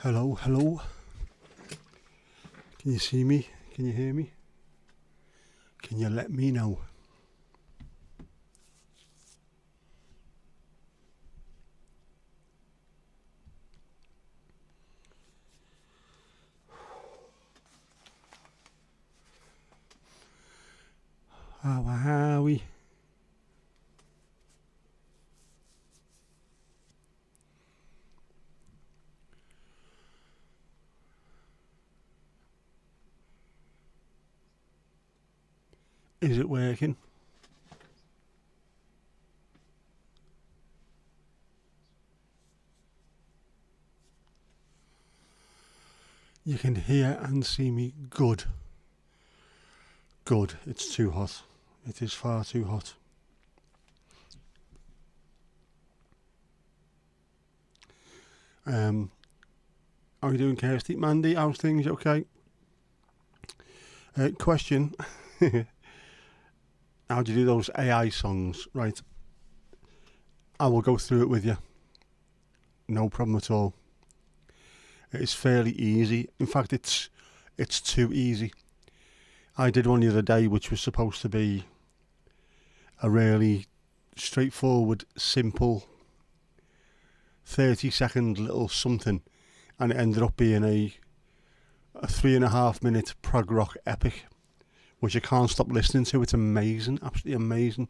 Hello, hello. Can you see me? Can you hear me? Can you let me know? How are we? Is it working? You can hear and see me good. Good. It's too hot. It is far too hot. How are you doing, Kirsty? Mandy, how's things? Okay. Question. How do you do those AI songs? Right. I will go through it with you. No problem at all. It's fairly easy. In fact, it's too easy. I did one the other day which was supposed to be a really straightforward, simple 30-second little something, and it ended up being a 3.5 minute prog rock epic, which I can't stop listening to. It's amazing, absolutely amazing.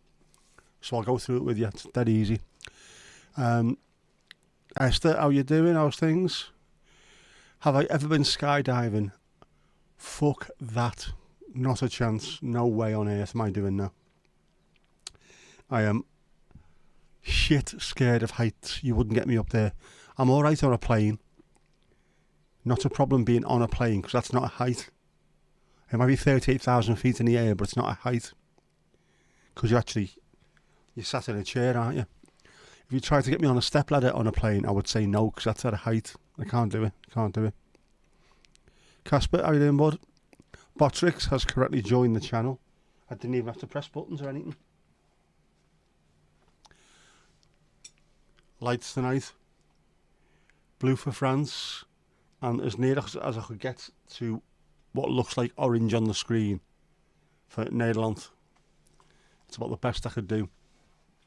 So I'll go through it with you. It's dead easy. Esther, how you doing? How's things? Have I ever been skydiving? Fuck that. Not a chance. No way on earth am I doing that. I am shit scared of heights. You wouldn't get me up there. I'm alright on a plane. Not a problem being on a plane, because that's not a height. It might be 38,000 feet in the air, but it's not a height. Because you're sat in a chair, aren't you? If you try to get me on a stepladder on a plane, I would say no, because that's at a height. I can't do it. Casper, how you doing, bud? Botrix has correctly joined the channel. I didn't even have to press buttons or anything. Lights tonight. Blue for France. And as near as I could get to what looks like orange on the screen for Nederland. It's about the best I could do.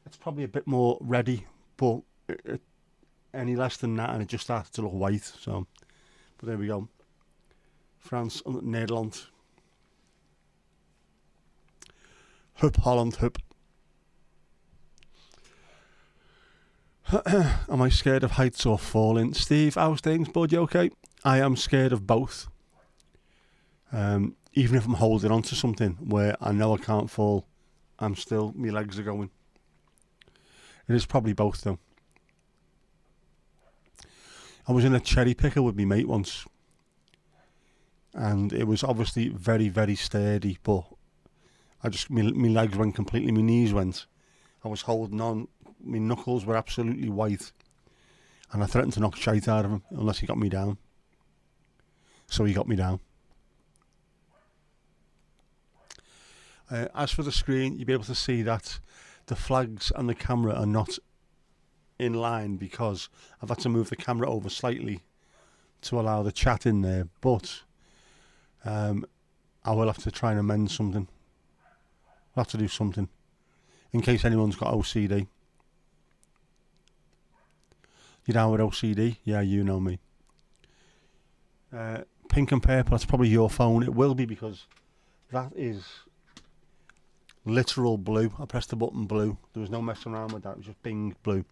It's probably a bit more ready, but any less than that and it just started to look white. So, but there we go. France and Nederland. Hup, Holland, hup. Am I scared of heights or falling? Steve, how's things, bud? You okay? I am scared of both. Even if I'm holding on to something where I know I can't fall, my legs are going. It is probably both though. I was in a cherry picker with my mate once, and it was obviously very, very sturdy, but my legs went completely, my knees went. I was holding on, my knuckles were absolutely white, and I threatened to knock shite out of him unless he got me down. So he got me down. As for the screen, you'll be able to see that the flags and the camera are not in line because I've had to move the camera over slightly to allow the chat in there, but I will have to try and amend something. I'll have to do something in case anyone's got OCD. You down with OCD? Yeah, you know me. Pink and purple, that's probably your phone. It will be because that is literal blue. I pressed the button blue. There was no messing around with that. It was just bing blue.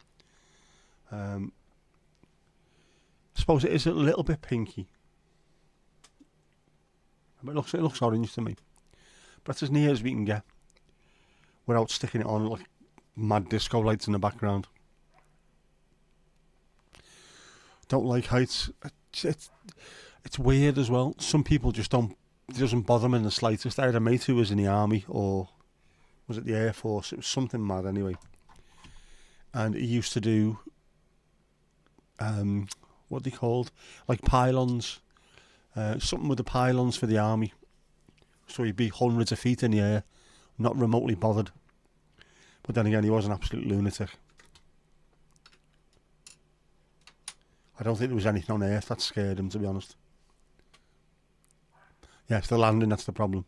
I suppose it is a little bit pinky. But it looks orange to me. But that's as near as we can get without sticking it on like mad disco lights in the background. Don't like heights. It's weird as well. Some people just don't. It doesn't bother them in the slightest. I had a mate who was in the army, or was it the Air Force? It was something mad anyway. And he used to do what they called, like pylons. Something with the pylons for the army. So he'd be hundreds of feet in the air, not remotely bothered. But then again, he was an absolute lunatic. I don't think there was anything on earth that scared him, to be honest. Yeah, it's the landing that's the problem.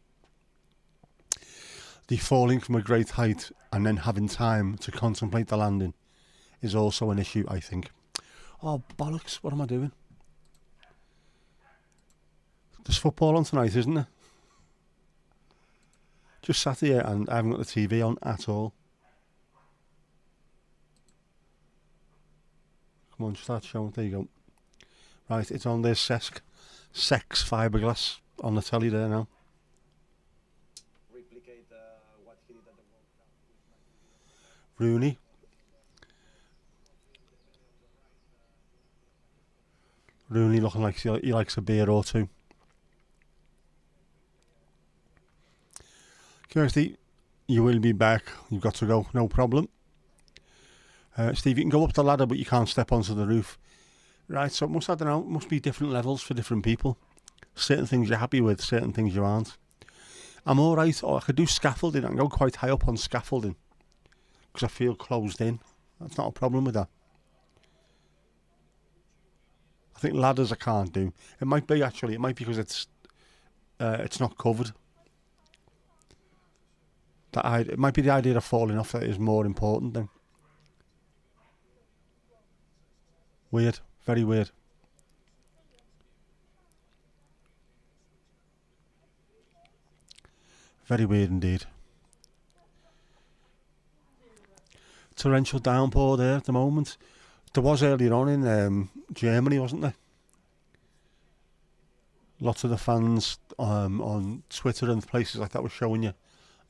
The falling from a great height and then having time to contemplate the landing is also an issue, I think. Oh, bollocks, what am I doing? There's football on tonight, isn't there? Just sat here and I haven't got the TV on at all. Come on, start showing. There you go. Right, it's on. There's Sex Fiberglass on the telly there now. Replicate what he did at the World Cup. Rooney. Rooney looking like he likes a beer or two. Kirsty, you will be back. You've got to go, no problem. Steve, you can go up the ladder, but you can't step onto the roof. Right, so I don't know, must be different levels for different people. Certain things you're happy with, certain things you aren't. I'm alright, or I could do scaffolding. I can go quite high up on scaffolding because I feel closed in. That's not a problem with that. I think ladders I can't do. It might be because it's not covered. It might be the idea of falling off that is more important then. Weird, very weird. Very weird indeed. Torrential downpour there at the moment. There was earlier on in Germany, wasn't there? Lots of the fans on Twitter and places like that were showing you.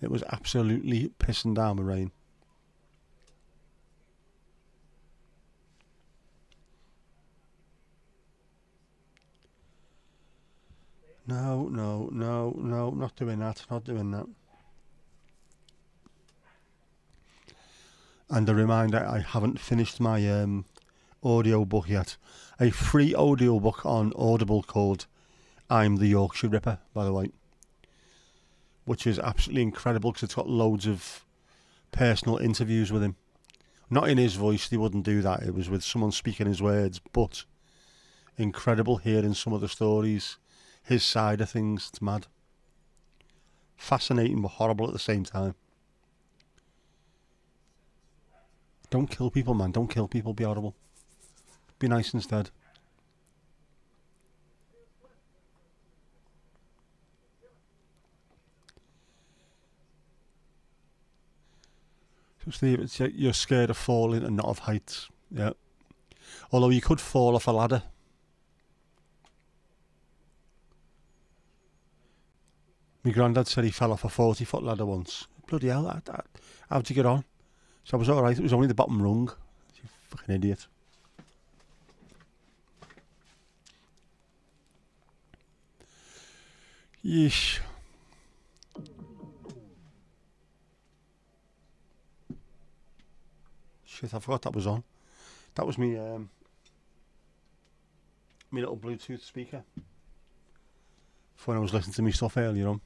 It was absolutely pissing down with rain. No, not doing that, not doing that. And a reminder, I haven't finished my audio book yet. A free audio book on Audible called I'm the Yorkshire Ripper, by the way. Which is absolutely incredible because it's got loads of personal interviews with him. Not in his voice, they wouldn't do that. It was with someone speaking his words, but incredible hearing some of the stories, his side of things. It's mad. Fascinating but horrible at the same time. Don't kill people, man. Don't kill people. Be horrible. Be nice instead. So Steve, you're scared of falling and not of heights. Yeah. Although you could fall off a ladder. My granddad said he fell off a 40-foot ladder once. Bloody hell, how'd you get on? So I was alright, it was only the bottom rung. You fucking idiot. Yeesh. Shit, I forgot that was on. That was me little Bluetooth speaker for when I was listening to me stuff earlier on.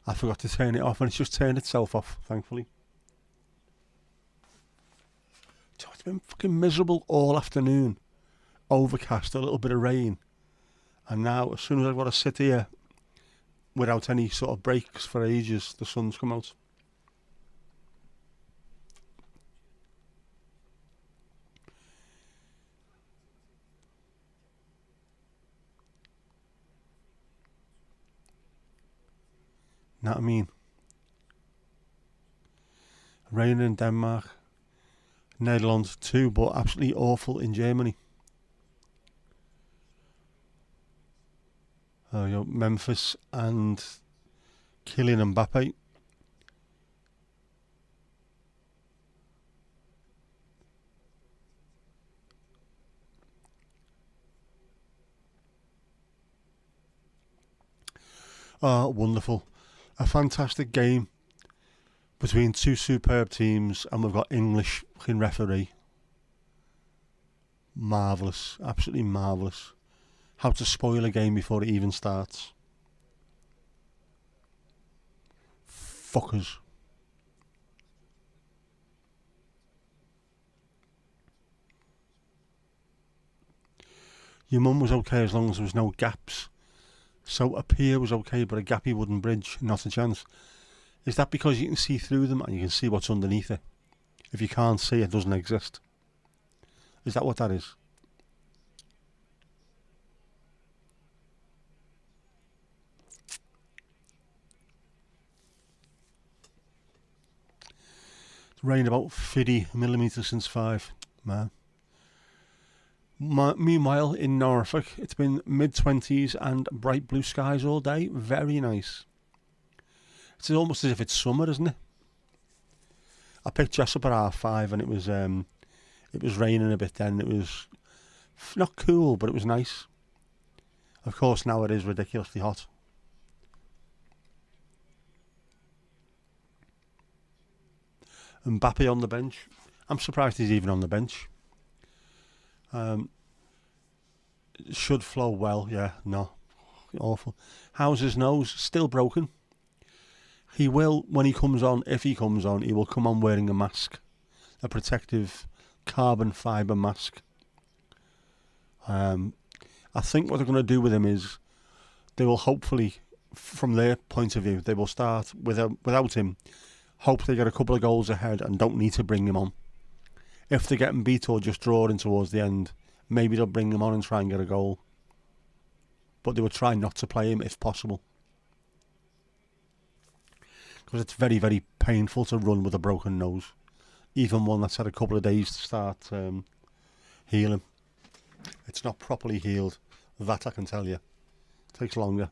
I forgot to turn it off and it's just turned itself off, thankfully. So it's been fucking miserable all afternoon. Overcast, a little bit of rain. And now, as soon as I've got to sit here without any sort of breaks for ages, the sun's come out. Know what I mean? Rain in Denmark, Netherlands too, but absolutely awful in Germany. Memphis and Kylian Mbappe. Oh, wonderful. A fantastic game between two superb teams, and we've got English fucking referee. Marvellous, absolutely marvellous. How to spoil a game before it even starts. Fuckers. Your mum was okay as long as there was no gaps. So a pier was okay, but a gappy wooden bridge, not a chance. Is that because you can see through them and you can see what's underneath it? If you can't see, it doesn't exist. Is that what that is? It's rained about 50 millimetres since 5. Man. Meanwhile, in Norfolk, it's been mid-20s and bright blue skies all day. Very nice. It's almost as if it's summer, isn't it? I picked Jess up at 5:30 and it was raining a bit then. It was not cool, but it was nice. Of course, now it is ridiculously hot. Mbappe on the bench. I'm surprised he's even on the bench. Should flow well, yeah, no. Awful. How's his nose? Still broken. He will, when he comes on, if he comes on, he will come on wearing a mask. A protective carbon fibre mask. I think what they're going to do with him is they will hopefully, from their point of view, they will start without him. Hope they get a couple of goals ahead and don't need to bring him on. If they're getting beat or just drawing towards the end, maybe they'll bring him on and try and get a goal. But they would try not to play him if possible. Because it's very, very painful to run with a broken nose. Even one that's had a couple of days to start healing. It's not properly healed. That I can tell you. It takes longer.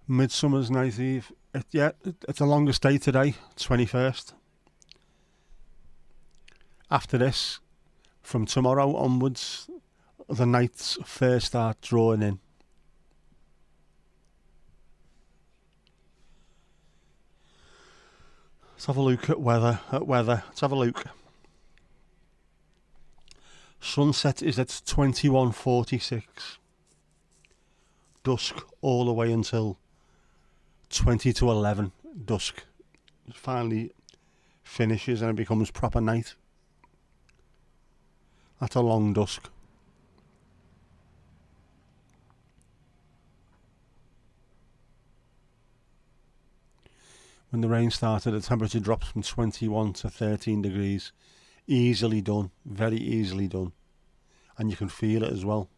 Midsummer's Night Eve. It's the longest day today, 21st. After this, from tomorrow onwards, the nights first start drawing in. Let's have a look at weather. Let's have a look. Sunset is at 21:46. Dusk all the way until 20 to 11. Dusk. It finally finishes and it becomes proper night. That's a long dusk. When the rain started, the temperature drops from 21 to 13 degrees. Easily done. Very easily done. And you can feel it as well.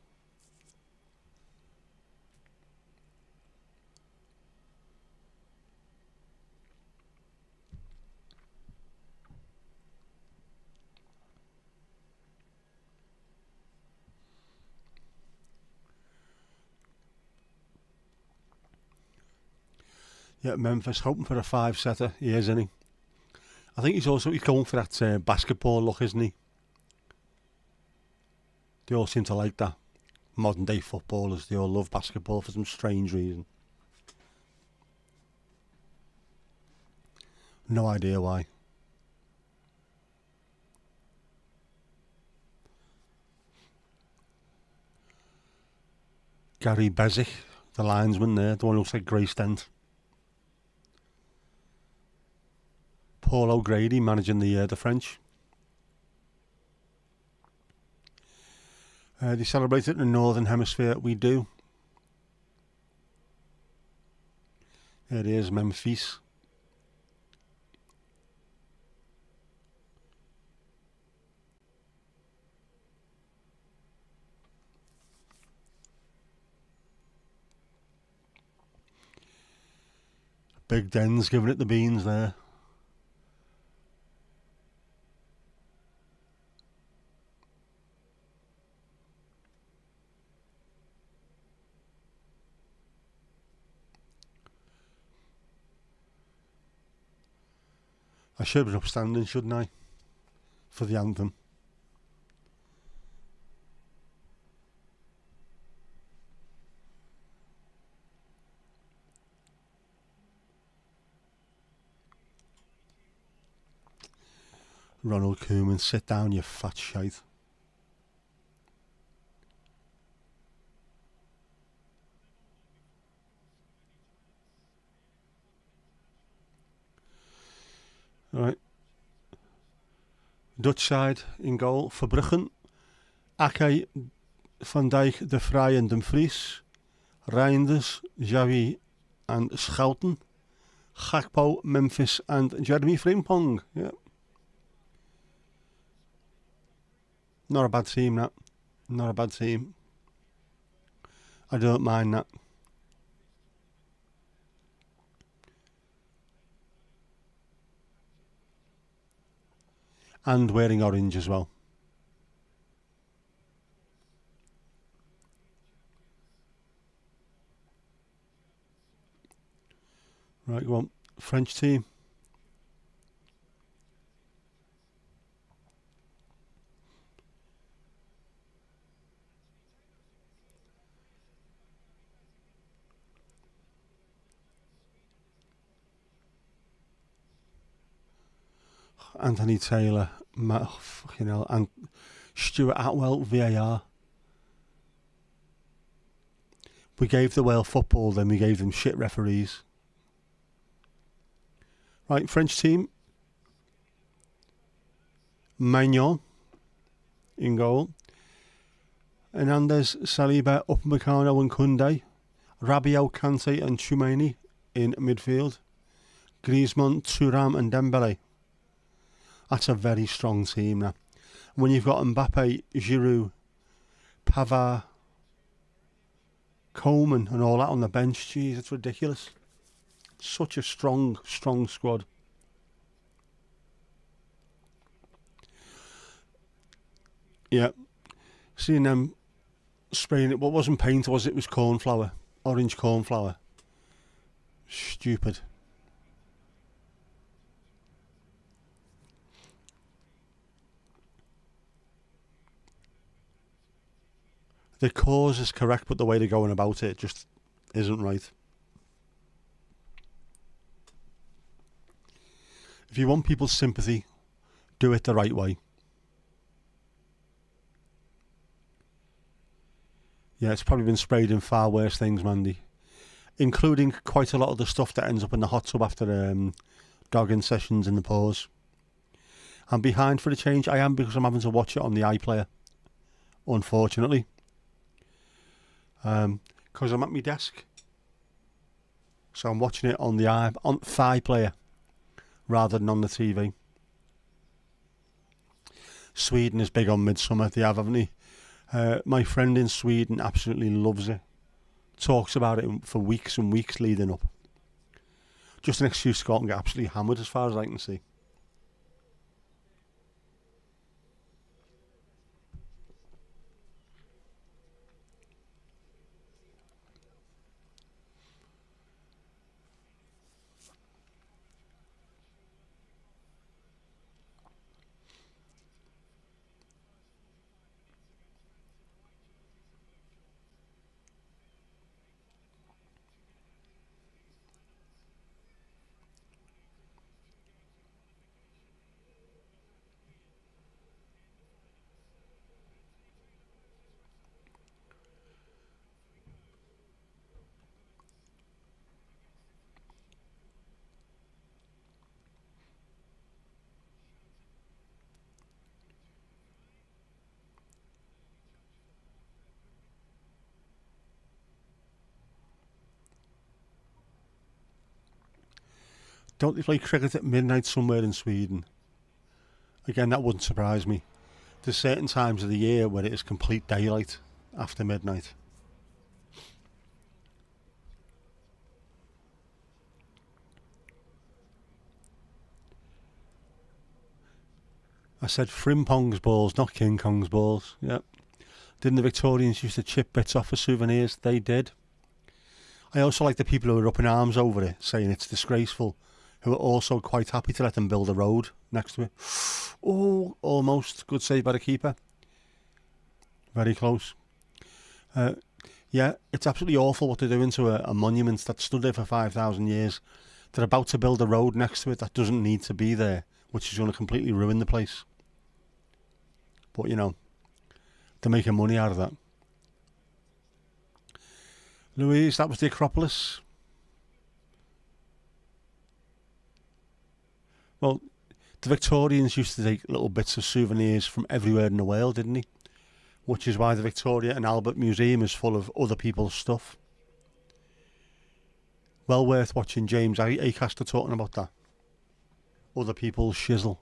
Yeah, Memphis hoping for a 5-setter. He is, isn't he? I think he's going for that basketball look, isn't he? They all seem to like that. Modern day footballers, they all love basketball for some strange reason. No idea why. Gary Bezic, the linesman there, the one who looks like Grace Dent. Paul O'Grady managing the French. They celebrate it in the Northern Hemisphere. We do. There it is, Memphis. Big Den's giving it the beans there. I should have been upstanding, shouldn't I? For the anthem. Ronald Koeman, sit down, you fat shite. Right. Dutch side in goal. Verbruggen, Ake, Van Dijk, De Vrij and Dumfries. Reinders, Xavi and Schouten. Gakpo, Memphis and Jeremy Frimpong. Yeah. Not a bad team, that. Not a bad team. I don't mind that. And wearing orange as well. Right, go on. French team. Anthony Taylor, fucking hell, and Stuart Atwell, VAR. We gave the Whale football, then we gave them shit referees. Right, French team. Magnon in goal. Hernandez, Saliba, Upamecano and Koundé. Rabiot, Kante and Tchouameni in midfield. Griezmann, Thuram and Dembele. That's a very strong team now. When you've got Mbappe, Giroud, Pavard, Coleman and all that on the bench, jeez, it's ridiculous. Such a strong squad. Yeah. Seeing them spraying it, what wasn't paint, was it? It was cornflour. Orange cornflour. Stupid. The cause is correct, but the way they're going about it just isn't right. If you want people's sympathy, do it the right way. Yeah, it's probably been sprayed in far worse things, Mandy. Including quite a lot of the stuff that ends up in the hot tub after dogging sessions in the pause. I'm behind for the change. I am, because I'm having to watch it on the iPlayer, unfortunately. Because I'm at my desk. So I'm watching it on the Thigh player rather than on the TV. Sweden is big on Midsummer. They have, haven't they? My friend in Sweden absolutely loves it. Talks about it for weeks and weeks leading up. Just an excuse to go out and get absolutely hammered, as far as I can see. Don't they play cricket at midnight somewhere in Sweden? Again, that wouldn't surprise me. There's certain times of the year where it is complete daylight after midnight. I said Frimpong's balls, not King Kong's balls. Yep. Didn't the Victorians used to chip bits off for souvenirs? They did. I also like the people who are up in arms over it, saying it's disgraceful, who are also quite happy to let them build a road next to it. Oh, almost. Good save by the keeper. Very close. Yeah, it's absolutely awful what they're doing to a monument that stood there for 5,000 years. They're about to build a road next to it that doesn't need to be there, which is going to completely ruin the place. But, you know, they're making money out of that. Louise, that was the Acropolis. Well, The Victorians used to take little bits of souvenirs from everywhere in the world, didn't they? Which is why the Victoria and Albert Museum is full of other people's stuff. Well worth watching James Acaster talking about that. Other people's shizzle.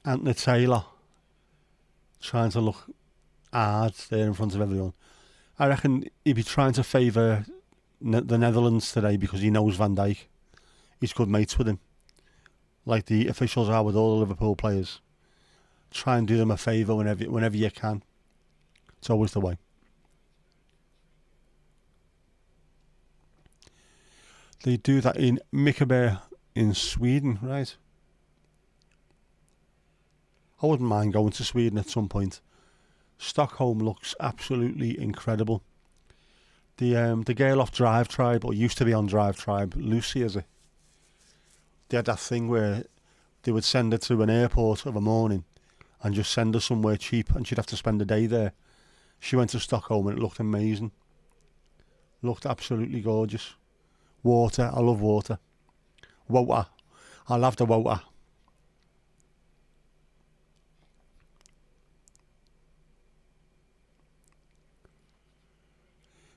Anthony Taylor trying to look hard there in front of everyone. I reckon he'd be trying to favour the Netherlands today because he knows Van Dijk. He's good mates with him, like the officials are with all the Liverpool players. Try and do them a favour whenever you can. It's always the way. They do that in Mickeberg in Sweden, right? I wouldn't mind going to Sweden at some point. Stockholm looks absolutely incredible. The girl off Drive Tribe, or used to be on Drive Tribe, Lucy is it? They had that thing where they would send her to an airport of a morning and just send her somewhere cheap and she'd have to spend a day there. She went to Stockholm and it looked amazing. Looked absolutely gorgeous. Water, I love water. Water. I love the water.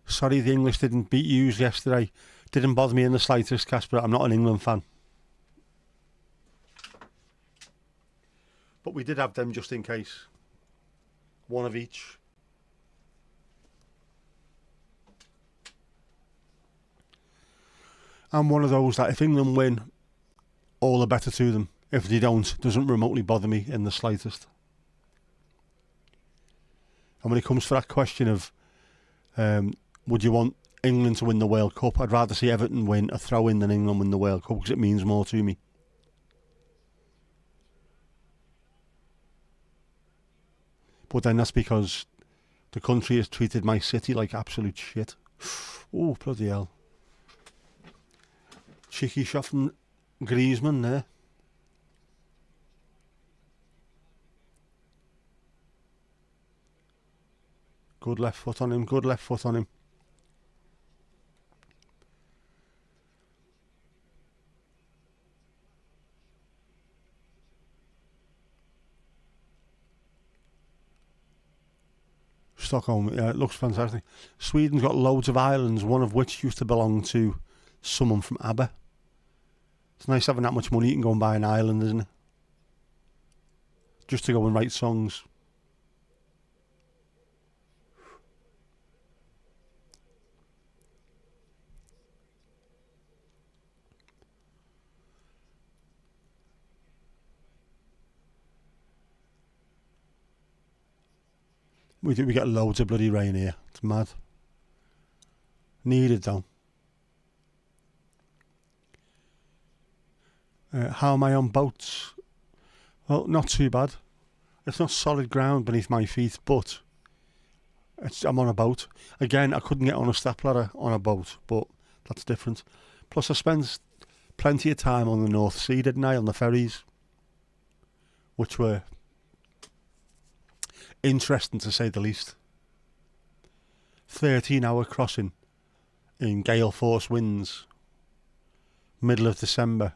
Sorry the English didn't beat yous yesterday. Didn't bother me in the slightest, Casper. I'm not an England fan. But we did have them just in case. One of each. I'm one of those that if England win, all the better to them. If they don't, doesn't remotely bother me in the slightest. And when it comes to that question of would you want England to win the World Cup, I'd rather see Everton win a throw-in than England win the World Cup because it means more to me. But then that's because the country has treated my city like absolute shit. Oh, bloody hell. Cheeky shot from Griezmann there. Good left foot on him, good left foot on him. Stockholm, yeah, it looks fantastic. Sweden's got loads of islands, one of which used to belong to someone from ABBA. It's nice having that much money you can go and buy an island, isn't it? Just to go and write songs. We get loads of bloody rain here. It's mad. Needed though. How am I on boats? Well, not too bad. It's not solid ground beneath my feet, but I'm on a boat. Again, I couldn't get on a stepladder on a boat, but that's different. Plus, I spent plenty of time on the North Sea, didn't I, on the ferries, which were interesting to say the least. 13-hour crossing in gale force winds, middle of December.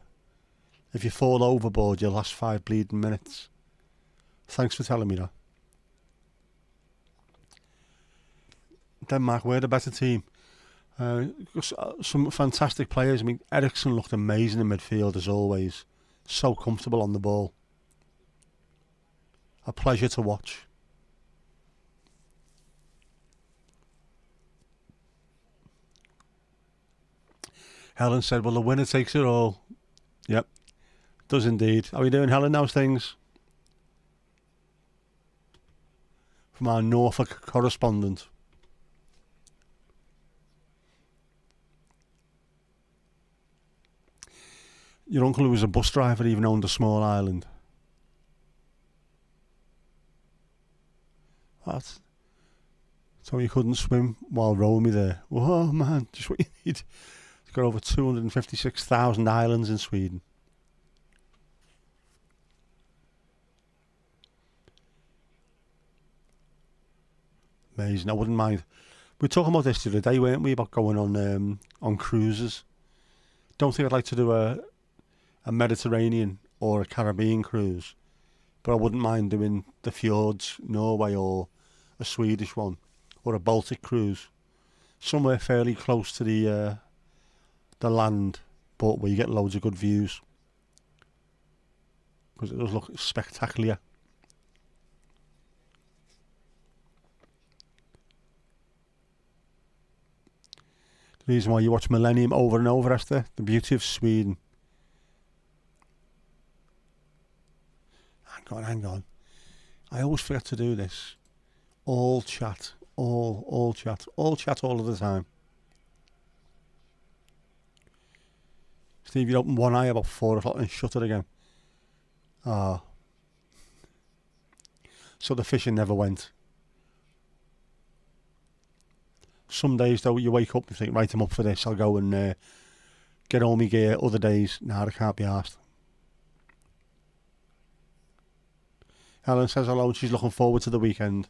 If you fall overboard, you'll last 5 bleeding minutes. Thanks for telling me that. Denmark were the better team. Some fantastic players. I mean, Eriksen looked amazing in midfield as always. So comfortable on the ball. A pleasure to watch. Helen said, well, the winner takes it all. Yep, does indeed. How are you doing, Helen? How's things? From our Norfolk correspondent. Your uncle, who was a bus driver, even owned a small island. What? So you couldn't swim while rowing me there. Whoa, man, just what you need. It's got over 256,000 islands in Sweden. Amazing. I wouldn't mind. We were talking about this the other day, weren't we? About going on cruises. Don't think I'd like to do a Mediterranean or a Caribbean cruise, but I wouldn't mind doing the fjords, Norway, or a Swedish one, or a Baltic cruise, somewhere fairly close to the land, but where you get loads of good views, because it does look spectacular. The reason why you watch Millennium over and over, Esther, the beauty of Sweden. Hang on. I always forget to do this. All chat all chat all of the time. Steve, you'd open one eye about 4 o'clock and shut it again. Ah. So the fishing never went. Some days though you wake up and think, right, I'm up for this, I'll go and get all my gear. Other days, nah, I can't be arsed. Helen says hello and she's looking forward to the weekend.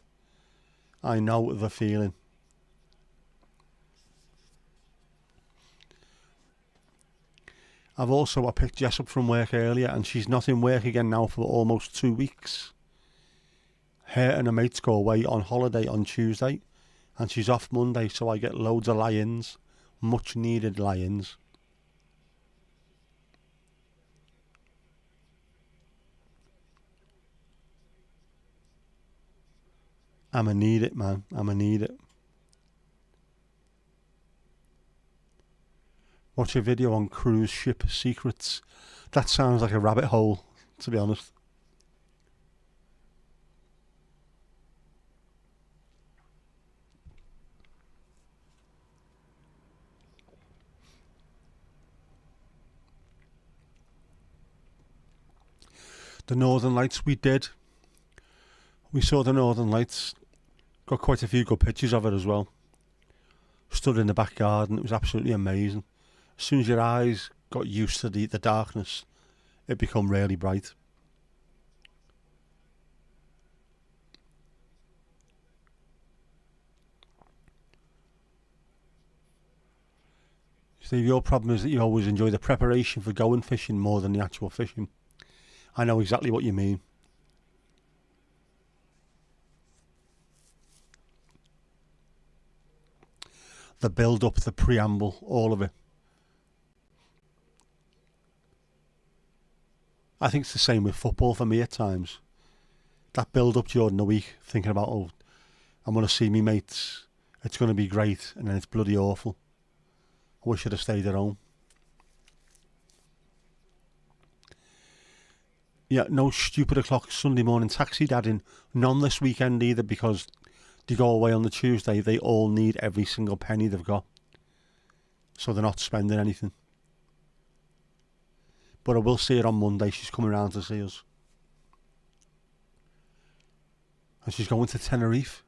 I know the feeling. I picked Jess up from work earlier and she's not in work again now for almost 2 weeks. Her and her mates go away on holiday on Tuesday and she's off Monday, so I get loads of lie-ins, much needed lie-ins. I'ma need it, man. I'ma need it. Watch a video on cruise ship secrets. That sounds like a rabbit hole, to be honest. The Northern Lights we did. We saw the Northern Lights. Got quite a few good pictures of it as well. Stood in the back garden. It was absolutely amazing. As soon as your eyes got used to the darkness, it became really bright. Steve, your problem is that you always enjoy the preparation for going fishing more than the actual fishing. I know exactly what you mean. The build-up, the preamble, all of it. I think it's the same with football for me at times. That build-up during the week, thinking about, oh, I'm going to see me mates, it's going to be great, and then it's bloody awful. I wish I'd have stayed at home. Yeah, no stupid o'clock Sunday morning taxi dadding. None this weekend either, because they go away on the Tuesday. They all need every single penny they've got, so they're not spending anything. But I will see her on Monday. She's coming around to see us. And she's going to Tenerife.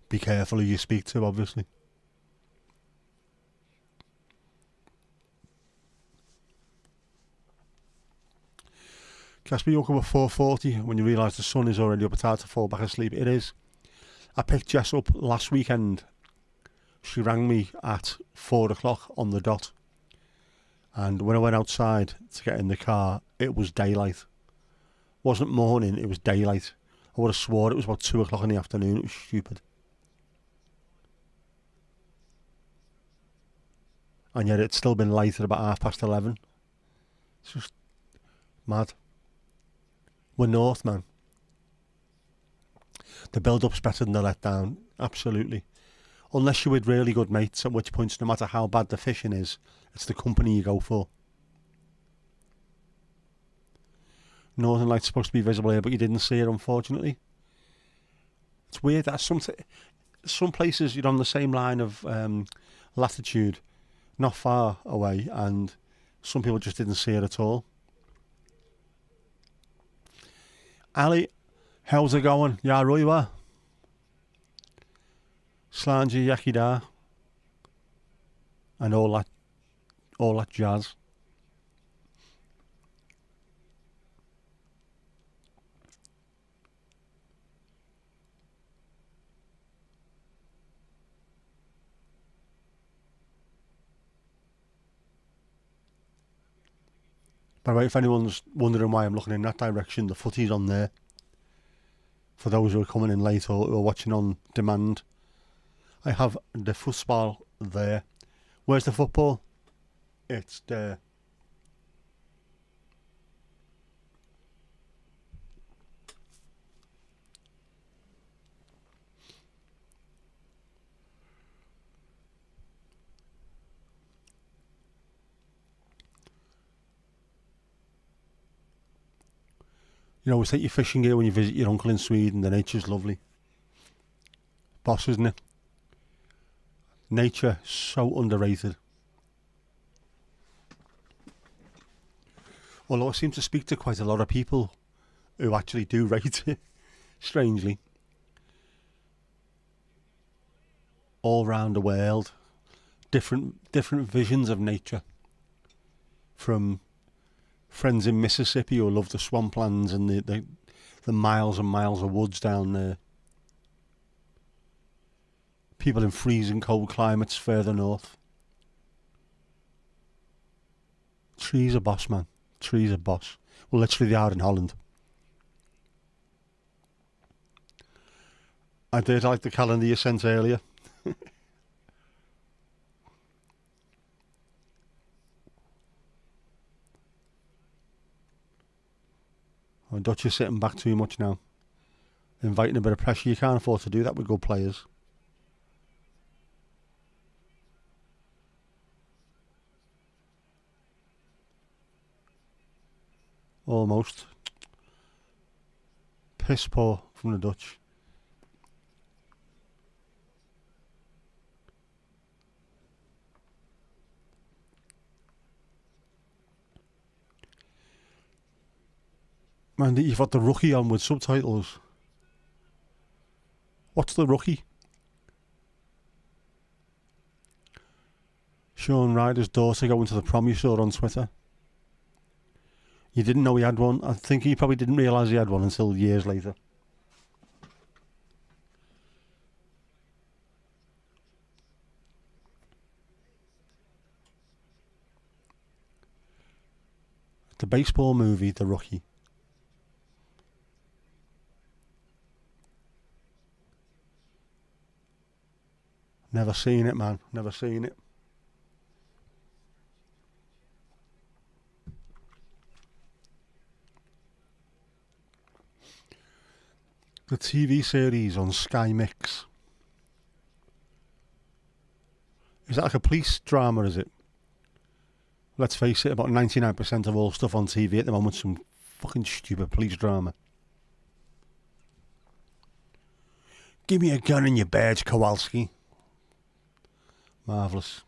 Be careful who you speak to, obviously. Casper, you woke up at 4:40 when you realise the sun is already up. It's hard to fall back asleep. It is. I picked Jess up last weekend. She rang me at 4 o'clock on the dot. And when I went outside to get in the car, it was daylight. It wasn't morning, it was daylight. I would have swore it was about 2 o'clock in the afternoon. It was stupid. And yet it's still been light at about 11:30. It's just mad. We're north, man. The build-up's better than the letdown. Absolutely. Unless you're with really good mates, at which point, no matter how bad the fishing is, it's the company you go for. Northern Lights supposed to be visible here, but you didn't see it, unfortunately. It's weird that some places you're on the same line of latitude, not far away, and some people just didn't see it at all. Ali, how's it going? Ja, Roiwa. Slangy Yakida. And all that jazz. By the way, if anyone's wondering why I'm looking in that direction, the footy's on there. For those who are coming in late or who are watching on demand, I have the football there. Where's the football? It's there. You always take your fishing gear when you visit your uncle in Sweden. The nature's lovely. Boss, isn't it? Nature, so underrated. Although I seem to speak to quite a lot of people who actually do rate it, strangely. All round the world, different visions of nature. From friends in Mississippi who love the swamplands and the miles and miles of woods down there. People in freezing cold climates further north. Trees are boss, man. Trees are boss. Well, literally they are in Holland. I did like the calendar you sent earlier. Oh, Dutch is sitting back too much now. Inviting a bit of pressure. You can't afford to do that with good players. Almost. Piss poor from the Dutch. Man, you've got the Rookie on with subtitles. What's the Rookie? Sean Ryder's daughter going to the prom you saw on Twitter. You didn't know he had one. I think he probably didn't realise he had one until years later. The baseball movie, The Rookie. Never seen it, man. Never seen it. The TV series on Sky Mix. Is that like a police drama, is it? Let's face it, about 99% of all stuff on TV at the moment is some fucking stupid police drama. Give me a gun and your badge, Kowalski. Marvellous.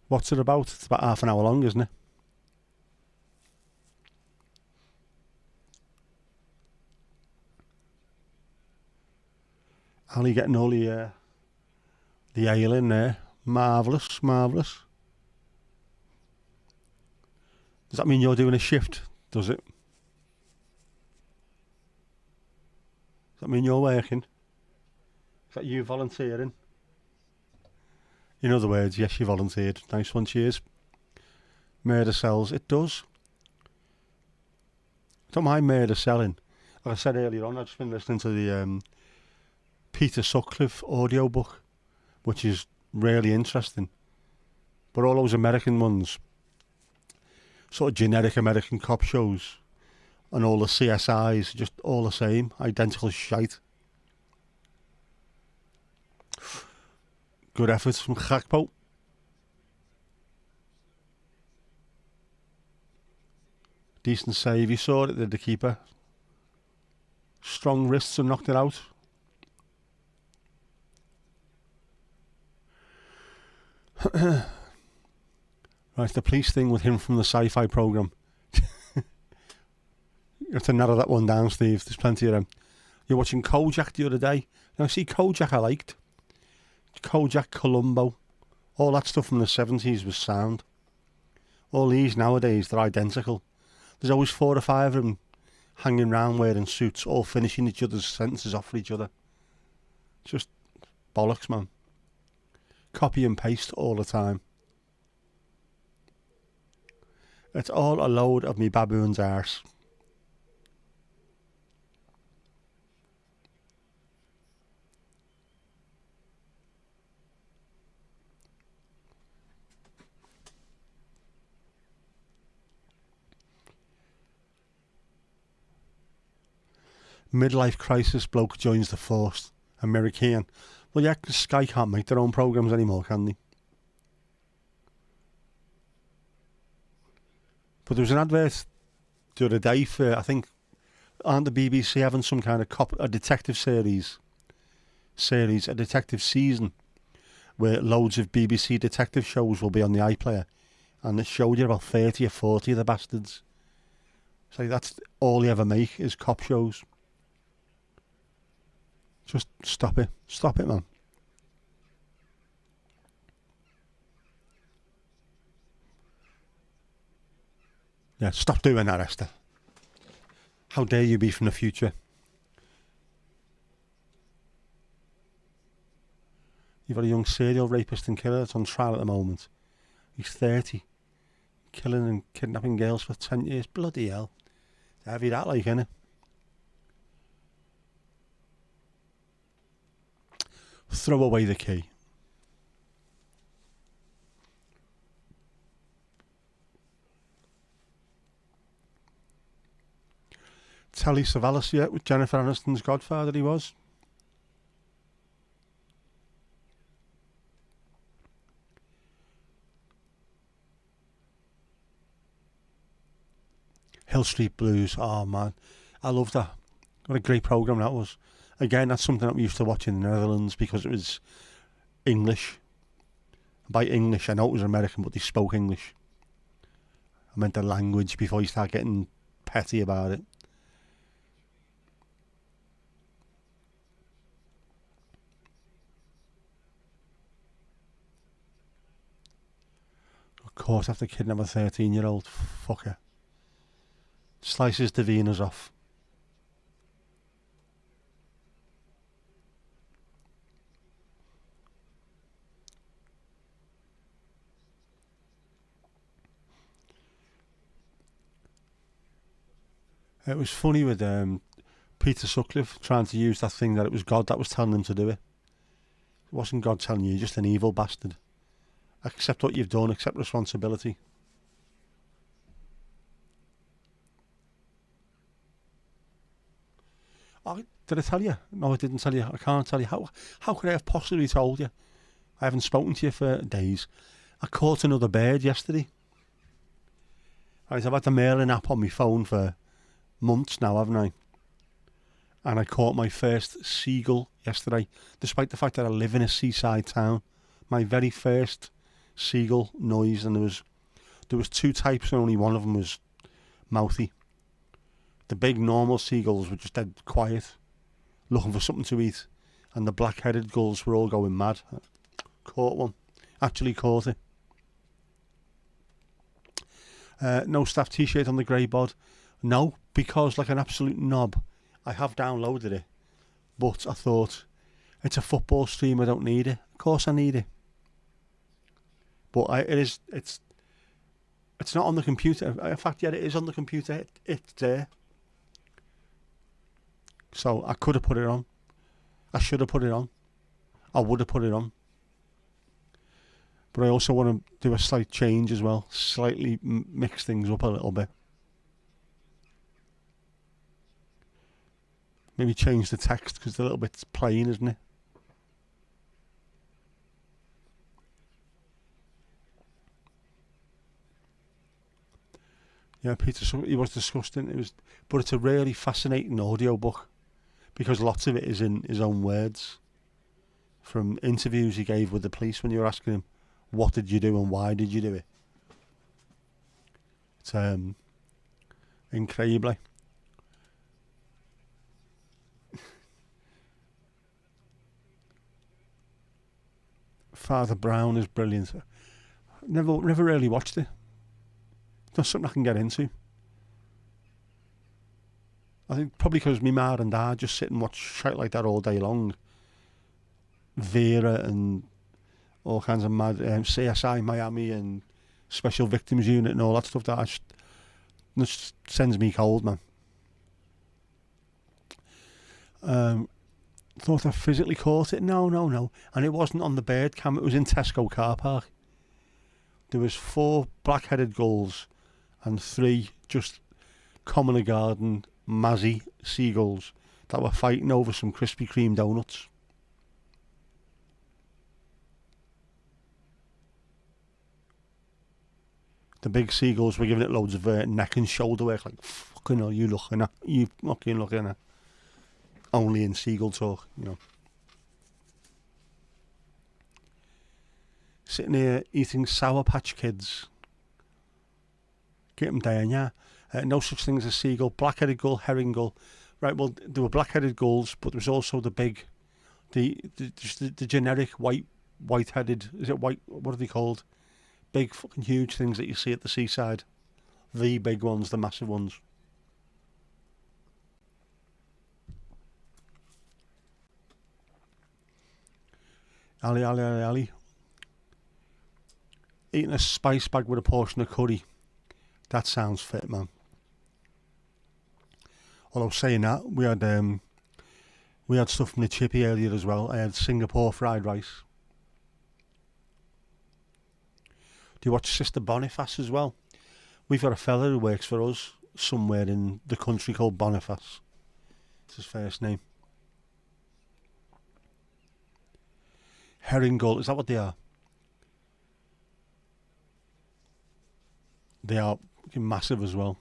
What's it about? It's about half an hour long, isn't it? Ali getting all the ale in there. Marvellous, marvellous. Does that mean you're doing a shift? Does it? Does that mean you're working? Is that you volunteering? In other words, yes, you volunteered. Nice one, cheers. Murder sells. It does. I don't mind murder selling. Like I said earlier on, I've just been listening to the Peter Sutcliffe audiobook, which is really interesting. But all those American ones, sort of generic American cop shows, and all the CSIs, just all the same, identical shite. Good efforts from Gakpo. Decent save, he saw it, did the keeper. Strong wrists and knocked it out. Right, the police thing with him from the sci-fi programme. You have to narrow that one down, Steve. There's plenty of them. You're watching Kojak the other day. Now, see, Kojak I liked. Kojak, Columbo. All that stuff from the 70s was sound. All these nowadays, they're identical. There's always 4 or 5 of them hanging round wearing suits, all finishing each other's sentences off for each other. Just bollocks, man. Copy and paste all the time. It's all a load of me baboon's arse. Midlife crisis bloke joins the force. American. Well, yeah, Sky can't make their own programmes anymore, can they? But there was an advert the other day for, I think, aren't the BBC having some kind of a detective series, a detective season, where loads of BBC detective shows will be on the iPlayer, and it showed you about 30 or 40 of the bastards. So that's all you ever make is cop shows. Just stop it. Stop it, man. Yeah, stop doing that, Esther. How dare you be from the future? You've got a young serial rapist and killer that's on trial at the moment. He's 30. Killing and kidnapping girls for 10 years. Bloody hell. It's heavy that, like, innit? Throw away the key. Telly Savalas yet with Jennifer Aniston's godfather he was. Hill Street Blues, oh man, I love that. What a great programme that was. Again, that's something that we used to watch in the Netherlands because it was English. By English, I know it was American, but they spoke English. I meant the language before you start getting petty about it. Of course, after kidnapping a 13-year-old fucker. Slices Davina's off. It was funny with Peter Sutcliffe trying to use that thing that it was God that was telling him to do it. It wasn't God telling you, you're just an evil bastard. Accept what you've done, accept responsibility. Did I tell you? No, I didn't tell you. I can't tell you. How could I have possibly told you? I haven't spoken to you for days. I caught another bird yesterday. Right, I've had the mailing app on my phone for months now, haven't I? And I caught my first seagull yesterday, despite the fact that I live in a seaside town. My very first seagull noise, and there was two types, and only one of them was mouthy. The big normal seagulls were just dead quiet, looking for something to eat, and the black-headed gulls were all going mad. Caught one. Actually caught it. No staff t-shirt on the grey bod. No, because like an absolute knob, I have downloaded it, but I thought, it's a football stream, I don't need it. Of course I need it. But it's not on the computer. In fact, yeah, it is on the computer. It's there. So I could have put it on. I should have put it on. I would have put it on. But I also want to do a slight change as well. Slightly mix things up a little bit. Maybe change the text because it's a little bit plain, isn't it? Yeah, Peter, he was disgusting. But it's a really fascinating audio book because lots of it is in his own words from interviews he gave with the police when you were asking him, what did you do and why did you do it? It's incredibly. Father Brown is brilliant. Never really watched it. Not something I can get into. I think probably because me ma and dad just sit and watch shit like that all day long. Vera and all kinds of mad CSI Miami and Special Victims Unit and all that stuff. That just sends me cold, man. Thought I physically caught it. No. And it wasn't on the bird cam. It was in Tesco car park. There was 4 black-headed gulls and 3 just commoner garden mazzy seagulls that were fighting over some Krispy Kreme donuts. The big seagulls were giving it loads of neck and shoulder work, like, fucking hell, you fucking looking at. Only in seagull talk, you know. Sitting here eating Sour Patch Kids. Get them down, yeah. No such thing as a seagull. Black-headed gull, herring gull. Right, well, there were black-headed gulls, but there was also the big, the generic white-headed, is it white, what are they called? Big fucking huge things that you see at the seaside. The big ones, the massive ones. Ali. Eating a spice bag with a portion of curry. That sounds fit, man. Although saying that, we had stuff from the chippy earlier as well. I had Singapore fried rice. Do you watch Sister Boniface as well? We've got a fella who works for us somewhere in the country called Boniface. It's his first name. Herring gull, is that what they are? They are massive as well.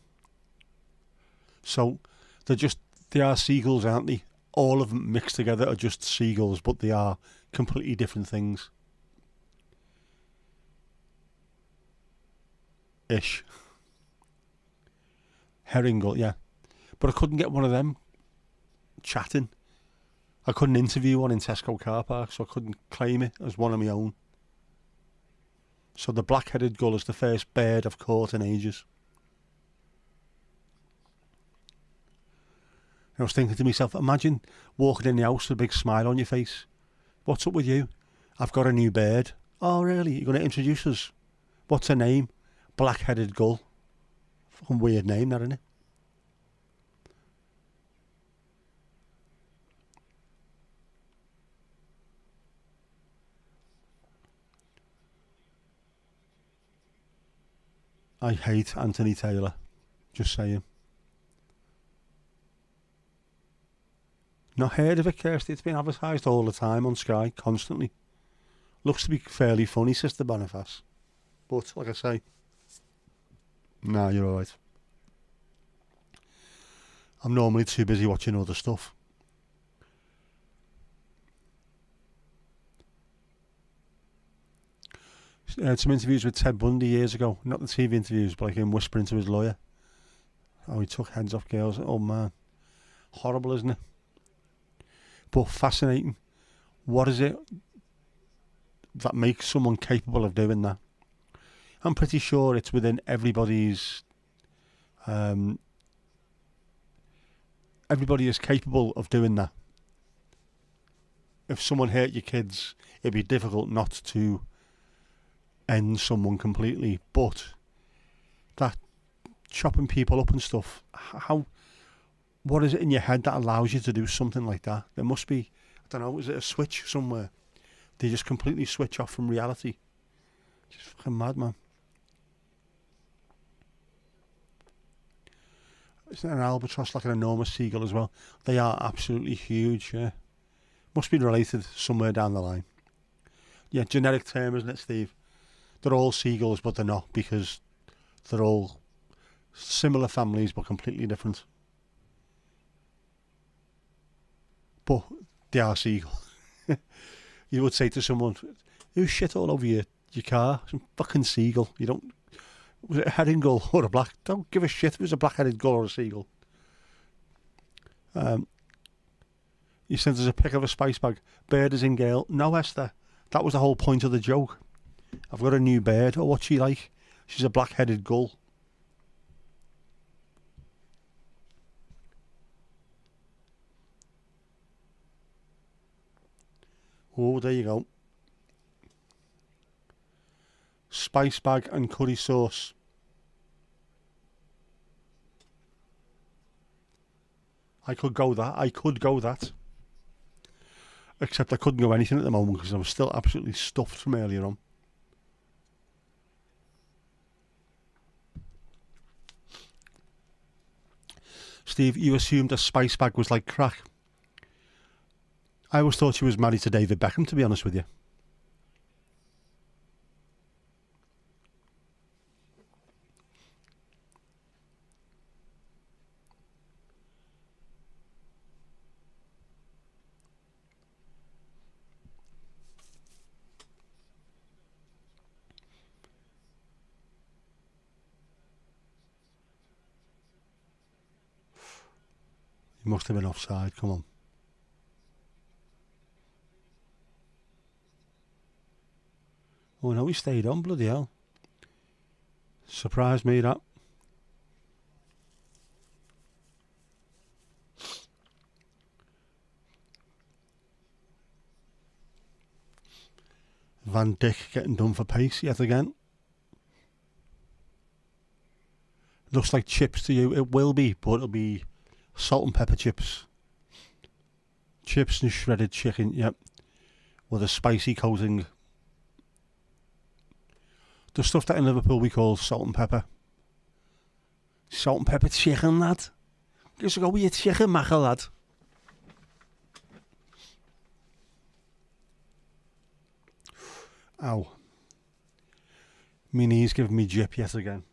So they are seagulls, aren't they? All of them mixed together are just seagulls, but they are completely different things. Ish. Herring gull, yeah. But I couldn't get one of them chatting. I couldn't interview one in Tesco car park, so I couldn't claim it as one of my own. So the black-headed gull is the first bird I've caught in ages. I was thinking to myself, imagine walking in the house with a big smile on your face. What's up with you? I've got a new bird. Oh, really? You're going to introduce us? What's her name? Black-headed gull. Fucking weird name, that, isn't it? I hate Anthony Taylor. Just saying. Not heard of it, Kirsty. It's been advertised all the time on Sky, constantly. Looks to be fairly funny, Sister Boniface. But, like I say, nah, you're alright. I'm normally too busy watching other stuff. I had some interviews with Ted Bundy years ago. Not the TV interviews, but like him whispering to his lawyer. How he took heads off girls. Oh man. Horrible, isn't it? But fascinating. What is it that makes someone capable of doing that? I'm pretty sure it's within everybody's... everybody is capable of doing that. If someone hurt your kids, it'd be difficult not to end someone completely, but that chopping people up and stuff, what is it in your head that allows you to do something like that? There must be, I don't know, is it a switch somewhere? They just completely switch off from reality. Just fucking mad, man. Isn't an albatross like an enormous seagull as well? They are absolutely huge, yeah. Must be related somewhere down the line. Yeah, generic term, isn't it, Steve? They're all seagulls, but they're not, because they're all similar families, but completely different. But they are seagulls. You would say to someone, who shit all over your car? Some fucking seagull. You don't... Was it a herring gull or a black? Don't give a shit if it was a black-headed gull or a seagull. You sent us a pic of a spice bag. Bird is in gale. No, Esther. That was the whole point of the joke. I've got a new bird. Oh, what's she like? She's a black-headed gull. Oh, there you go. Spice bag and curry sauce. I could go that. Except I couldn't go anything at the moment because I was still absolutely stuffed from earlier on. Steve, you assumed a spice bag was like crack. I always thought she was married to David Beckham, to be honest with you. He must have been offside, come on. Oh no, he stayed on, bloody hell. Surprised me, that. Van Dijk getting done for pace yet again. Looks like chips to you. It will be, but it'll be salt and pepper chips. Chips and shredded chicken, yep. With a spicy coating. The stuff that in Liverpool we call salt and pepper. Salt and pepper chicken, lad. Just go with your chicken, mackerel, lad. Ow. My knee's giving me jip yet again.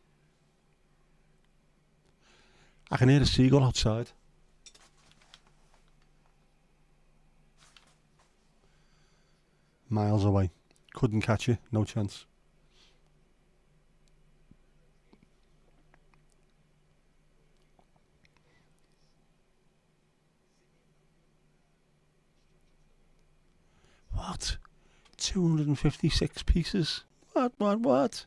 I can hear a seagull outside. Miles away. Couldn't catch you, no chance. What? 256 pieces? What?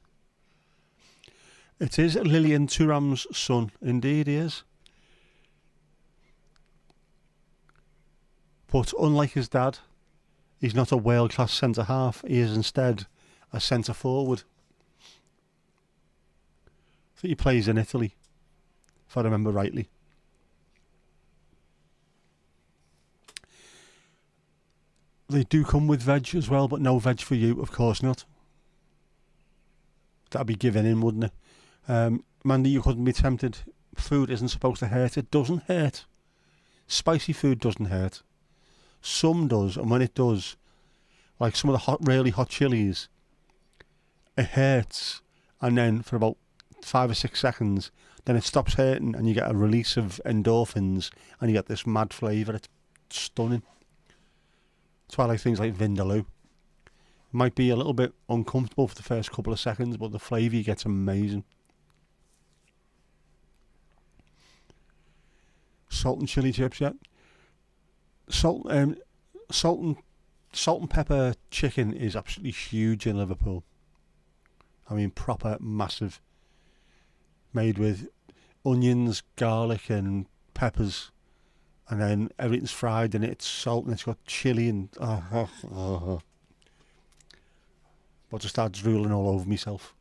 It is Lilian Thuram's son. Indeed he is. But unlike his dad, he's not a world-class centre-half. He is instead a centre-forward. I think he plays in Italy, if I remember rightly. They do come with veg as well, but no veg for you, of course not. That'd be giving in, wouldn't it? Mandy, you couldn't be tempted. Food isn't supposed to hurt. It doesn't hurt. Spicy food doesn't hurt. Some does, and when it does, like some of the really hot chilies, it hurts, and then for about 5 or 6 seconds, then it stops hurting, and you get a release of endorphins, and you get this mad flavour. It's stunning. That's why I like things like Vindaloo. It might be a little bit uncomfortable for the first couple of seconds, but the flavour you get's amazing. Salt and chili chips, yeah. Salt and pepper chicken is absolutely huge in Liverpool. I mean, proper massive. Made with onions, garlic, and peppers, and then everything's fried in it. It's salt and it's got chili and But to start drooling all over myself.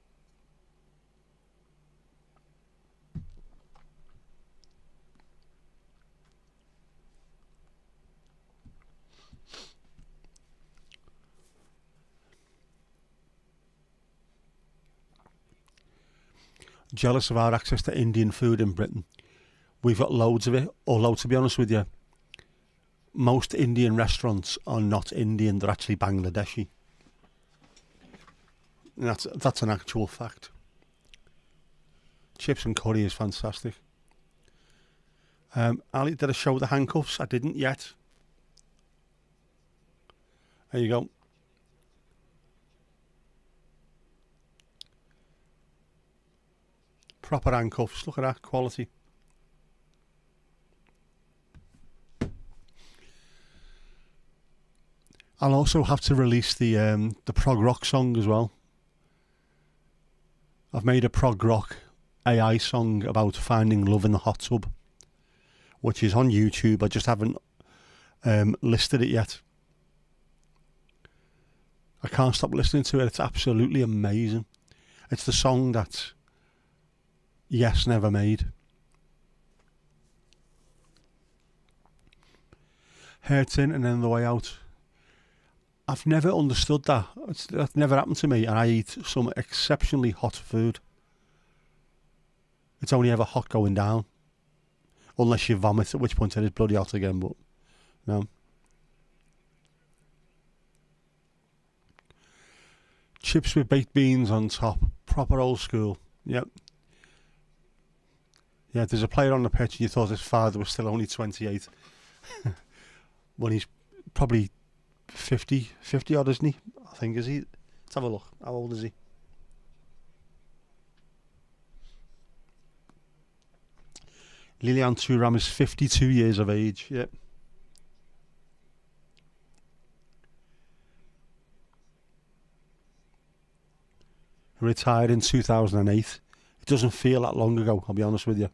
Jealous of our access to Indian food in Britain. We've got loads of it, although to be honest with you, most Indian restaurants are not Indian, they're actually Bangladeshi. And that's an actual fact. Chips and curry is fantastic. Ali, did I show the handcuffs? I didn't yet. There you go. Proper handcuffs. Look at that quality. I'll also have to release the prog rock song as well. I've made a prog rock AI song about finding love in the hot tub, which is on YouTube. I just haven't listed it yet. I can't stop listening to it. It's absolutely amazing. It's the song that Yes never made. Hurting and Then the Way Out. I've never understood that. That's never happened to me, and I eat some exceptionally hot food. It's only ever hot going down. Unless you vomit, at which point it is bloody hot again, but no. Chips with baked beans on top. Proper old school. Yep. Yeah, there's a player on the pitch and you thought his father was still only 28. When he's probably 50 odd, isn't he? I think, is he? Let's have a look. How old is he? Lilian Thuram is 52 years of age. Yep. Retired in 2008. It doesn't feel that long ago, I'll be honest with you.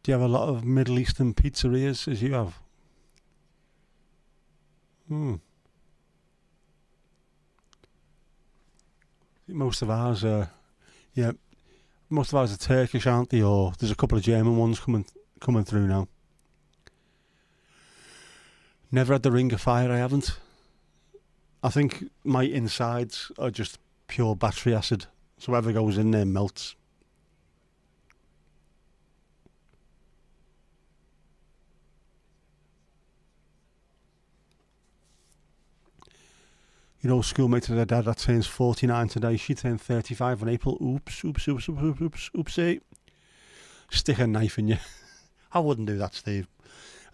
Do you have a lot of Middle Eastern pizzerias as you have? Most of ours are, yeah, most of ours are Turkish, aren't they? Or there's a couple of German ones coming through now. Never had the Ring of Fire, I haven't. I think my insides are just pure battery acid, so whatever goes in there melts. You know, schoolmate of her dad that turns 49 today. She turned 35 in April. Oopsie. Stick a knife in you. I wouldn't do that, Steve.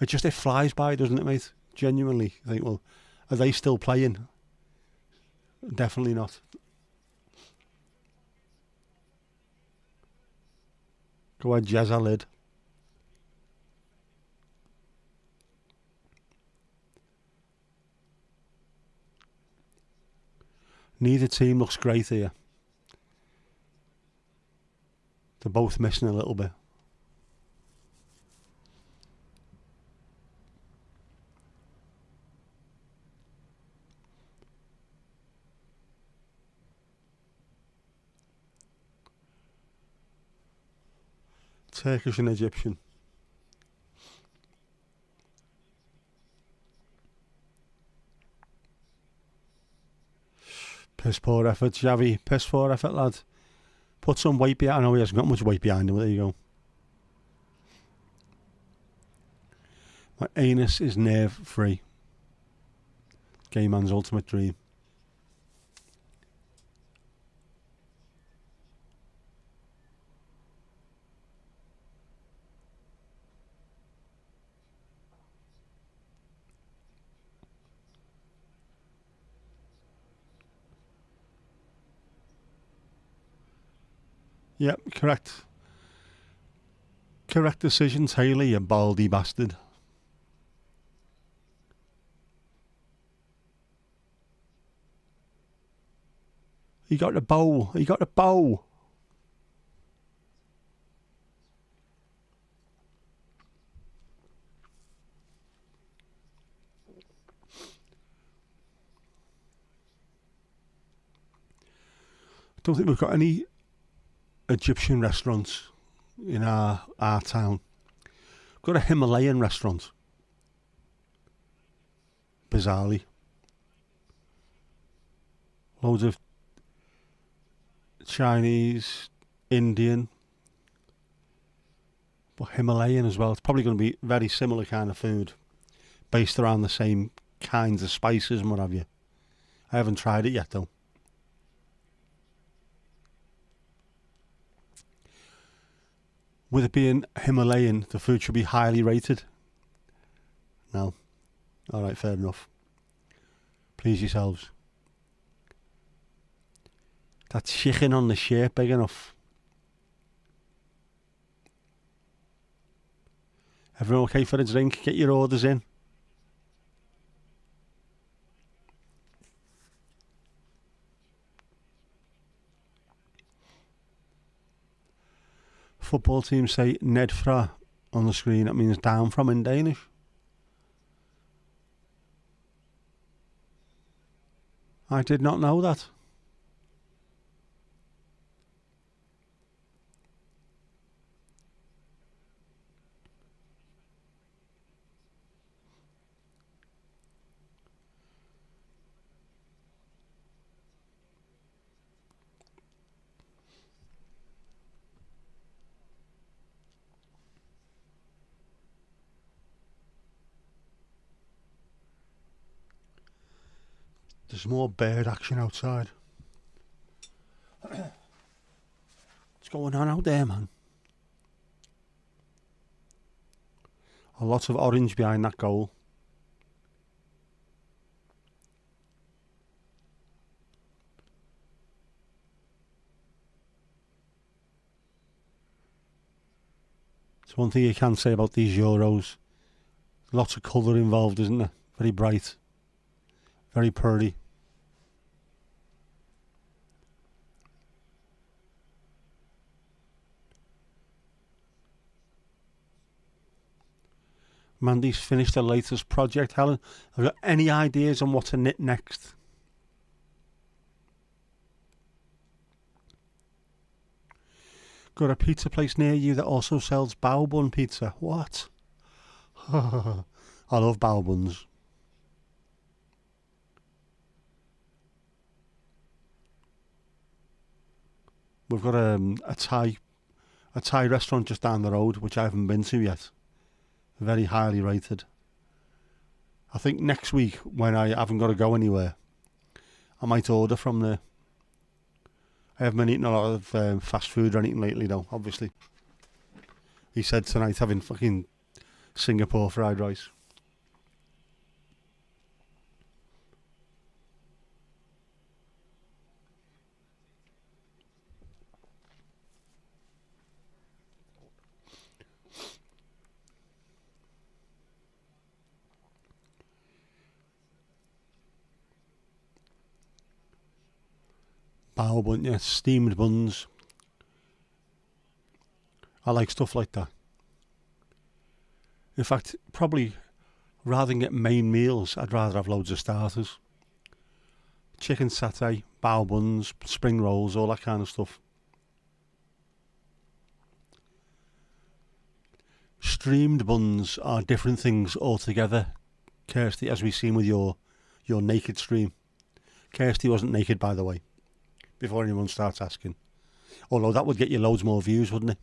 It flies by, doesn't it, mate? Genuinely. You think, well, are they still playing? Definitely not. Go ahead, Jazz, I lid. Neither team looks great here. They're both missing a little bit. Turkish and Egyptian. Piss poor effort, Xavi. Piss poor effort, lad. Put some weight behind. I know he hasn't got much weight behind him, but there you go. My anus is nerve free. Gay man's ultimate dream. Yep, correct. Correct decision, Taylor, you baldy bastard. He got the bow. He got the bow. I don't think we've got any Egyptian restaurants in our town. We've got a Himalayan restaurant. Bizarrely. Loads of Chinese, Indian, but Himalayan as well. It's probably going to be very similar kind of food, based around the same kinds of spices and what have you. I haven't tried it yet though. With it being Himalayan, the food should be highly rated. No. Alright, fair enough. Please yourselves. That chicken on the shirt big enough. Everyone okay for a drink? Get your orders in. Football teams say nedfra on the screen. That means down from in Danish. I did not know that. There's more bird action outside. What's going on out there, man? A lot of orange behind that goal. It's one thing you can say about these Euros. Lots of colour involved, isn't there? Very bright. Very pretty. Mandy's finished her latest project, Helen. Have you got any ideas on what to knit next? Got a pizza place near you that also sells bao bun pizza. What? I love bao buns. We've got a Thai restaurant just down the road, which I haven't been to yet. Very highly rated. I think next week, when I haven't got to go anywhere, I might order from there. I haven't been eating a lot of fast food or anything lately, though, obviously. He said tonight having fucking Singapore fried rice. Bao bun, yeah, steamed buns. I like stuff like that. In fact, probably rather than get main meals, I'd rather have loads of starters. Chicken satay, bao buns, spring rolls, all that kind of stuff. Streamed buns are different things altogether, Kirsty, as we've seen with your naked stream. Kirsty wasn't naked, by the way, before anyone starts asking. Although that would get you loads more views, wouldn't it?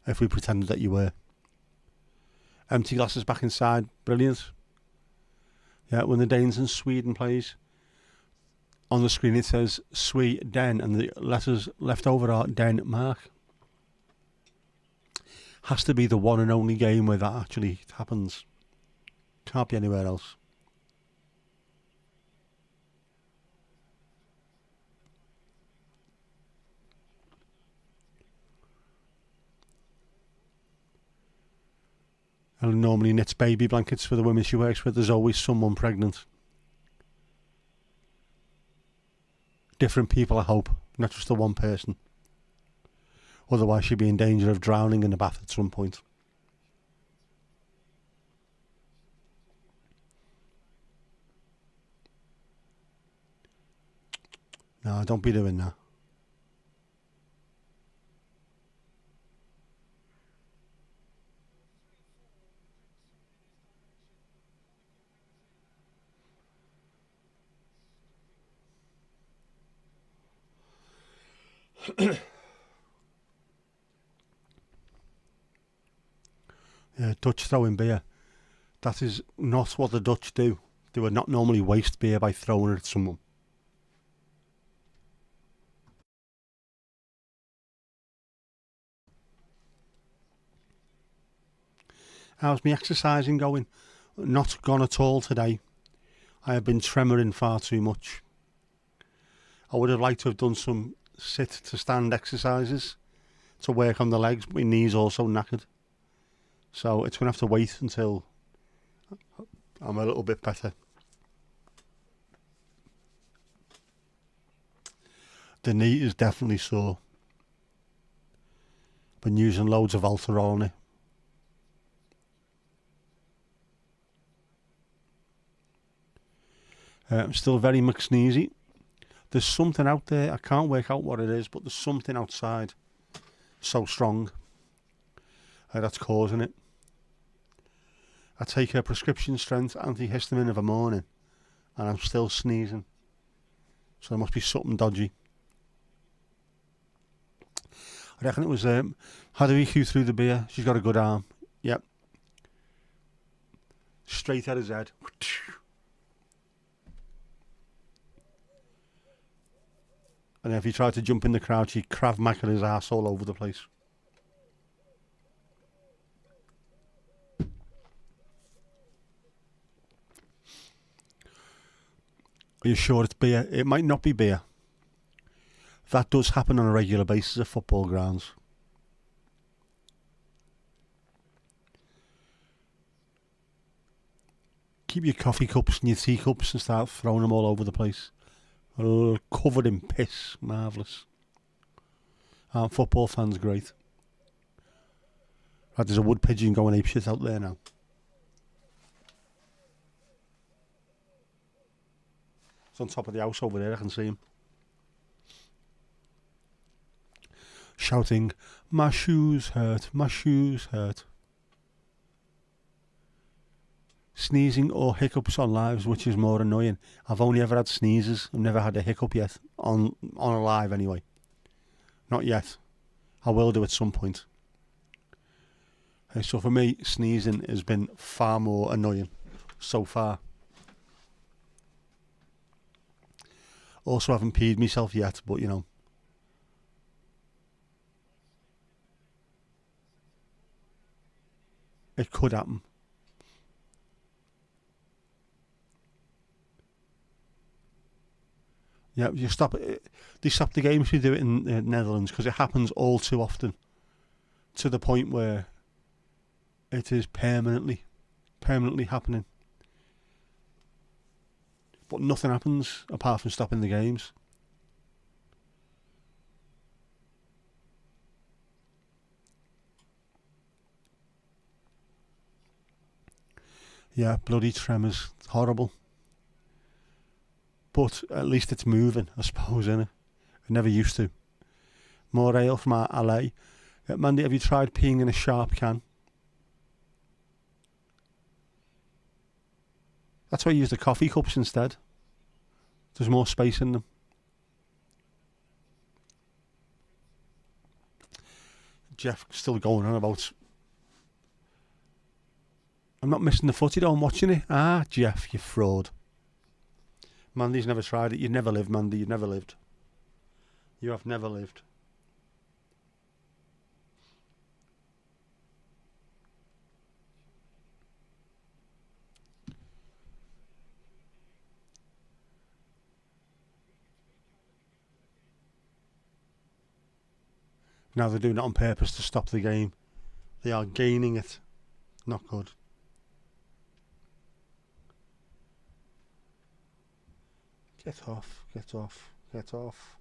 If we pretended that you were. Empty glasses back inside, brilliant. Yeah, when the Danes and Sweden plays, on the screen it says Sweden and the letters left over are Denmark. Has to be the one and only game where that actually happens. Can't be anywhere else. Ellen normally knits baby blankets for the women she works with. There's always someone pregnant. Different people, I hope, not just the one person. Otherwise she'd be in danger of drowning in the bath at some point. No, don't be doing that. Yeah, Dutch throwing beer. That is not what the Dutch do. They would not normally waste beer by throwing it at someone. How's my exercising going? Not gone at all today. I have been tremoring far too much. I would have liked to have done some sit to stand exercises to work on the legs, but my knee's also knackered. So it's going to have to wait until I'm a little bit better. The knee is definitely sore. Been using loads of Alterol on it. I'm still very McSneezy. There's something out there, I can't work out what it is, but there's something outside so strong that's causing it. I take a prescription strength antihistamine of a morning and I'm still sneezing. So there must be something dodgy. I reckon it was how do we cue through the beer? She's got a good arm. Yep. Straight at his head. And if he tried to jump in the crowd, she'd Krav Maga his ass all over the place. Are you sure it's beer? It might not be beer. That does happen on a regular basis at football grounds. Keep your coffee cups and your tea cups and start throwing them all over the place. Covered in piss. Marvellous. Football fans, great. Right, there's a wood pigeon going apeshit out there now. It's on top of the house over there, I can see him. Shouting, my shoes hurt, my shoes hurt. Sneezing or hiccups on lives, which is more annoying. I've only ever had sneezes. I've never had a hiccup yet. On a live anyway. Not yet. I will do at some point. So for me, sneezing has been far more annoying so far. Also haven't peed myself yet, but you know. It could happen. Yeah, you stop it. They stop the games. We do it in the Netherlands because it happens all too often, to the point where it is permanently happening. But nothing happens apart from stopping the games. Yeah, bloody tremors. It's horrible. But at least it's moving, I suppose, innit? It never used to. More ale from our LA. Mandy, have you tried peeing in a sharp can? That's why I use the coffee cups instead. There's more space in them. Jeff still going on about... I'm not missing the footy though, I'm watching it. Ah, Jeff, you fraud. Mandy's never tried it. You've never lived, Mandy. You've never lived. You have never lived. Now they're doing it on purpose to stop the game. They are gaining it. Not good. Get off, get off, get off.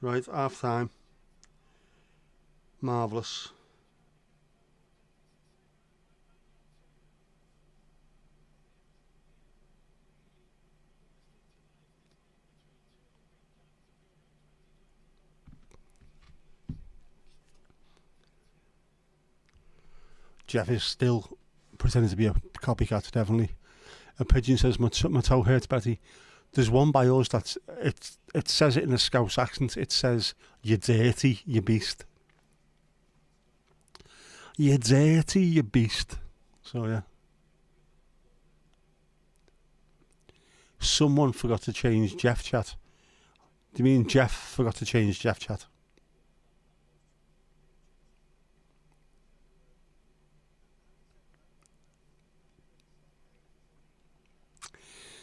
Right, half time. Marvellous. Jeff is still pretending to be a copycat, definitely. A pigeon says, my toe hurts, Betty. There's one by us that's, it says it in a Scouse accent. It says, you dirty, you beast. You're dirty, you beast. So yeah. Someone forgot to change Jeff chat. Do you mean Jeff forgot to change Jeff chat?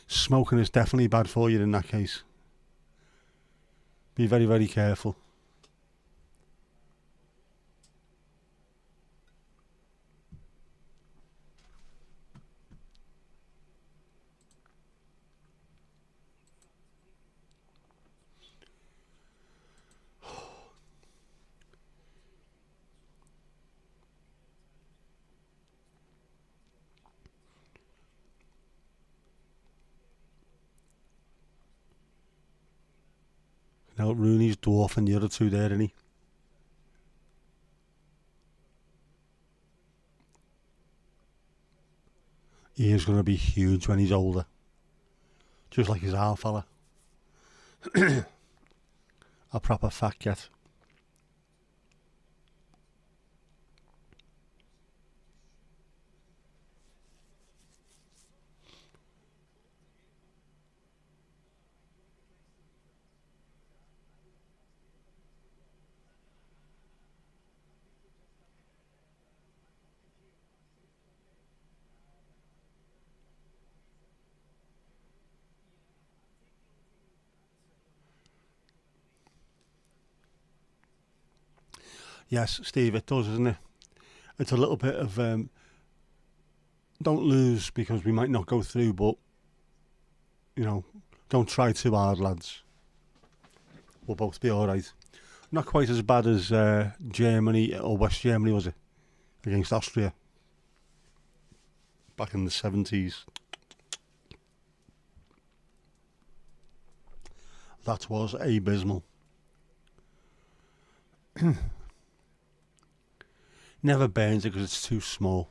Smoking is definitely bad for you in that case. Be very, very careful. Now Rooney's dwarfing the other two there, isn't he? He is going to be huge when he's older. Just like his our fella. A proper fat cat. Yes, Steve, it does, isn't it? It's a little bit of don't lose because we might not go through, but you know, don't try too hard, lads. We'll both be all right. Not quite as bad as Germany or West Germany, was it, against Austria back in the 70s? That was abysmal. Never burns it because it's too small.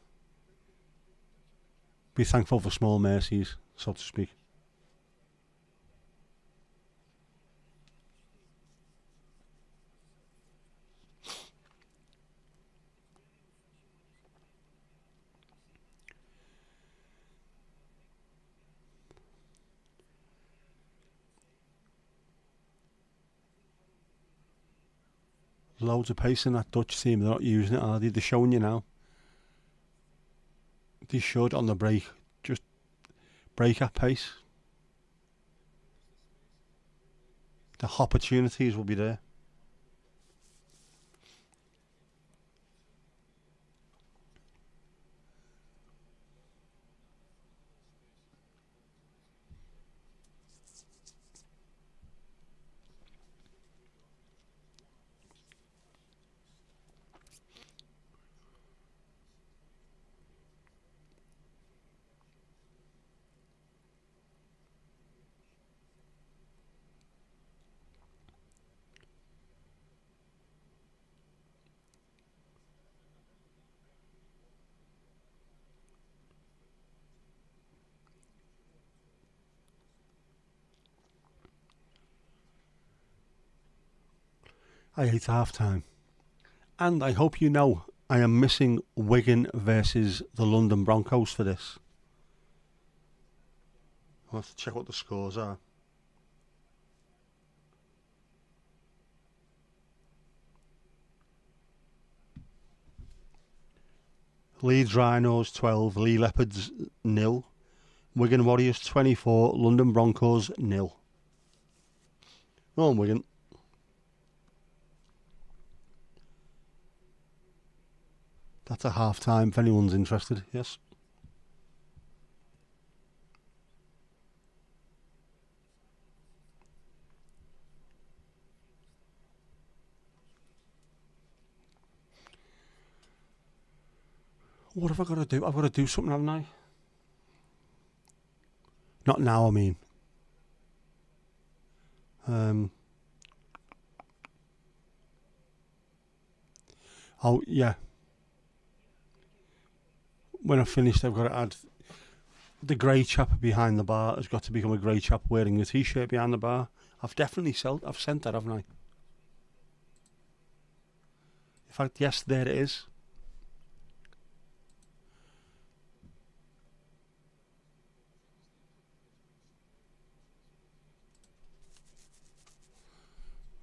Be thankful for small mercies, so to speak. Loads of pace in that Dutch team. They're not using it, are they? They're showing you now. They should on the break just break at pace. The opportunities will be there. I hate half time. And I hope you know I am missing Wigan versus the London Broncos for this. I'll have to check what the scores are. Leeds Rhinos 12, Lee Leopards 0, Wigan Warriors 24, London Broncos 0. Go on, Wigan. That's a half time if anyone's interested, yes. What have I got to do? I've got to do something, haven't I? Not now, I mean. Oh, yeah. When I've finished, I've got to add the grey chap behind the bar has got to become a grey chap wearing a t-shirt behind the bar. I've definitely I've sent that, haven't I? In fact, yes, there it is.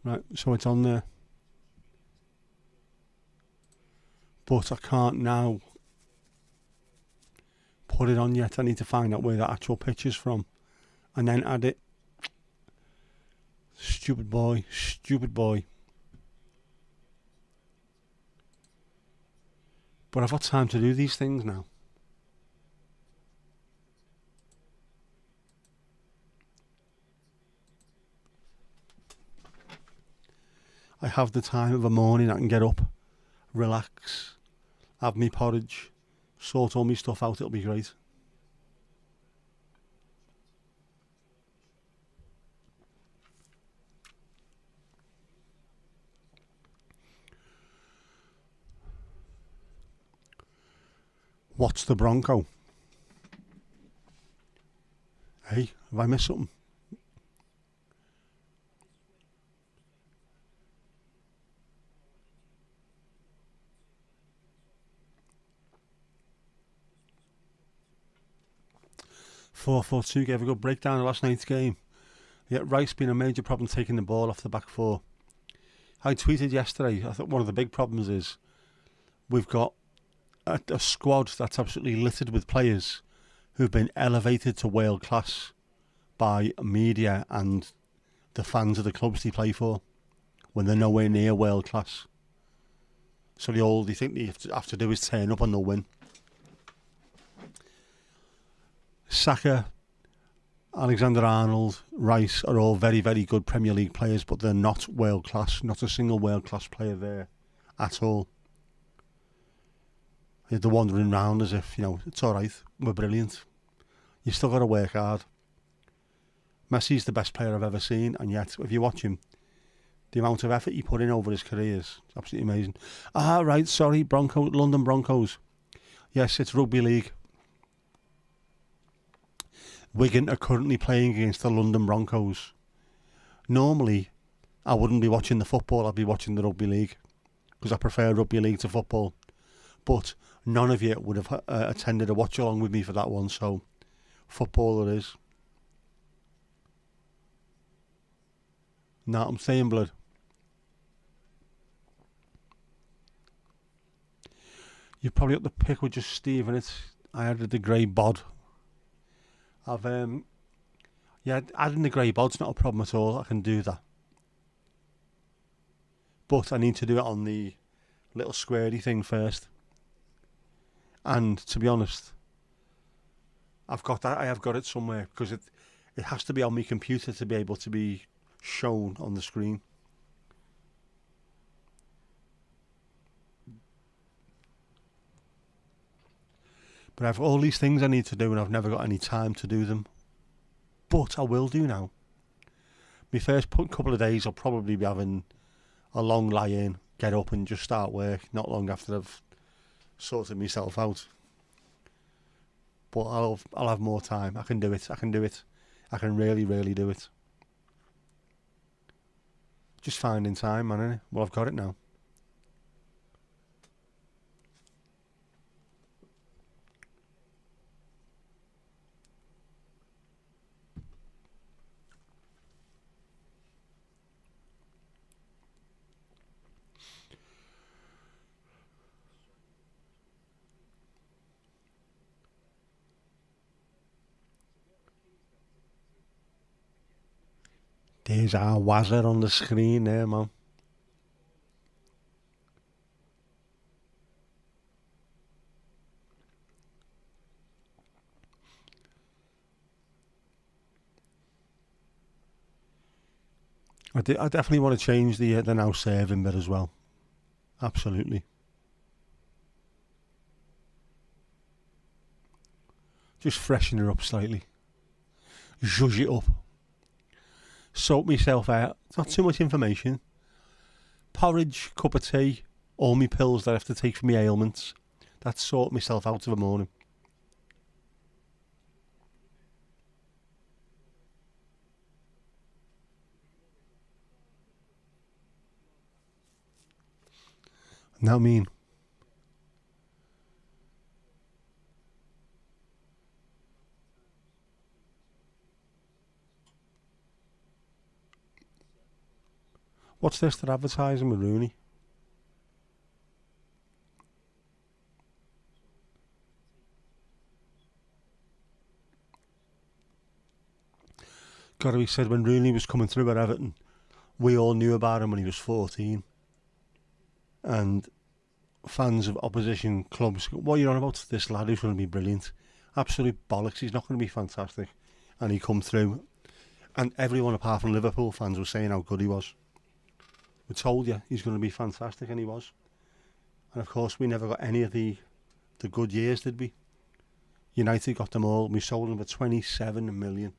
Right, so it's on there. But I can't now put it on yet. I need to find out where that actual picture's from and then add it. Stupid boy, stupid boy. But I've got time to do these things now. I have the time of a morning. I can get up, relax, have me porridge, sort all my stuff out. It'll be great. What's the Bronco? Hey, have I missed something? "4-4-2 gave a good breakdown of last night's game. Yet Rice being a major problem taking the ball off the back four. I tweeted yesterday, I thought one of the big problems is we've got a squad that's absolutely littered with players who've been elevated to world class by media and the fans of the clubs they play for when they're nowhere near world class. So all they think they have to do is turn up and they'll win. Saka, Alexander-Arnold, Rice are all very, very good Premier League players, but they're not world class. Not a single world class player there at all. They're wandering around as if, it's all right, we're brilliant. You've still got to work hard. Messi's the best player I've ever seen, and yet, if you watch him, the amount of effort he put in over his career is absolutely amazing. Right, sorry, London Broncos. Yes, it's rugby league. Wigan are currently playing against the London Broncos. Normally, I wouldn't be watching the football, I'd be watching the rugby league, because I prefer rugby league to football. But none of you would have attended a watch along with me for that one, so football it is. No, I'm saying blood. You've probably got the pick with just Steve in it. I added the grey bod. Adding the grey bod's not a problem at all. I can do that. But I need to do it on the little squarey thing first. And to be honest, I have got it somewhere because it has to be on my computer to be able to be shown on the screen. But I have all these things I need to do and I've never got any time to do them. But I will do now. My first couple of days I'll probably be having a long lie-in, get up and just start work not long after I've sorted myself out. But I'll have more time. I can do it. I can really, really do it. Just finding time, man, innit? Well, I've got it now. There's our Wazza on the screen there, man. I definitely want to change the now serving bit as well. Absolutely. Just freshen her up slightly. Zhuzh it up. Sort myself out. Not too much information. Porridge, cup of tea, all my pills that I have to take for my ailments. That's sort myself out of the morning. Now I mean, What's this? They're advertising with Rooney. Got to be said, when Rooney was coming through at Everton, we all knew about him when he was 14. And fans of opposition clubs, what are you on about? This lad who's going to be brilliant. Absolute bollocks, he's not going to be fantastic. And he come through, and everyone apart from Liverpool fans was saying how good he was. We told you he's going to be fantastic, and he was. And of course, we never got any of the good years, did we? United got them all. We sold them for 27 million.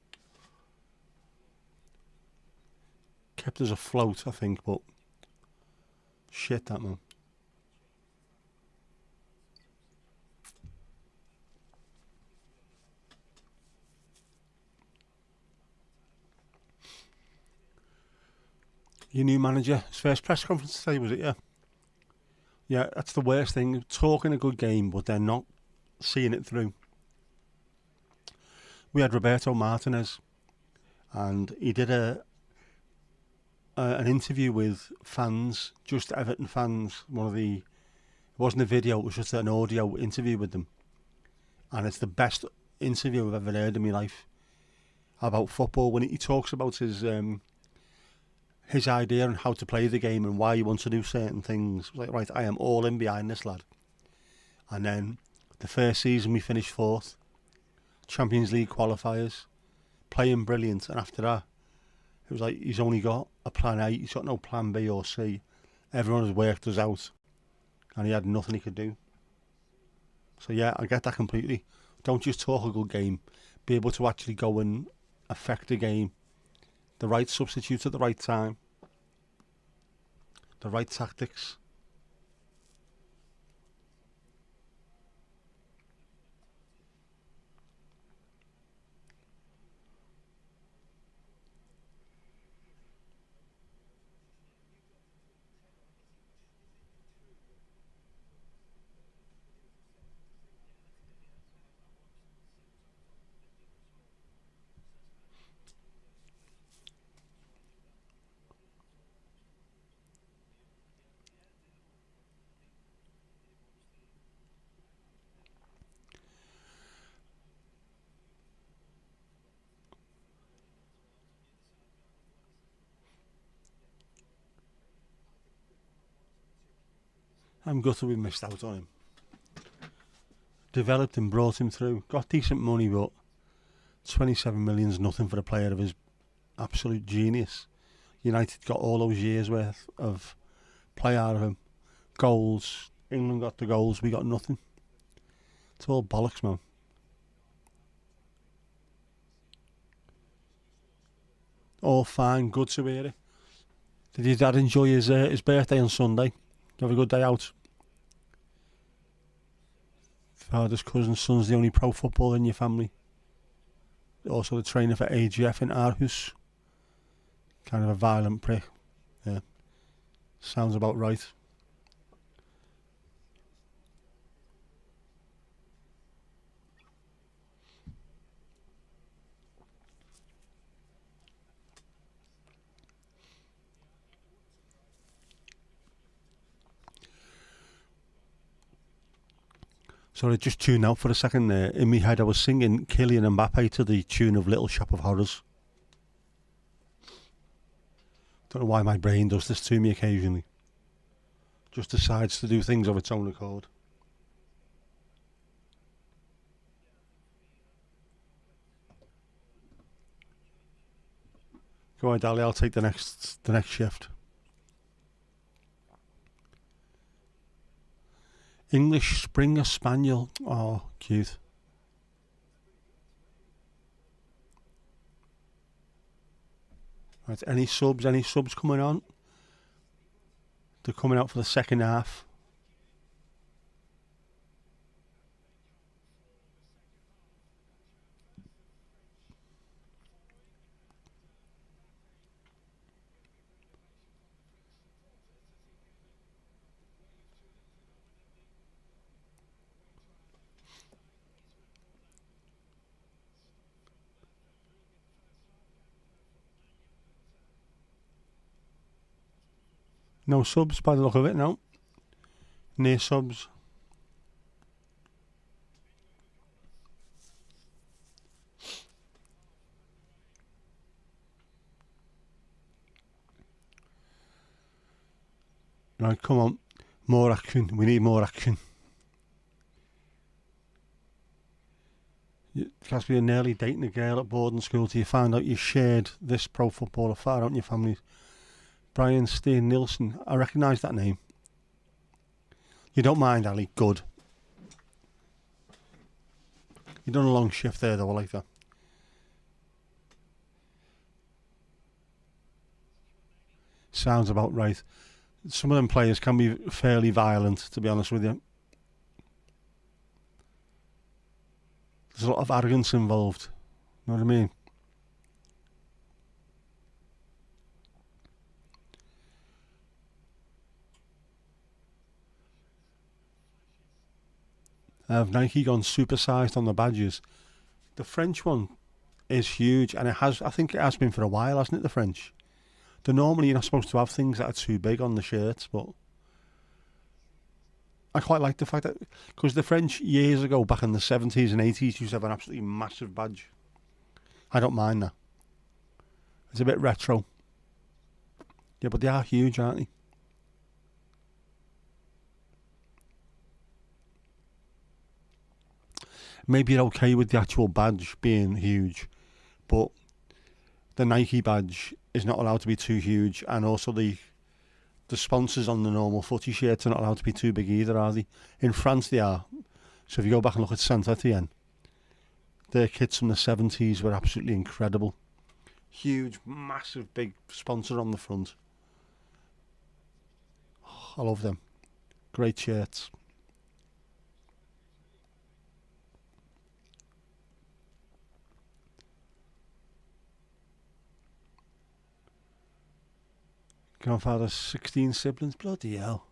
Kept us afloat, I think, but shit, that man. Your new manager, his first press conference today, was it? Yeah. Yeah, that's the worst thing. Talking a good game, but they're not seeing it through. We had Roberto Martinez, and he did an interview with fans, just Everton fans. It wasn't a video, it was just an audio interview with them. And it's the best interview I've ever heard in my life about football. When he talks about his idea on how to play the game and why he wants to do certain things. It was like, right, I am all in behind this lad. And then the first season we finished fourth, Champions League qualifiers, playing brilliant. And after that, it was like he's only got a plan A, he's got no plan B or C. Everyone has worked us out, and he had nothing he could do. So yeah, I get that completely. Don't just talk a good game, be able to actually go and affect the game. The right substitutes at the right time, the right tactics. I'm gutted we missed out on him. Developed him, brought him through, got decent money, but 27 million's nothing for a player of his absolute genius. United got all those years worth of play out of him. Goals. England got the goals, we got nothing. It's all bollocks, man. All fine, good to hear it. Did your dad enjoy his birthday on Sunday? You have a good day out? Father's cousin, son's the only pro footballer in your family. Also the trainer for AGF in Aarhus. Kind of a violent prick. Yeah. Sounds about right. Sorry, just tuned out for a second there. In my head I was singing Kylian Mbappe to the tune of Little Shop of Horrors. Don't know why my brain does this to me occasionally. Just decides to do things of its own accord. Go on, Dali, I'll take the next shift. English Springer Spaniel. Oh, cute. Right, any subs coming on? They're coming out for the second half. No subs by the look of it, no. Near subs. Right, come on. More action. We need more action. It has to be nearly dating a girl at boarding school till you find out you shared this pro footballer far out in your family. Brian Steen Nielsen. I recognise that name. You don't mind, Ali. Good. You've done a long shift there, though. I like that. Sounds about right. Some of them players can be fairly violent, to be honest with you. There's a lot of arrogance involved. You know what I mean? Have Nike gone supersized on the badges? The French one is huge, and it has. I think it has been for a while, hasn't it? The French. They're normally you're not supposed to have things that are too big on the shirts, but I quite like the fact that because the French years ago, back in the 70s and 80s, used to have an absolutely massive badge. I don't mind that. It's a bit retro. Yeah, but they are huge, aren't they? Maybe you're okay with the actual badge being huge, but the Nike badge is not allowed to be too huge, and also the sponsors on the normal footy shirts are not allowed to be too big either, are they? In France they are. So if you go back and look at Saint Etienne, their kits from the 70s were absolutely incredible. Huge, massive, big sponsor on the front. Oh, I love them. Great shirts. Grandfather, 16 siblings. Bloody hell.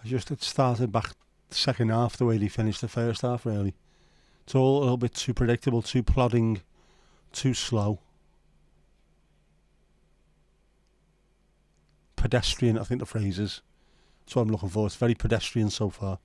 It started back the second half the way they finished the first half, really. It's all a little bit too predictable, too plodding, too slow. Pedestrian, I think the phrase is. That's what I'm looking for. It's very pedestrian so far.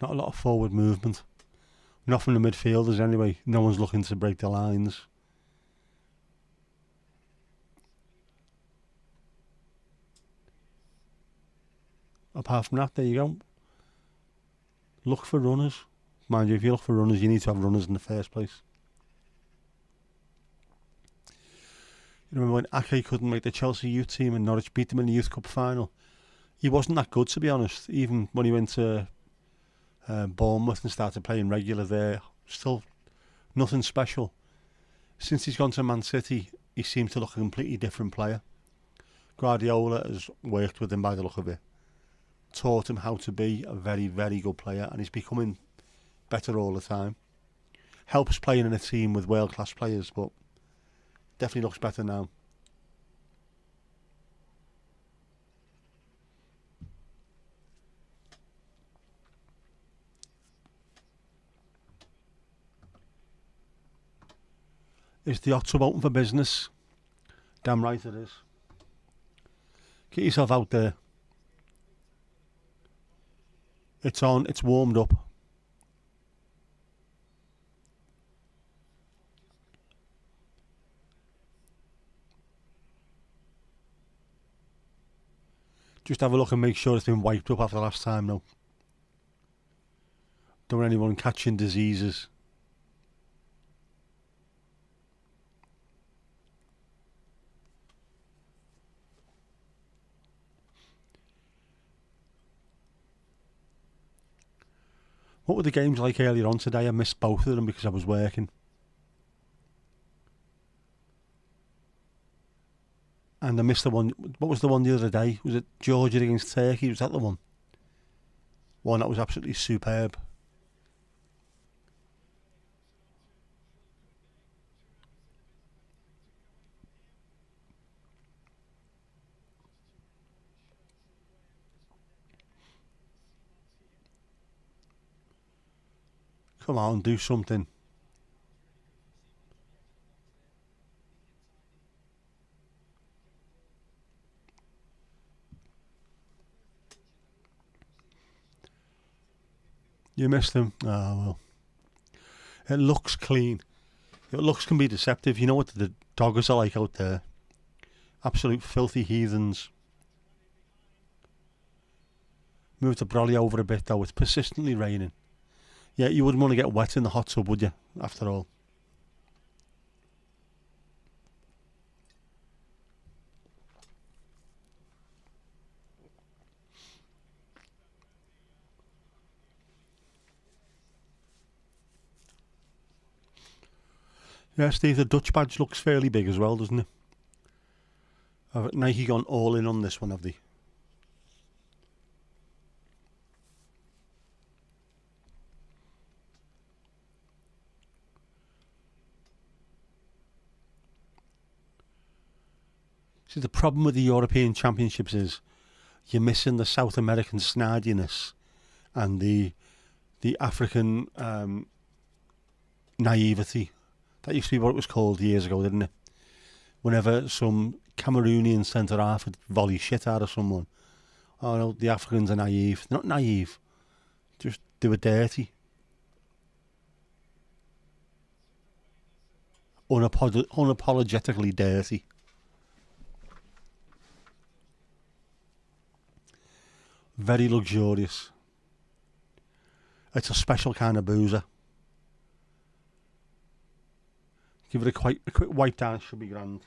Not a lot of forward movement. Not from the midfielders anyway. No one's looking to break the lines. Apart from that, there you go. Look for runners. Mind you, if you look for runners, you need to have runners in the first place. You remember when Ake couldn't make the Chelsea youth team and Norwich beat them in the Youth Cup final? He wasn't that good, to be honest. Even when he went to Bournemouth and started playing regular there, still nothing special. Since he's gone to Man City, he seems to look a completely different player. Guardiola has worked with him by the look of it, taught him how to be a very, very good player, and he's becoming better all the time. Helps playing in a team with world-class players, but definitely looks better now. Is the hot tub open for business? Damn right it is. Get yourself out there. It's on, it's warmed up. Just have a look and make sure it's been wiped up after last time though. Don't want anyone catching diseases. What were the games like earlier on today? I missed both of them because I was working. And I missed the one. What was the one the other day? Was it Georgia against Turkey? Was that the one? One that was absolutely superb. Come on, do something. You missed them. Oh, well. It looks clean. Looks can be deceptive. You know what the doggers are like out there. Absolute filthy heathens. Move the brolly over a bit though. It's persistently raining. Yeah, you wouldn't want to get wet in the hot tub, would you? After all. Yeah, Steve, the Dutch badge looks fairly big as well, doesn't it? Have Nike gone all in on this one, have they? See, the problem with the European Championships is you're missing the South American snardiness and the African naivety. That used to be what it was called years ago, didn't it? Whenever some Cameroonian centre half would volley shit out of someone, oh no, the Africans are naive. They're not naive, just do it dirty. Unapologetically dirty. Very luxurious. It's a special kind of boozer. Give it a quick wipe down, should be grand.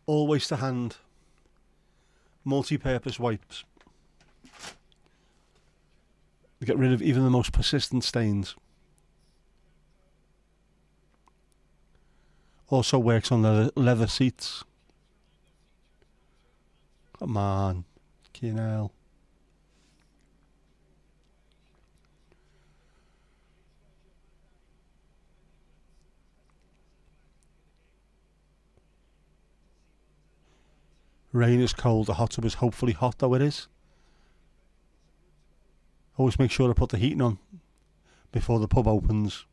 Always to hand. Multi-purpose wipes. Get rid of even the most persistent stains. Also works on leather seats. Come on. Fucking hell. Rain is cold, the hot tub is hopefully hot, though it is. Always make sure to put the heating on before the pub opens.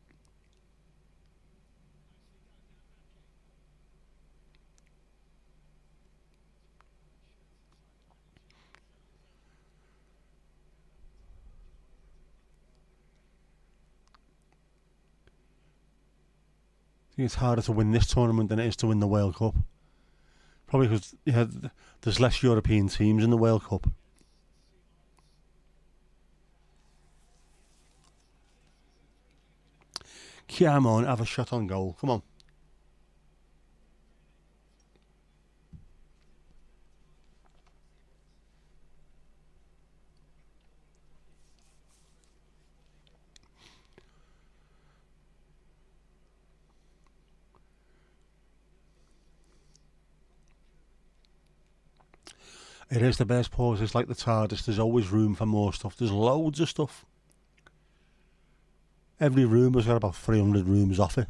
I think it's harder to win this tournament than it is to win the World Cup. Probably because there's less European teams in the World Cup. Come on, have a shot on goal. Come on. It is the best pause. It's like the TARDIS. There's always room for more stuff. There's loads of stuff. Every room has got about 300 rooms off it.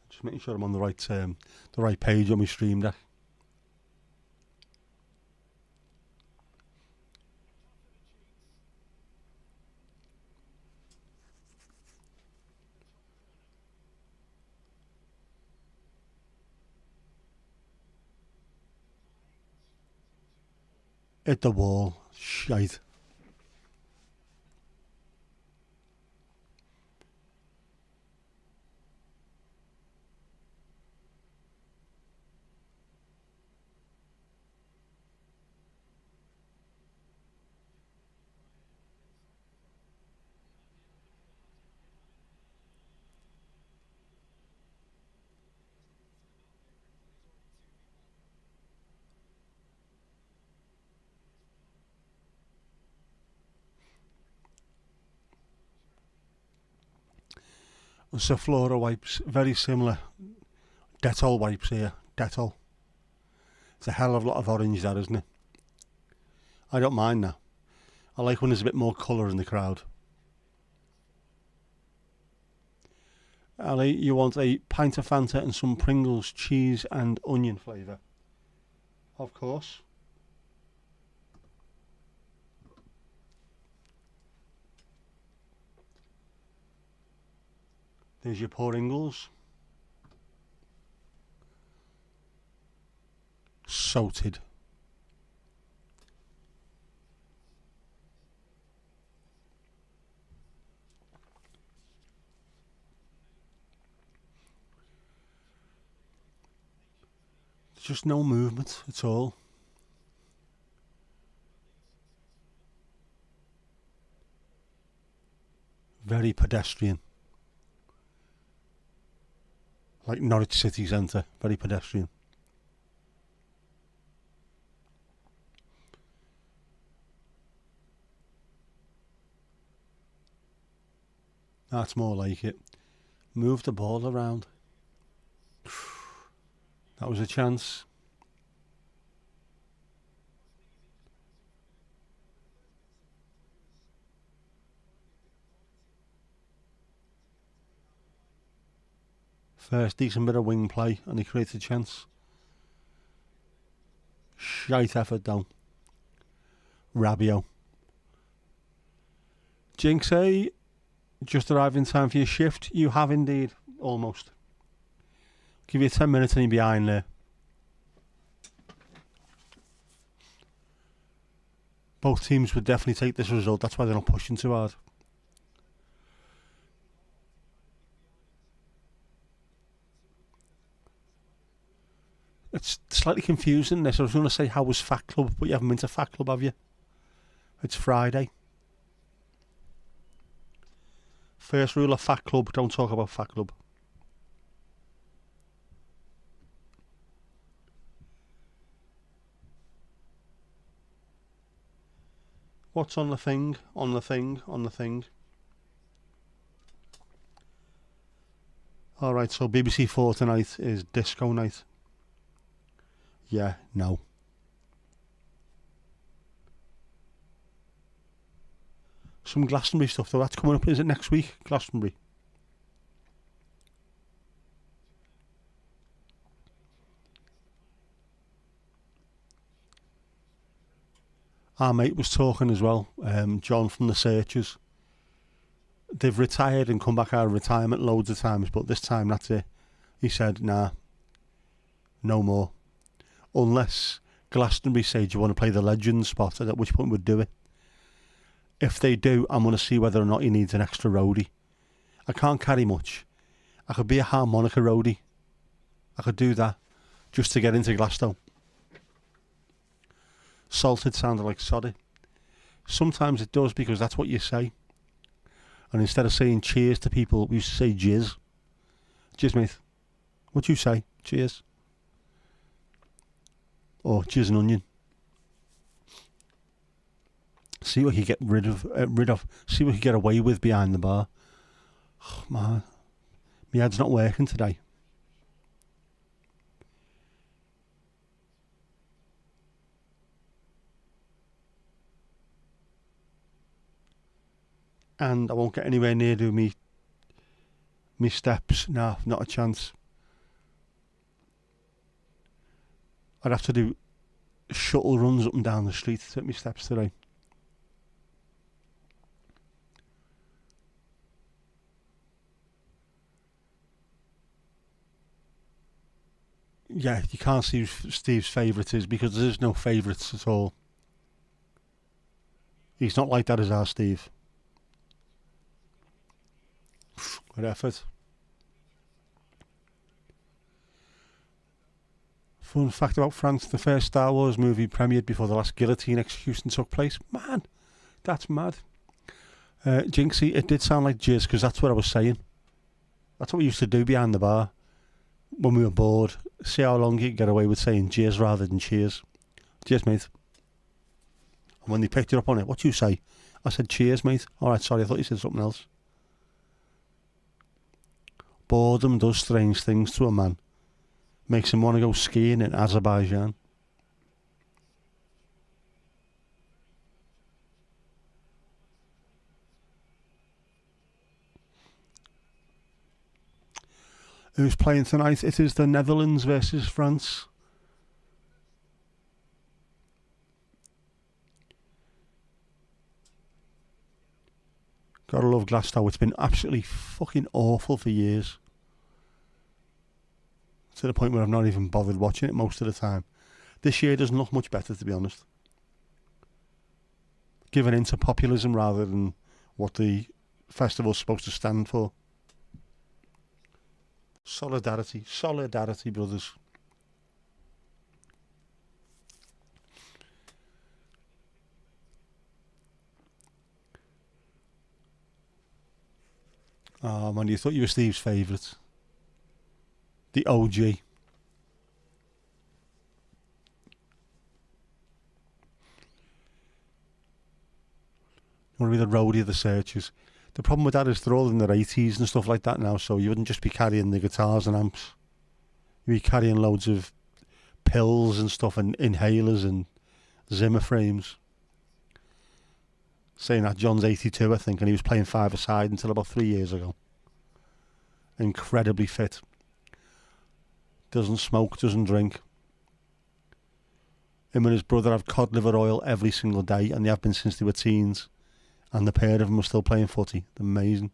Just making sure I'm on the right page on my stream deck. Hit the wall. Shite. Zaflora wipes, very similar. Dettol wipes here, Dettol. It's a hell of a lot of orange, that, isn't it? I don't mind that. I like when there's a bit more colour in the crowd. Ali, you want a pint of Fanta and some Pringles cheese and onion flavour? Of course. There's your Pringles. Salted. There's just no movement at all. Very pedestrian. Like Norwich City Centre, very pedestrian. That's more like it. Move the ball around. That was a chance. First decent bit of wing play and he creates a chance. Shite effort though. Rabiot. Jinxie, just arrived in time for your shift. You have indeed, almost. Give you 10 minutes and you're behind there. Both teams would definitely take this result. That's why they're not pushing too hard. It's slightly confusing this. I was going to say, how was Fat Club? But you haven't been to Fat Club, have you? It's Friday. First rule of Fat Club, don't talk about Fat Club. What's on the thing? On the thing? On the thing? Alright, so BBC 4 tonight is disco night. Yeah, no. Some Glastonbury stuff though, that's coming up, is it next week? Glastonbury. Our mate was talking as well, John from the Searchers. They've retired and come back out of retirement loads of times, but this time that's it. He said, nah, no more. Unless Glastonbury say, do you want to play the Legends spot, at which point we'd do it. If they do, I'm going to see whether or not he needs an extra roadie. I can't carry much. I could be a harmonica roadie. I could do that just to get into Glasgow. Salted sounded like soddy. Sometimes it does because that's what you say. And instead of saying cheers to people, we used to say jizz. Jizz, mate. What do you say? Cheers. Or jizz and onion. See what you get rid of. See what you get away with behind the bar. Oh, man. My head's not working today. And I won't get anywhere near to me steps. Nah, not a chance. I'd have to do shuttle runs up and down the street to take my steps today. Yeah, you can't see who Steve's favourite is because there is no favourites at all. He's not like that as our Steve. Good effort. Fun fact about France, the first Star Wars movie premiered before the last guillotine execution took place. Man, that's mad. Jinxie, it did sound like jizz because that's what I was saying. That's what we used to do behind the bar when we were bored. See how long you could get away with saying jizz rather than cheers. Cheers, mate. And when they picked it up on it, what do you say? I said cheers, mate. Alright, sorry, I thought you said something else. Boredom does strange things to a man. Makes him want to go skiing in Azerbaijan. Who's playing tonight? It is the Netherlands versus France. Gotta love Glasgow. It's been absolutely fucking awful for years. To the point where I've not even bothered watching it most of the time. This year doesn't look much better, to be honest. Giving in to populism rather than what the festival's supposed to stand for. Solidarity, brothers. Oh man, you thought you were Steve's favourite. The OG. You want to be the roadie of the Searchers. The problem with that is they're all in their 80s and stuff like that now, so you wouldn't just be carrying the guitars and amps. You'd be carrying loads of pills and stuff and inhalers and Zimmer frames. Saying that, John's 82, I think, and he was playing five-a-side until about 3 years ago. Incredibly fit. Doesn't smoke, doesn't drink. Him and his brother have cod liver oil every single day, and they have been since they were teens. And the pair of them are still playing footy. Amazing.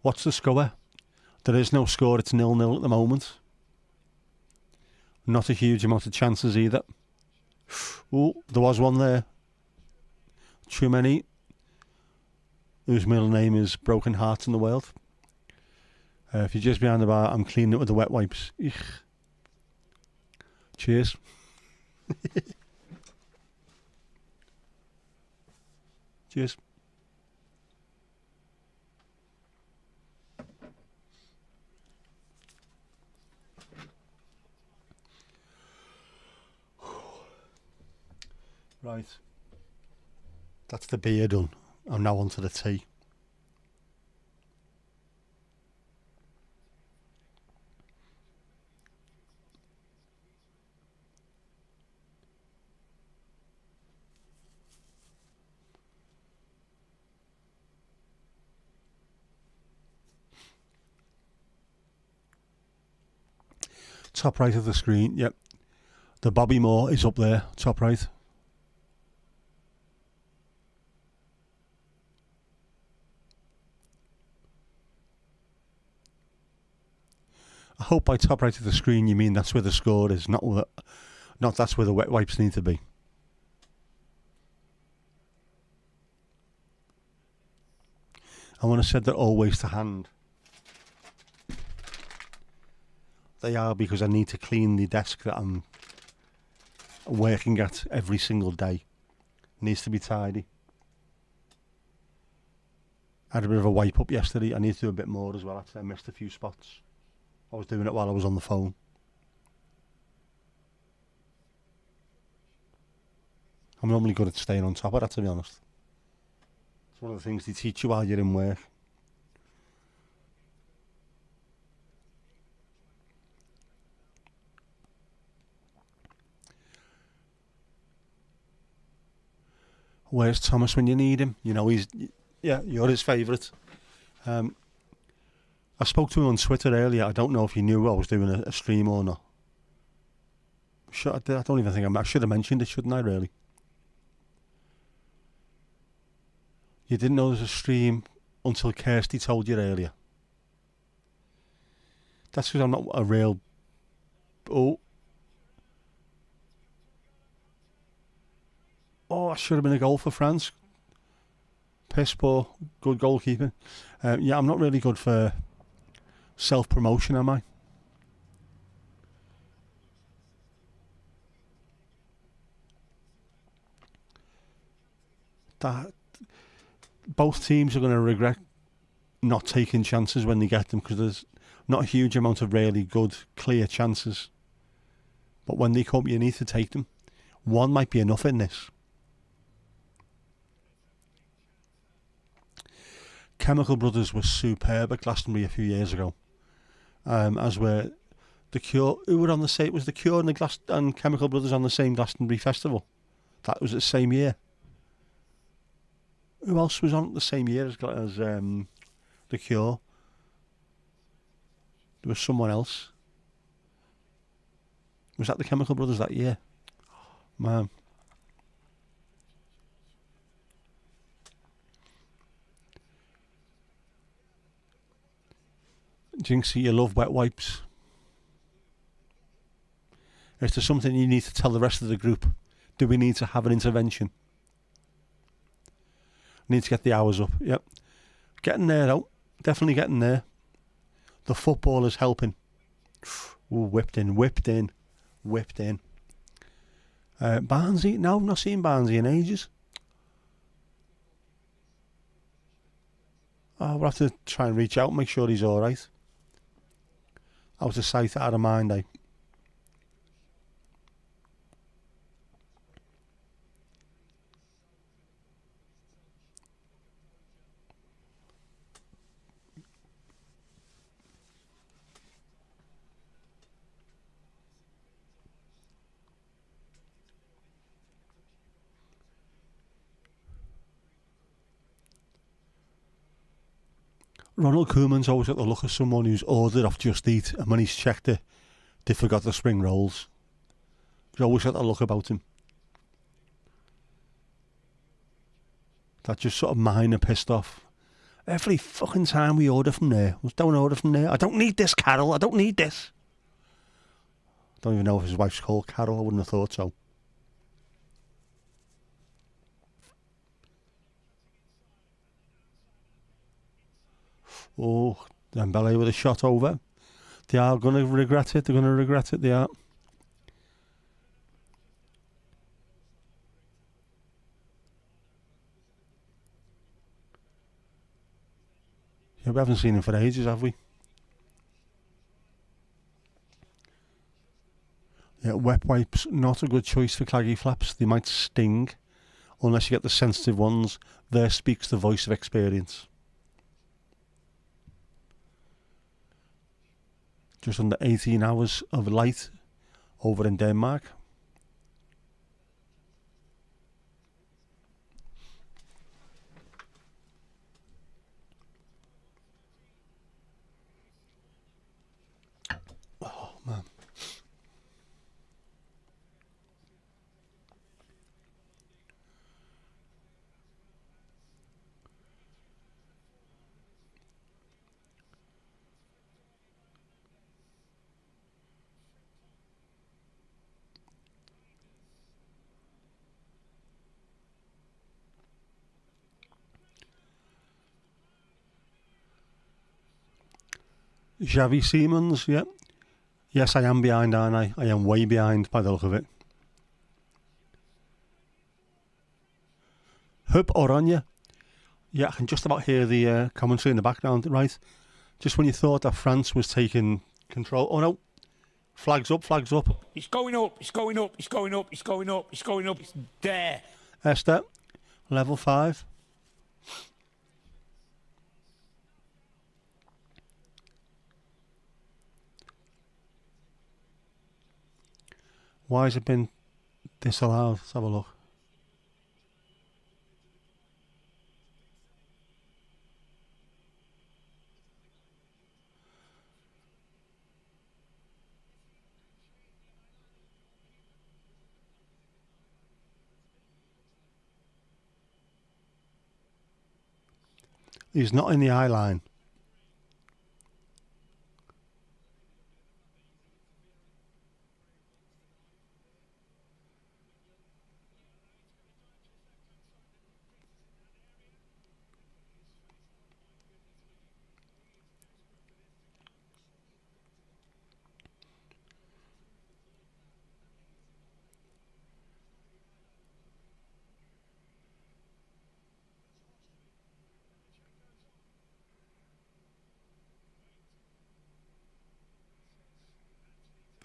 What's the score? There is no score, it's 0-0 at the moment. Not a huge amount of chances either. Oh, there was one there. Too many. Whose middle name is Broken Hearts in the World. If you're just behind the bar, I'm cleaning it with the wet wipes. Eek. Cheers. Cheers. Right. That's the beer done. I'm now on to the tea. Top right of the screen, yep. The Bobby Moore is up there, top right. I hope by top right of the screen you mean that's where the score is, not that's where the wet wipes need to be. I want to say they're always to hand. They are, because I need to clean the desk that I'm working at every single day. It needs to be tidy. I had a bit of a wipe up yesterday. I need to do a bit more as well. Actually, I missed a few spots. I was doing it while I was on the phone. I'm normally good at staying on top of that, to be honest. It's one of the things they teach you while you're in work. Where's Thomas when you need him? You know, you're his favourite. I spoke to him on Twitter earlier. I don't know if he knew I was doing a stream or not. I don't even think I should have mentioned it, shouldn't I, really? You didn't know there's a stream until Kirsty told you earlier. That's because I'm not a real... Oh, I should have been a goal for France. Piss poor. Good goalkeeping. Yeah, I'm not really good for self-promotion, am I? Both teams are going to regret not taking chances when they get them, because there's not a huge amount of really good, clear chances. But when they come, you need to take them. One might be enough in this. Chemical Brothers were superb at Glastonbury a few years ago. As were The Cure. Who were on the same? Was The Cure and and Chemical Brothers on the same Glastonbury festival? That was the same year. Who else was on the same year as The Cure? There was someone else. Was that the Chemical Brothers that year? Man. Jinxie, you love wet wipes. Is there something you need to tell the rest of the group? Do we need to have an intervention? Need to get the hours up. Yep. Getting there though. Definitely getting there. The football is helping. Ooh, whipped in. Barnsley? No, not seen Barnsley in ages. Oh, we'll have to try and reach out and make sure he's alright. Out of sight, out of mind, eh? Ronald Koeman's always got the look of someone who's ordered off Just Eat, and when he's checked it, they forgot the spring rolls. He's always got that look about him. That just sort of minor pissed off. Every fucking time we order from there, don't order from there. I don't need this, Carol. I don't need this. Don't even know if his wife's called Carol. I wouldn't have thought so. Oh, Dembele with a shot over. They are going to regret it. They're going to regret it. They are. Yeah, we haven't seen him for ages, have we? Yeah, wet wipes, not a good choice for claggy flaps. They might sting, unless you get the sensitive ones. There speaks the voice of experience. Just under 18 hours of light over in Denmark. Oh, man. Xavi Simons, yeah. Yes, I am behind, aren't I? I am way behind by the look of it. Hup Oranje. Yeah, I can just about hear the commentary in the background, right? Just when you thought that France was taking control. Oh no. Flags up, flags up. It's going up, it's going up, it's going up, it's going up, it's going up, it's there. Esther, level 5. Why has it been disallowed? Let's have a look. He's not in the eye line.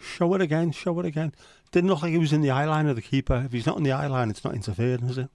Show it again, show it again. Didn't look like he was in the eye line of the keeper. If he's not in the eye line, it's not interfering, is it?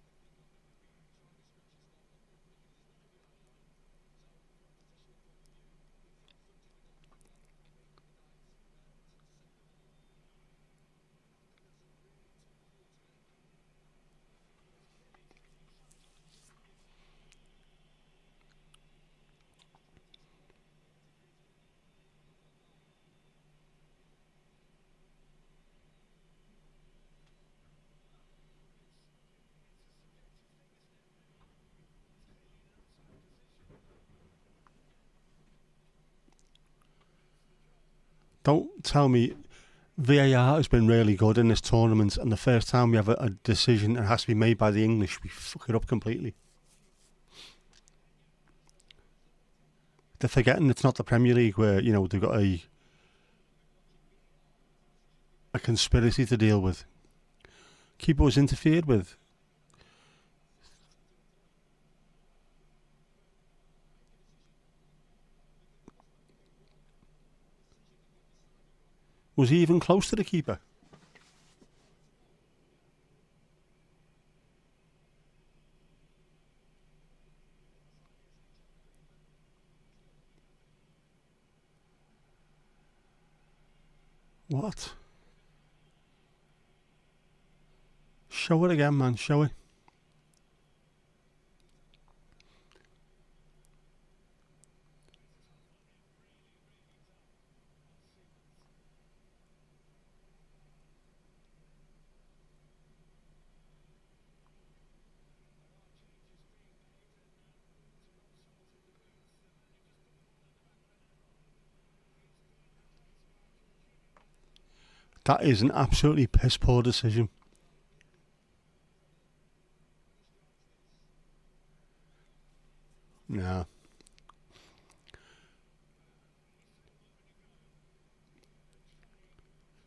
Don't tell me VAR has been really good in this tournament, and the first time we have a decision that has to be made by the English, we fuck it up completely. They're forgetting it's not the Premier League where, you know, they've got a conspiracy to deal with. Keeper was interfered with. Was he even close to the keeper? What? Show it again, man. Show it. That is an absolutely piss poor decision. Nah.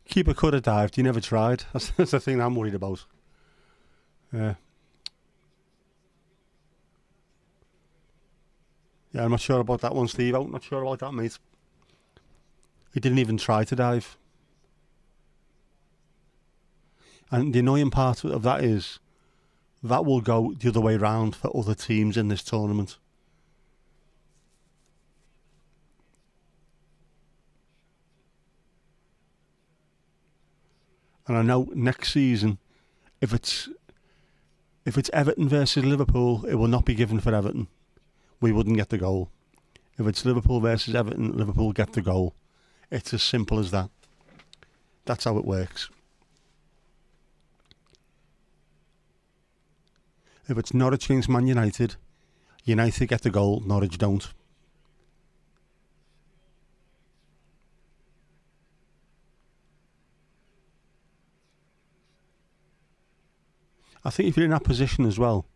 Keeper could have dived. He never tried. That's the thing I'm worried about. Yeah, I'm not sure about that one, Steve. I'm not sure about that, mate. He didn't even try to dive. And the annoying part of that is that will go the other way round for other teams in this tournament. And I know next season, if it's Everton versus Liverpool, it will not be given for Everton. We wouldn't get the goal. If it's Liverpool versus Everton, Liverpool get the goal. It's as simple as that. That's how it works. If it's Norwich against Man United, United get the goal, Norwich don't. I think if you're in that position as well,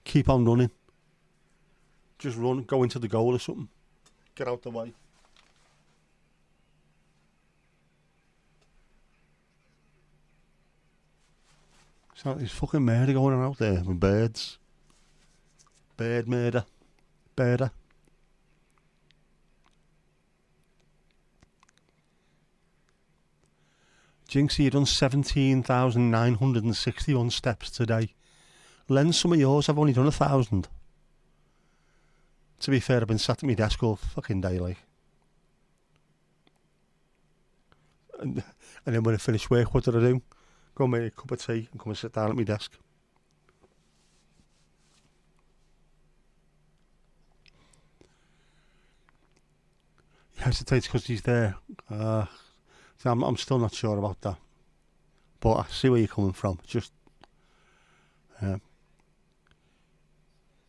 keep on running. Just run, go into the goal or something. Get out the way. So there's fucking murder going on out there with birds. Bird murder. Birder. Jinxie, you done 17,961 steps today. Lend some of yours, I've only done 1,000. To be fair, I've been sat at my desk all fucking day, like. And then when I finish work, what do? Go and make a cup of tea and come and sit down at my desk. He hesitates because he's there. So I'm still not sure about that. But I see where you're coming from. Just...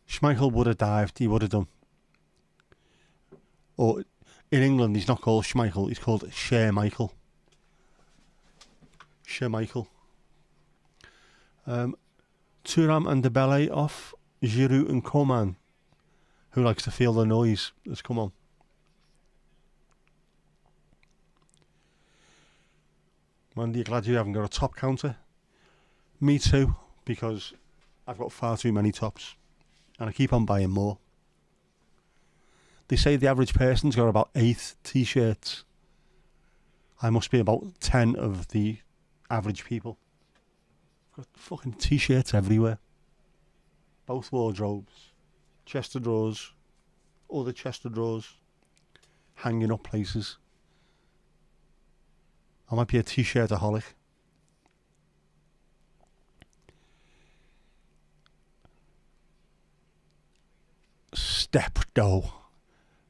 Schmeichel would have dived. He would have done. Or in England, he's not called Schmeichel. He's called Michael. Michael. Thuram and Dembele off. Giroud and Coman, who likes to feel the noise, has come on. Mandy, you glad you haven't got a top counter? Me too, because I've got far too many tops, and I keep on buying more. They say the average person's got about 8 t-shirts. I must be about 10 of the average people. Got fucking t-shirts everywhere. Both wardrobes, chest of drawers, other chest of drawers, hanging up places. I might be a t-shirtaholic. Steptoe.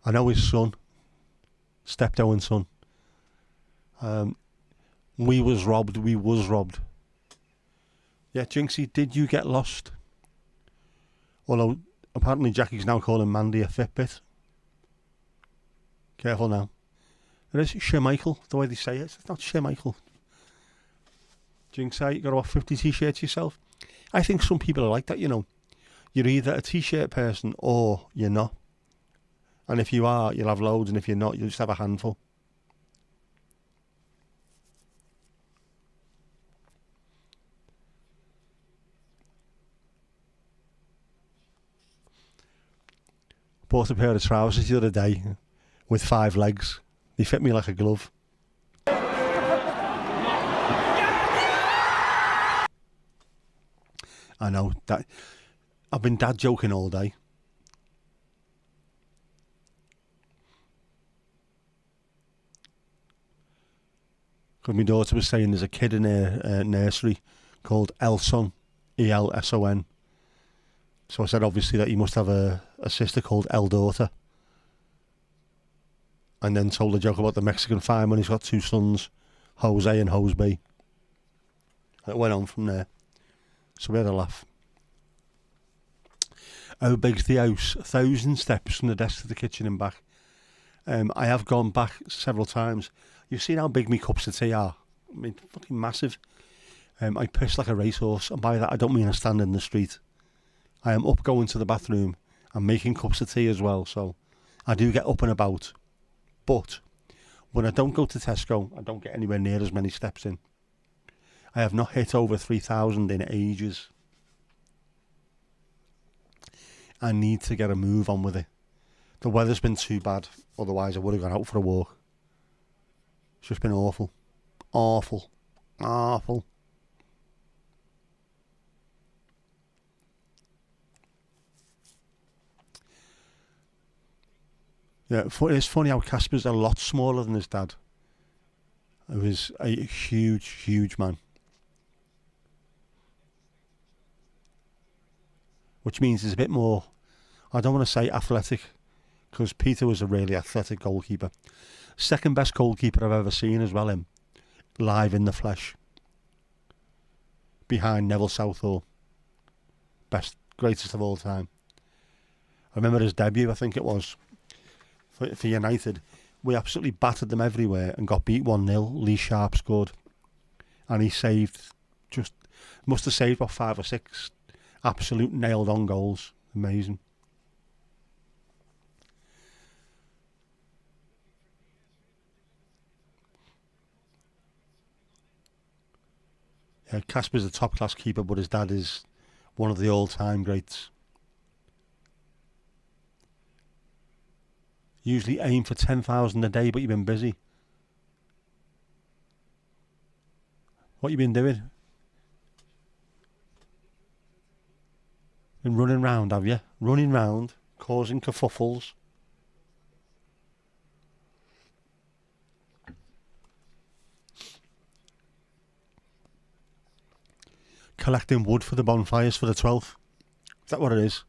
I know his son. Steptoe and son. We was robbed. Yeah, Jinxie, did you get lost? Although, apparently Jackie's now calling Mandy a Fitbit. Careful now. It is Shermichael, the way they say it. It's not Shermichael. Jinx, you got about 50 t-shirts yourself. I think some people are like that, you know. You're either a t-shirt person or you're not. And if you are, you'll have loads, and if you're not, you'll just have a handful. Bought a pair of trousers the other day with 5 legs. They fit me like a glove. I know that I've been dad joking all day. Because my daughter was saying there's a kid in her nursery called Elson, Elson. So I said obviously that he must have a sister called Eldaughter. And then told a joke about the Mexican fireman. He's got 2 sons, Jose and Hoseby. And it went on from there. So we had a laugh. How big's the house? 1,000 steps from the desk to the kitchen and back. I have gone back several times. You've seen how big my cups of tea are. I mean, fucking massive. I piss like a racehorse, and by that I don't mean I stand in the street. I am up going to the bathroom and making cups of tea as well, so I do get up and about. But when I don't go to Tesco, I don't get anywhere near as many steps in. I have not hit over 3,000 in ages. I need to get a move on with it. The weather's been too bad, otherwise I would have gone out for a walk. It's just been awful. Awful. Awful. Yeah, it's funny how Casper's a lot smaller than his dad. He was a huge, huge man. Which means he's a bit more, I don't want to say athletic, because Peter was a really athletic goalkeeper. Second best goalkeeper I've ever seen as well, him. Live in the flesh. Behind Neville Southall. Best, greatest of all time. I remember his debut, I think it was, for United. We absolutely battered them everywhere and got beat 1-0. Lee Sharp scored. And he saved, must have saved about 5 or 6 absolute nailed on goals. Amazing. Yeah, Casper's a top class keeper, but his dad is one of the all time greats. Usually aim for 10,000 a day, but you've been busy. What you been doing? Been running round, have you? Running round, causing kerfuffles. Collecting wood for the bonfires for the 12th. Is that what it is?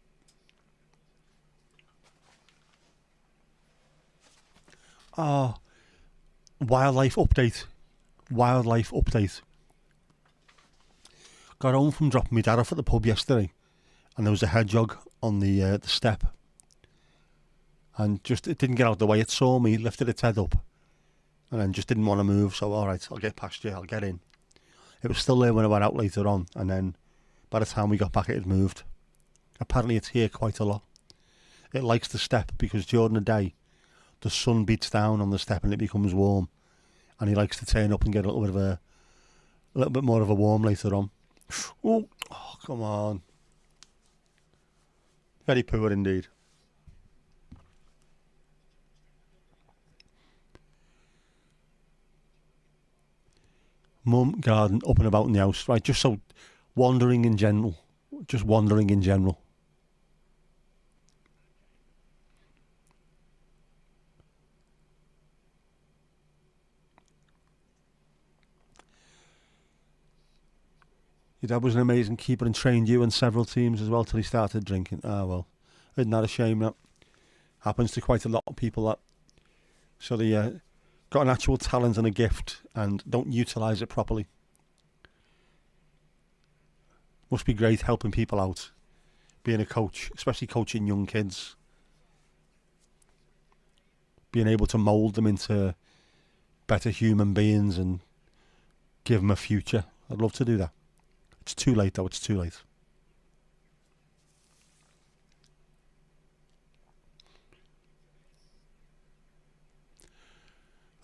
Oh, wildlife update. Wildlife update. Got home from dropping my dad off at the pub yesterday, and there was a hedgehog on the step, and just it didn't get out of the way. It saw me, lifted its head up, and then just didn't want to move. So all right, I'll get past you. I'll get in. It was still there when I went out later on, and then by the time we got back, it had moved. Apparently, it's here quite a lot. It likes the step because during the day, the sun beats down on the step and it becomes warm, and he likes to turn up and get a little bit more of a warm later on. Oh, come on. Very poor indeed. Mum, garden, up and about in the house, right? Just so wandering in general. Just wandering in general. Your dad was an amazing keeper and trained you and several teams as well till he started drinking. Ah, well. Isn't that a shame? That happens to quite a lot of people. That so they got an actual talent and a gift and don't utilise it properly. Must be great helping people out, being a coach, especially coaching young kids. Being able to mould them into better human beings and give them a future. I'd love to do that. It's too late though, it's too late.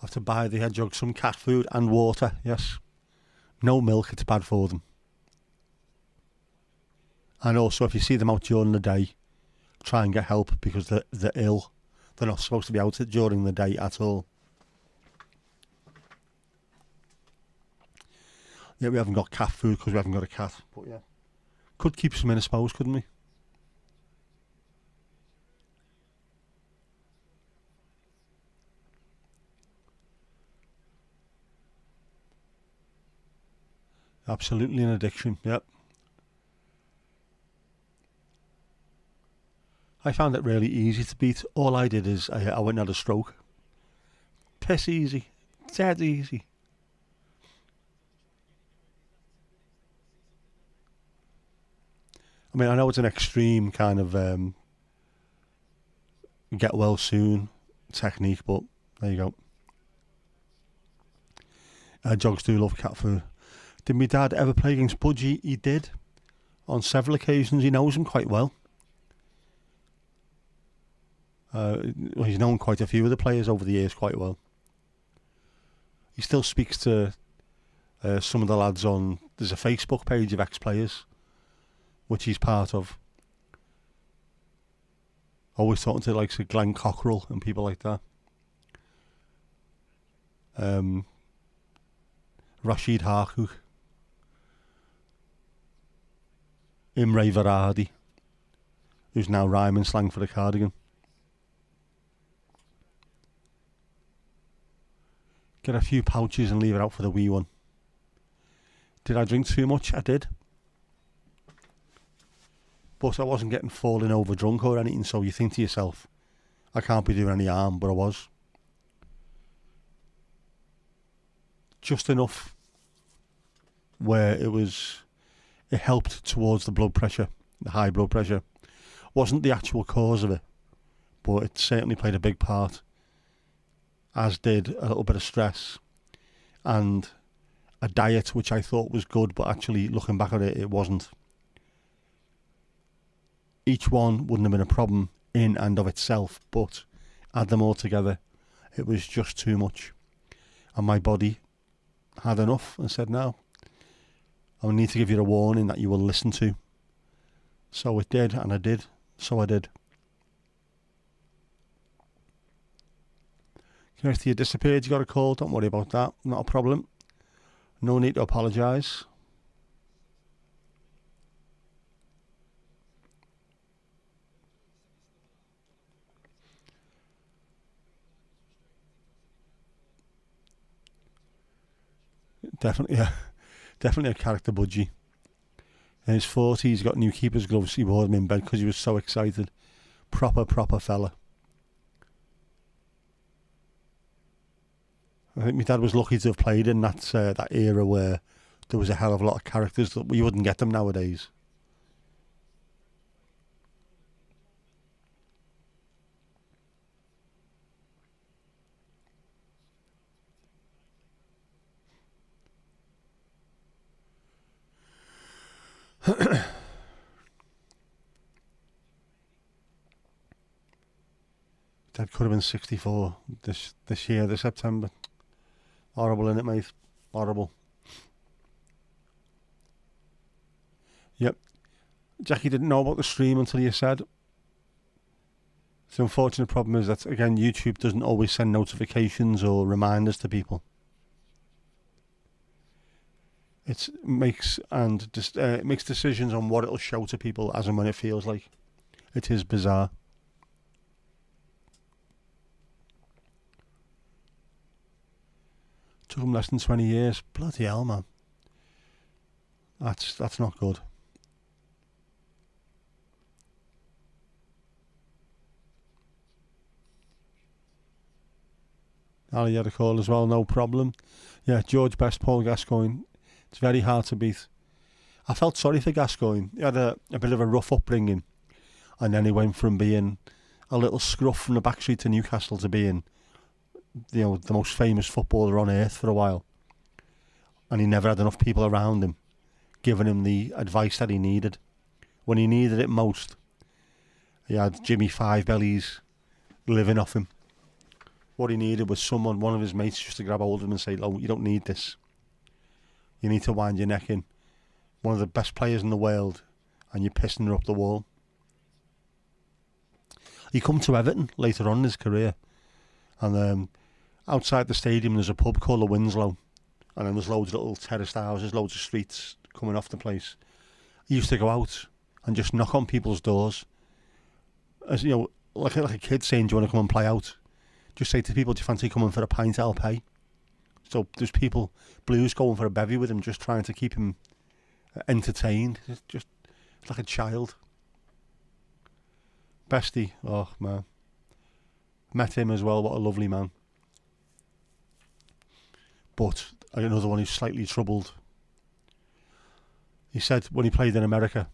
I have to buy the hedgehog some cat food and water, yes. No milk, it's bad for them. And also, if you see them out during the day, try and get help because they're ill. They're not supposed to be out during the day at all. Yeah, we haven't got cat food because we haven't got a cat. But yeah, could keep some in, I suppose, couldn't we? Absolutely an addiction, yep. I found it really easy to beat. All I did is I went and had a stroke. Piss easy. Dead easy. I mean, I know it's an extreme kind of get well soon technique, but there you go. Dogs do love cat food. Did my dad ever play against Budgie? He did. On several occasions. He knows him quite well. He's known quite a few of the players over the years quite well. He still speaks to some of the lads on... There's a Facebook page of ex-players, which he's part of. Always talking to like Glenn Cockrell and people like that. Rashid Harkouk. Imre Varadi, who's now rhyming slang for the cardigan. Get a few pouches and leave it out for the wee one. Did I drink too much? I did. But I wasn't getting falling over drunk or anything, so you think to yourself, I can't be doing any harm, but I was. Just enough where it helped towards the blood pressure, the high blood pressure. Wasn't the actual cause of it, but it certainly played a big part, as did a little bit of stress and a diet which I thought was good, but actually looking back at it, it wasn't. Each one wouldn't have been a problem in and of itself, but add them all together, it was just too much. And my body had enough and said, no, I need to give you a warning that you will listen to. So it did, and I did, so I did. Kirsty, you disappeared, you got a call, don't worry about that, not a problem. No need to apologise. Definitely, yeah. Definitely a character Budgie. In his 40s, he's got new keeper's gloves. He wore them in bed because he was so excited. Proper fella. I think my dad was lucky to have played in that era where there was a hell of a lot of characters that you wouldn't get them nowadays. Dad could have been 64 this year, this September. Horrible, innit, mate? Horrible. Yep. Jackie didn't know about the stream until you said. The unfortunate problem is that, again, YouTube doesn't always send notifications or reminders to people. It makes decisions on what it'll show to people as and when it feels like. It is bizarre. Took him less than 20 years. Bloody hell, man. That's not good. Ali had a call as well, no problem. Yeah, George Best, Paul Gascoigne. It's very hard to beat. I felt sorry for Gascoigne. He had a bit of a rough upbringing, and then he went from being a little scruff from the backstreet to Newcastle to being the most famous footballer on earth for a while, and he never had enough people around him giving him the advice that he needed. When he needed it most, he had Jimmy Five Bellies living off him. What he needed was one of his mates, just to grab hold of him and say, "Oh, you don't need this. You need to wind your neck in. One of the best players in the world, and you're pissing her up the wall." He come to Everton later on in his career, and outside the stadium there's a pub called the Winslow, and then there's loads of little terraced houses, loads of streets coming off the place. He used to go out and just knock on people's doors, as you know, like a kid saying, "Do you want to come and play out?" Just say to people, "Do you fancy coming for a pint? I'll pay." So there's people, Blues, going for a bevy with him, just trying to keep him entertained. It's just like a child. Bestie, oh man. Met him as well, what a lovely man. But another one who's slightly troubled. He said when he played in America,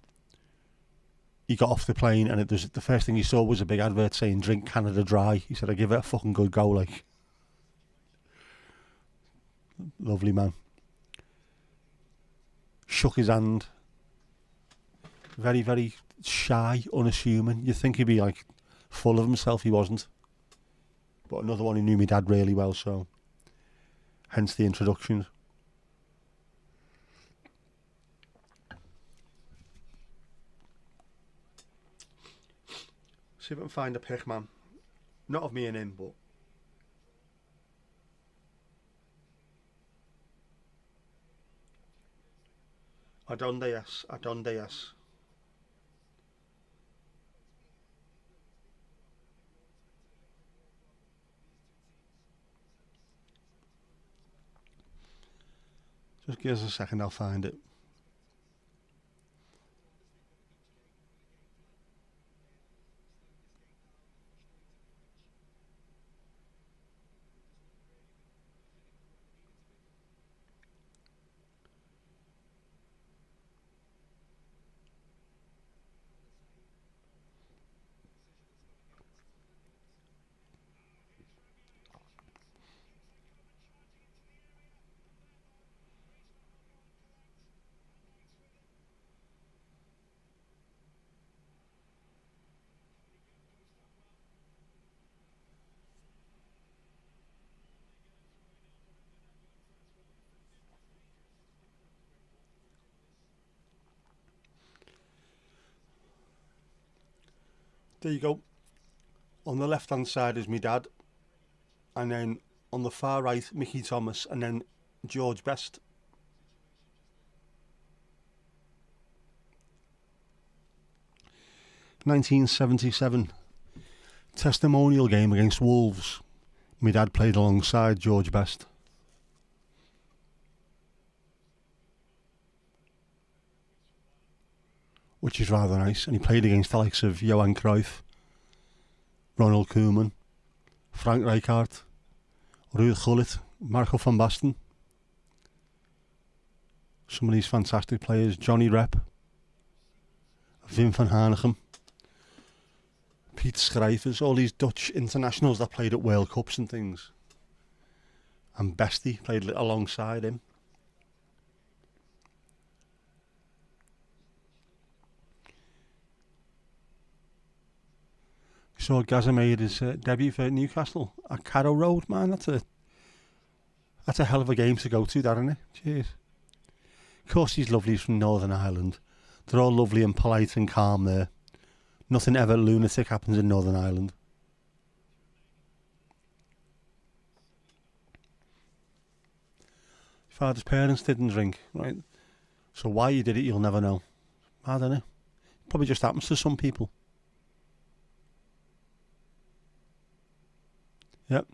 he got off the plane and the first thing he saw was a big advert saying "Drink Canada Dry." He said, "I give it a fucking good go, like." Lovely man. Shook his hand. Very, very shy, unassuming. You'd think he'd be like full of himself. He wasn't. But another one who knew my dad really well, so hence the introduction. See if I can find a pic, man. Not of me and him, but Adonde, yes. Just give us a second, I'll find it. There you go. On the left hand side is my dad, and then on the far right, Mickey Thomas, and then George Best. (1977) testimonial game against Wolves. My dad played alongside George Best. Which is rather nice. And he played against the likes of Johan Cruyff, Ronald Koeman, Frank Rijkaard, Ruud Gullit, Marco van Basten. Some of these fantastic players. Johnny Rep, Wim van Hanegem, Piet Schrijvers, all these Dutch internationals that played at World Cups and things. And Bestie played alongside him. So Gazza made his debut for Newcastle at Carrow Road, man. That's a hell of a game to go to, that, isn't it? Cheers. Of course, he's lovely. He's from Northern Ireland. They're all lovely and polite and calm there. Nothing ever lunatic happens in Northern Ireland. Father's parents didn't drink, right? So why he did it, you'll never know. I don't know. Probably just happens to some people. Yep.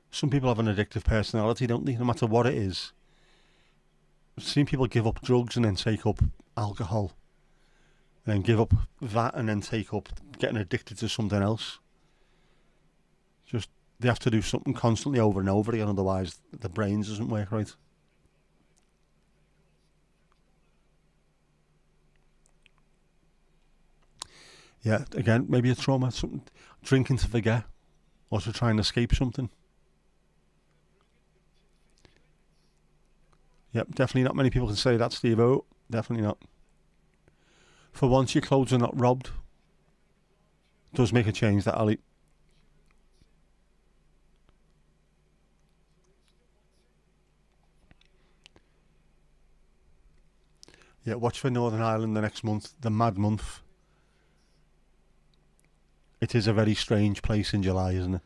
Some people have an addictive personality, don't they? No matter what it is. I've seen people give up drugs and then take up alcohol. And then give up that and then take up getting addicted to something else. Just, they have to do something constantly over and over again, otherwise the brains doesn't work right. Yeah, again, maybe a trauma, something, drinking to forget or to try and escape something. Yep, definitely not many people can say that, Steve. Oh, definitely not. For once, your clothes are not robbed. Does make a change, that, Ali. Yeah, watch for Northern Ireland the next month, the mad month. It is a very strange place in July, isn't it?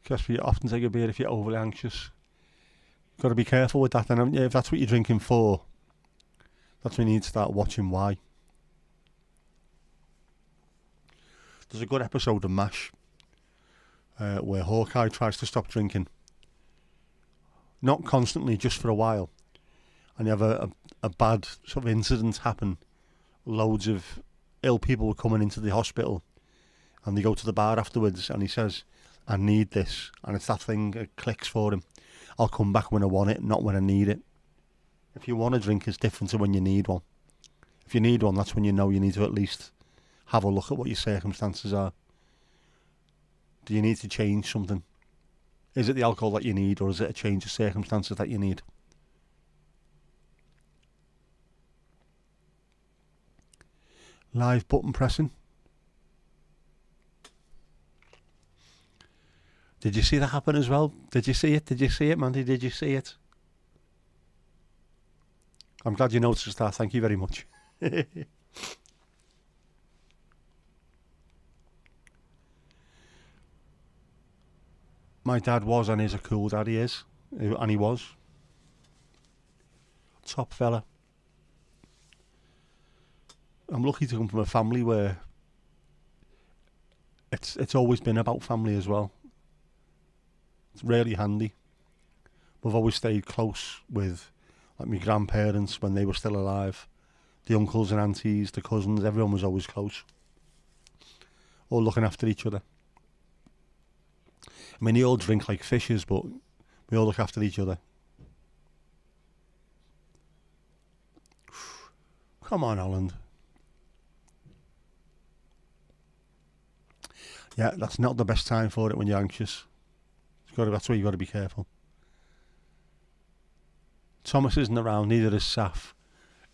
Because you often take a beer if you're overly anxious. Got to be careful with that, then, haven't you? If that's what you're drinking for, that's when you need to start watching why. There's a good episode of MASH where Hawkeye tries to stop drinking. Not constantly, just for a while. And you have a bad sort of incident happen. Loads of ill people were coming into the hospital and they go to the bar afterwards and he says, I need this. And it's that thing, it clicks for him. I'll come back when I want it, not when I need it. If you want a drink, it's different to when you need one. If you need one, that's when you know you need to at least have a look at what your circumstances are. Do you need to change something? Is it the alcohol that you need, or is it a change of circumstances that you need? Live button pressing. Did you see that happen as well? Did you see it? Did you see it, Mandy? Did you see it? I'm glad you noticed that. Thank you very much. My dad was and is a cool dad, he is. And he was. Top fella. I'm lucky to come from a family where it's always been about family as well. It's really handy. We've always stayed close with like my grandparents when they were still alive. The uncles and aunties, the cousins, everyone was always close. All looking after each other. I mean, they all drink like fishes, but we all look after each other. Come on, Holland. Yeah, that's not the best time for it when you're anxious. That's where you've got to be careful. Thomas isn't around, neither is Saf.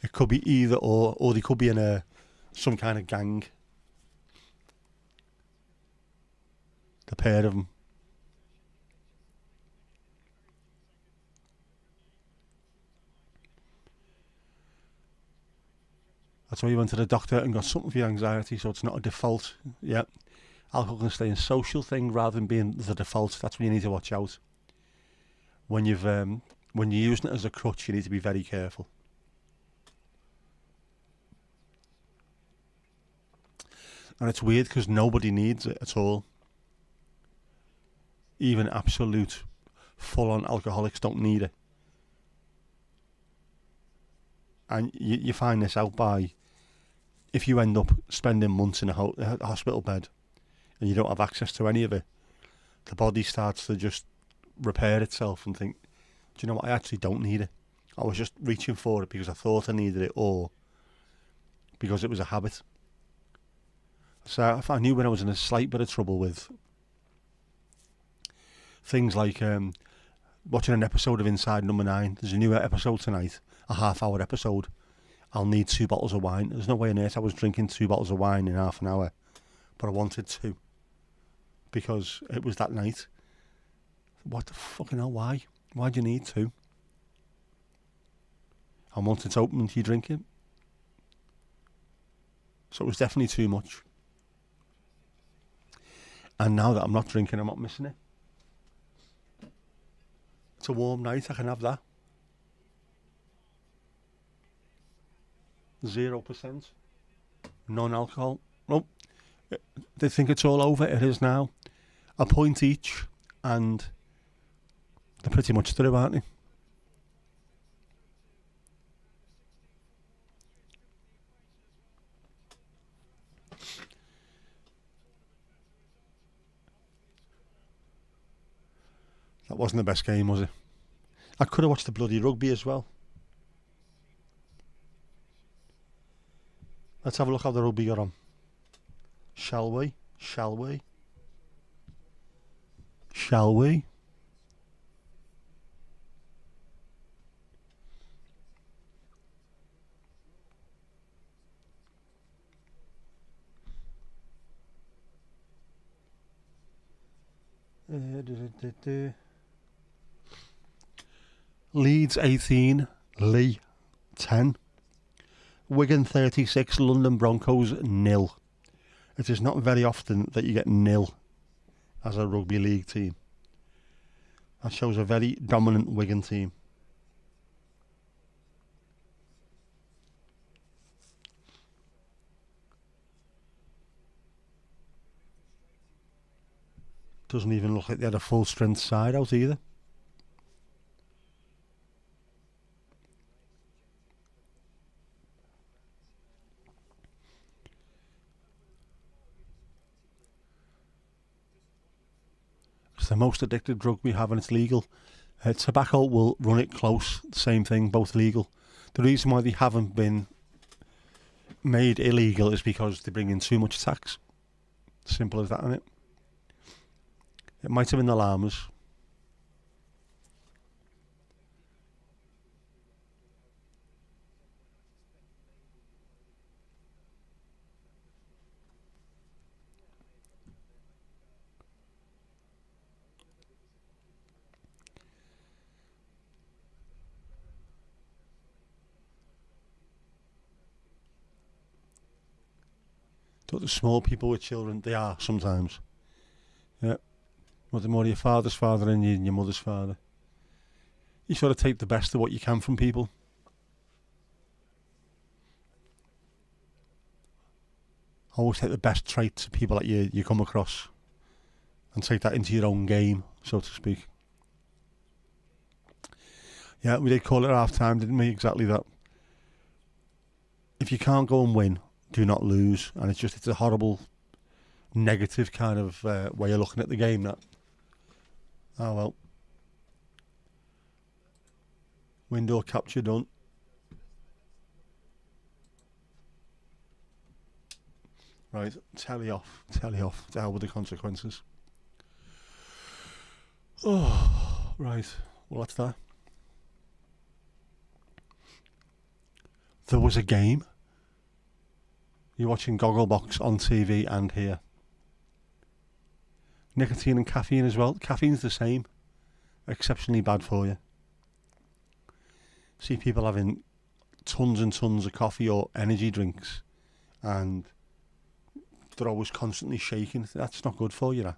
It could be either or they could be in some kind of gang. The pair of them. That's why you went to the doctor and got something for your anxiety, so it's not a default. Yeah. Alcohol can stay a social thing rather than being the default. That's when you need to watch out. When you're using it as a crutch, you need to be very careful. And it's weird because nobody needs it at all. Even absolute full-on alcoholics don't need it. And you find this out by, if you end up spending months in a hospital bed and you don't have access to any of it, the body starts to just repair itself and think, do you know what, I actually don't need it. I was just reaching for it because I thought I needed it or because it was a habit. So I knew when I was in a slight bit of trouble with things like watching an episode of Inside Number 9. There's a new episode tonight, a half-hour episode. I'll need 2 bottles of wine. There's no way on earth I was drinking 2 bottles of wine in half an hour, but I wanted to because it was that night. What the fucking hell, why? Why do you need 2? And once it's open, you drink it. So it was definitely too much. And now that I'm not drinking, I'm not missing it. It's a warm night, I can have that. 0%. Non-alcohol. Nope. They think it's all over. It is now. A point each. And they're pretty much through, aren't they? That wasn't the best game, was it? I could have watched the bloody rugby as well. Let's have a look how the rugby got on. Shall we? Shall we? Shall we? Leeds 18, Lee 10. Wigan 36, London Broncos 0. It is not very often that you get 0 as a rugby league team. That shows a very dominant Wigan team. Doesn't even look like they had a full strength side out either. It's the most addictive drug we have and it's legal. Tobacco will run it close, same thing, both legal. The reason why they haven't been made illegal is because they bring in too much tax. Simple as that, isn't it? It might have been the llamas. But the small people with children, they are sometimes. Yeah. But the more your father's father and your mother's father. You sort of take the best of what you can from people. Always take the best traits of people that you come across and take that into your own game, so to speak. Yeah, we did call it half time, didn't we? Exactly that. If you can't go and win, do not lose. And it's a horrible, negative kind of way of looking at the game, that. Oh well. Window capture done. Right, telly off. Telly off. To hell with the consequences. Oh, right. Well, that's that. There was a game. You're watching Gogglebox on TV and here. Nicotine and caffeine as well. Caffeine's the same. Exceptionally bad for you. See people having tons and tons of coffee or energy drinks and they're always constantly shaking. That's not good for you, that.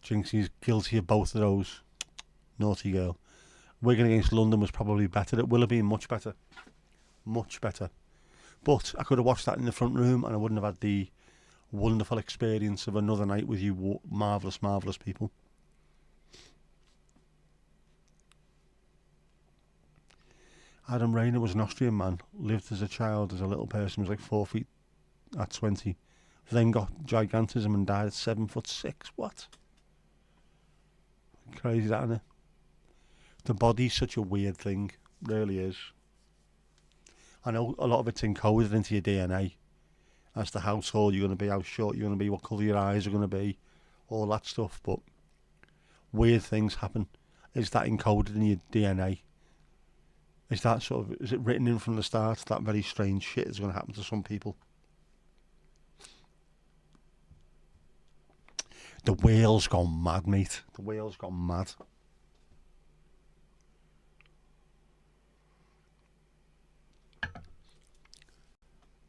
Jinxie's guilty of both of those. Naughty girl. Wigan against London was probably better. It will have been much better. Much better. But I could have watched that in the front room and I wouldn't have had the wonderful experience of another night with you marvellous, marvellous people. Adam Rayner was an Austrian man, lived as a child, as a little person, was like 4 feet at 20. Then got gigantism and died at 7'6". What? Crazy, that, isn't it? The body's such a weird thing, really is. I know a lot of it's encoded into your DNA as to how tall you're going to be, how short you're going to be, what colour your eyes are going to be, all that stuff, but weird things happen. Is that encoded in your DNA? Is it written in from the start that very strange shit is going to happen to some people? The whale's gone mad, mate. The whale's gone mad.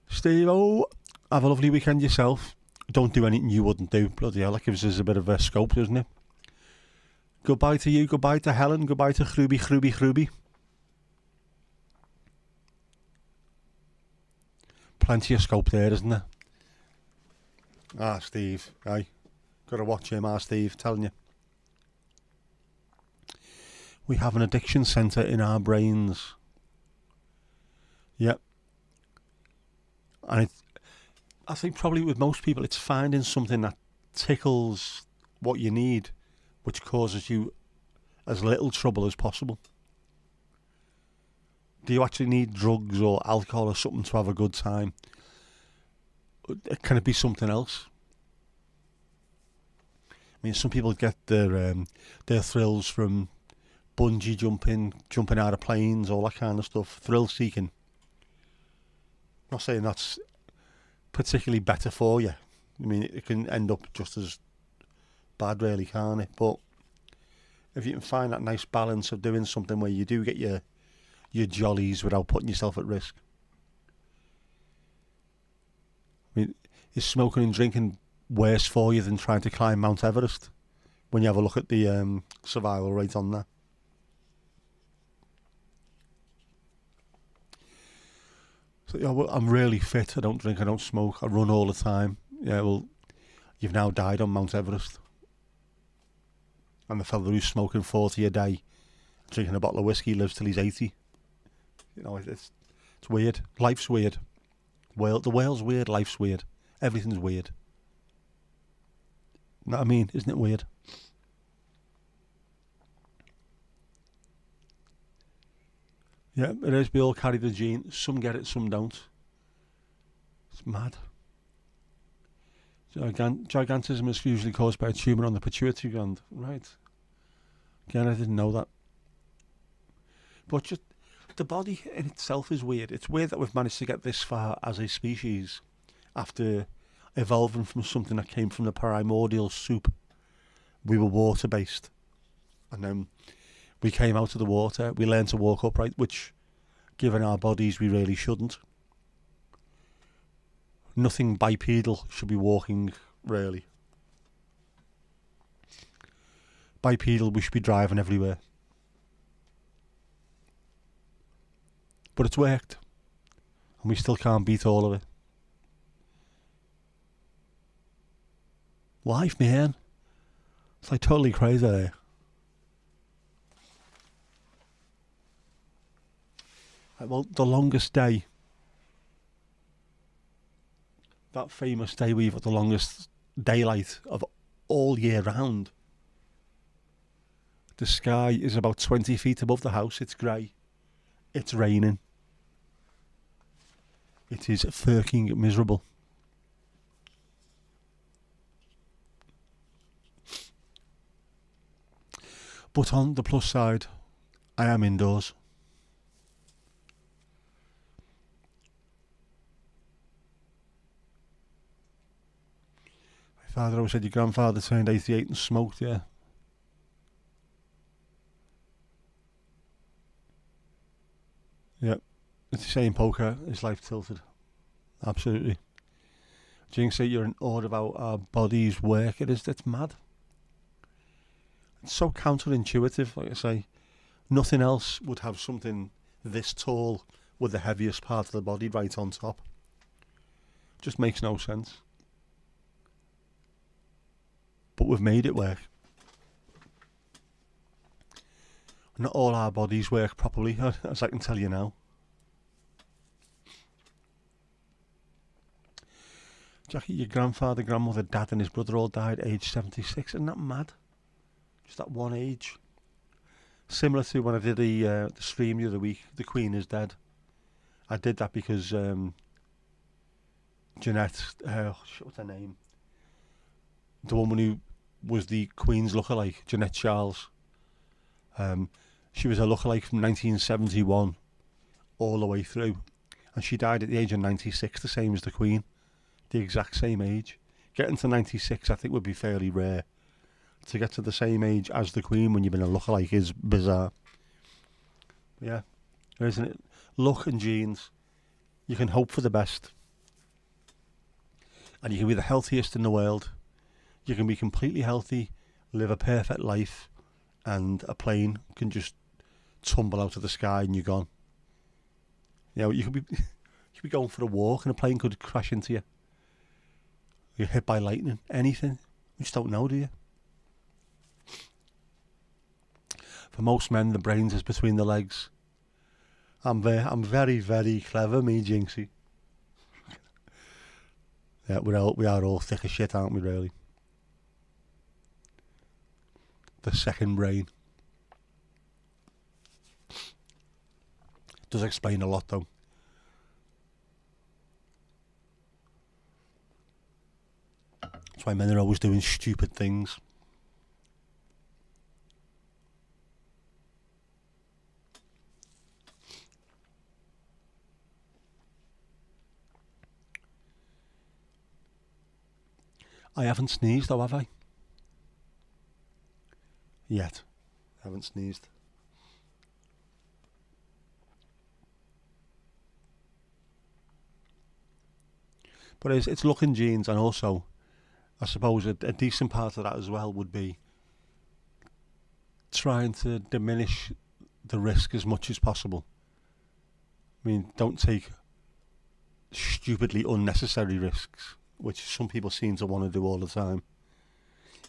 Steve-o, have a lovely weekend yourself. Don't do anything you wouldn't do. Bloody hell, that gives us a bit of a scope, doesn't it? Goodbye to you, goodbye to Helen, goodbye to Chruby. Plenty of scope there, isn't there? Ah, Steve, aye. Gotta watch him, Steve, telling you. We have an addiction centre in our brains. Yep. And I think probably with most people, it's finding something that tickles what you need, which causes you as little trouble as possible. Do you actually need drugs or alcohol or something to have a good time? Can it be something else? I mean, some people get their thrills from bungee jumping, jumping out of planes, all that kind of stuff, thrill seeking. I'm not saying that's particularly better for you. I mean, it can end up just as bad, really, can't it? But if you can find that nice balance of doing something where you do get your jollies without putting yourself at risk. I mean, is smoking and drinking worse for you than trying to climb Mount Everest? When you have a look at the survival rate on that. So, yeah, well, I'm really fit. I don't drink, I don't smoke, I run all the time. Yeah, well, you've now died on Mount Everest. And the fella who's smoking 40 a day, drinking a bottle of whiskey, lives till he's 80. You know, it's weird. Life's weird. The world's weird, life's weird. Everything's weird. You know what I mean? Isn't it weird? Yeah, it is. We all carry the gene. Some get it, some don't. It's mad. Gigantism is usually caused by a tumour on the pituitary gland. Right. Again, I didn't know that. But just the body in itself is weird. It's weird that we've managed to get this far as a species after evolving from something that came from the primordial soup. We were water-based. And then we came out of the water. We learned to walk upright, which, given our bodies, we really shouldn't. Nothing bipedal should be walking, really. Bipedal, we should be driving everywhere. But it's worked. And we still can't beat all of it. Life, man. It's like totally crazy there. Well, the longest day. That famous day we've got the longest daylight of all year round. The sky is about 20 feet above the house. It's grey. It's raining. It is fucking miserable. But on the plus side, I am indoors. My father always said your grandfather turned 88 and smoked, yeah. Yep. It's the same poker, his life tilted. Absolutely. Jinx, say you're in awe about our body's work. It's mad. It's so counterintuitive, like I say. Nothing else would have something this tall with the heaviest part of the body right on top. Just makes no sense. But we've made it work. Not all our bodies work properly, as I can tell you now. Jackie, your grandfather, grandmother, dad and his brother all died aged 76. Isn't that mad? Just that one age. Similar to when I did the stream the other week, The Queen is Dead. I did that because Jeanette, what's her name? The woman who was the Queen's lookalike, Jeanette Charles. She was a lookalike from 1971 all the way through. And she died at the age of 96, the same as the Queen. The exact same age. Getting to 96, I think, would be fairly rare. To get to the same age as the Queen when you've been a lookalike is bizarre. Yeah, isn't it? Look and genes. You can hope for the best. And you can be the healthiest in the world. You can be completely healthy, live a perfect life, and a plane can just tumble out of the sky and you're gone. You know, you could be going for a walk and a plane could crash into you. You're hit by lightning, anything. You just don't know, do you? For most men, the brains is between the legs. I'm very, very clever, me, Jinxie. Yeah, we are all thick as shit, aren't we, really? The second brain. Does explain a lot, though. That's why men are always doing stupid things. I haven't sneezed, though, have I? Yet. I haven't sneezed. But it's luck and genes, and also, I suppose a decent part of that as well would be trying to diminish the risk as much as possible. I mean, don't take stupidly unnecessary risks, which some people seem to want to do all the time.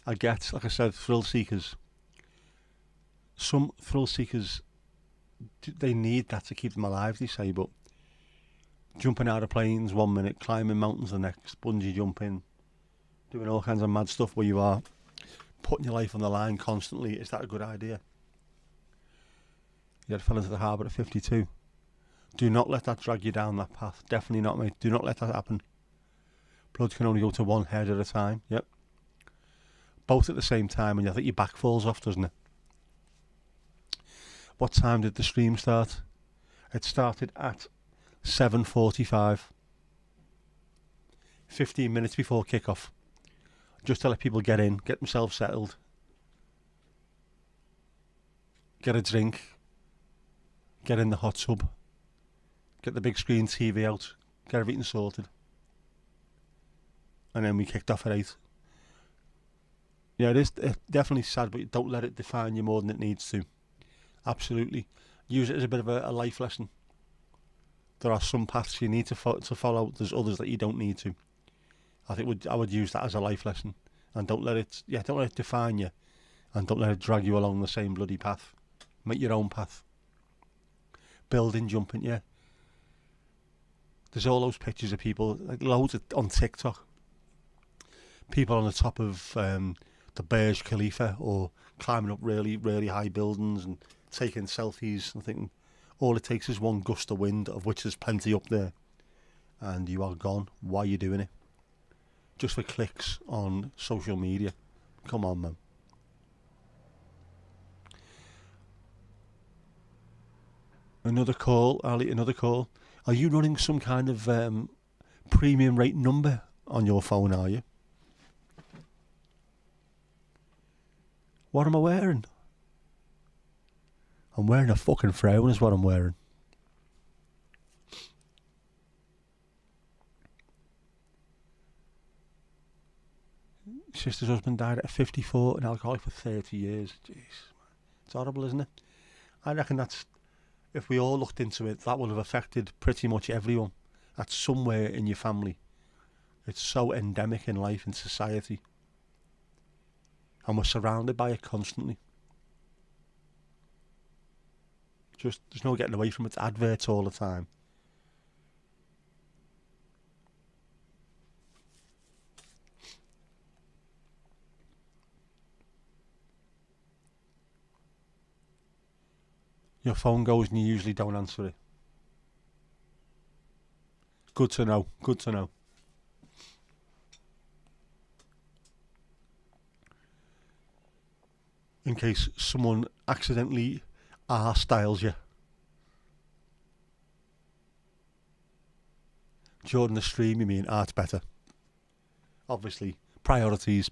I get, like I said, thrill seekers. Some thrill seekers, they need that to keep them alive, they say, but jumping out of planes 1 minute, climbing mountains the next, bungee jumping, doing all kinds of mad stuff where you are putting your life on the line constantly, is that a good idea? You fell into the harbour at 52. Do not let that drag you down that path. Definitely not, mate. Do not let that happen. Blood can only go to one head at a time. Yep. Both at the same time, and I think your back falls off, doesn't it? What time did the stream start? It started at 7:45. 15 minutes before kickoff. Just to let people get in, get themselves settled, get a drink, get in the hot tub, get the big screen TV out, get everything sorted. And then we kicked off at 8. Yeah, it's definitely sad, but don't let it define you more than it needs to. Absolutely. Use it as a bit of a life lesson. There are some paths you need to follow, there's others that you don't need to. I would use that as a life lesson, and don't let it define you, and don't let it drag you along the same bloody path. Make your own path. Building, jumping, yeah. There's all those pictures of people, like loads on TikTok. People on the top of the Burj Khalifa, or climbing up really, really high buildings and taking selfies. I think all it takes is one gust of wind, of which there's plenty up there, and you are gone. Why are you doing it? Just for clicks on social media. Come on, man. Another call, Ali, another call. Are you running some kind of premium rate number on your phone, are you? What am I wearing? I'm wearing a fucking frown is what I'm wearing. Sister's husband died at 54, an alcoholic for 30 years. Jeez, it's horrible, isn't it? I reckon that's, if we all looked into it, that would have affected pretty much everyone. That's somewhere in your family. It's so endemic in life and society. And we're surrounded by it constantly. Just, there's no getting away from it. It's adverts all the time. Your phone goes and you usually don't answer it. Good to know. Good to know. In case someone accidentally styles you. During the stream, you mean art better. Obviously, priorities.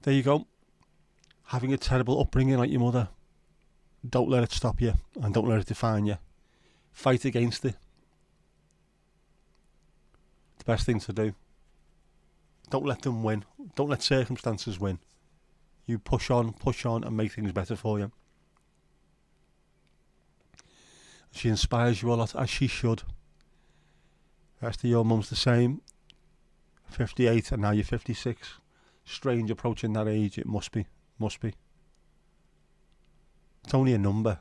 There you go. Having a terrible upbringing like your mother, don't let it stop you, and don't let it define you. Fight against it. The best thing to do. Don't let them win. Don't let circumstances win. You push on, and make things better for you. She inspires you a lot, as she should. The rest of your mum's the same. 58, and now you're 56. Strange approaching that age, it must be. It's only a number.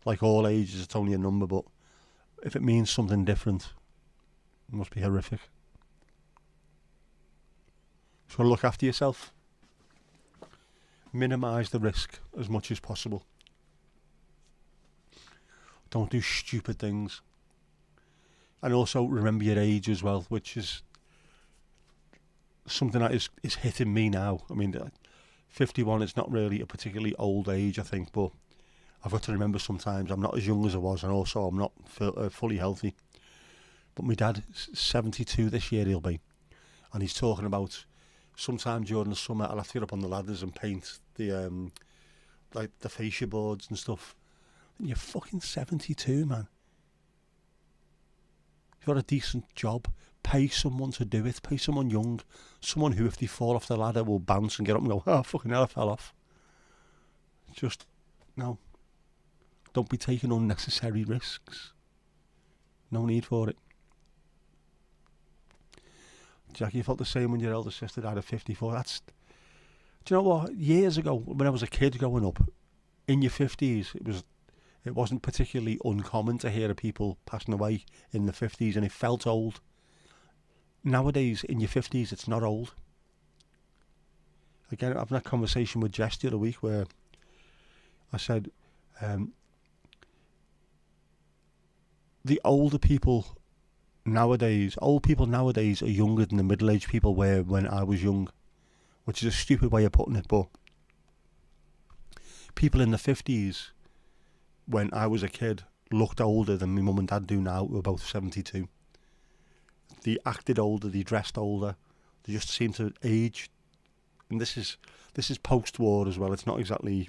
Like all ages, it's only a number, but if it means something different, it must be horrific. So look after yourself. Minimise the risk as much as possible. Don't do stupid things. And also remember your age as well, which is something that is hitting me now. I mean, 51 is not really a particularly old age, I think, but I've got to remember sometimes I'm not as young as I was, and also I'm not fully healthy. But my dad, 72 this year he'll be, and he's talking about sometime during the summer I'll have to get up on the ladders and paint the like the fascia boards and stuff. And you're fucking 72, man. You've got a decent job. Pay someone to do it. Pay someone young. Someone who, if they fall off the ladder, will bounce and get up and go, oh, fucking hell, I fell off. Just, no. Don't be taking unnecessary risks. No need for it. Jackie, you felt the same when your elder sister died at 54. Do you know what? Years ago, when I was a kid growing up, in your 50s, it wasn't particularly uncommon to hear of people passing away in the 50s, and it felt old. Nowadays, in your 50s, it's not old. Again, having that conversation with Jess the other week where I said, the older people nowadays, old people nowadays are younger than the middle-aged people were when I was young, which is a stupid way of putting it, but people in the 50s, when I was a kid, looked older than my mum and dad do now, who are both 72. They acted older, they dressed older, they just seemed to age. And this is post-war as well. It's not exactly,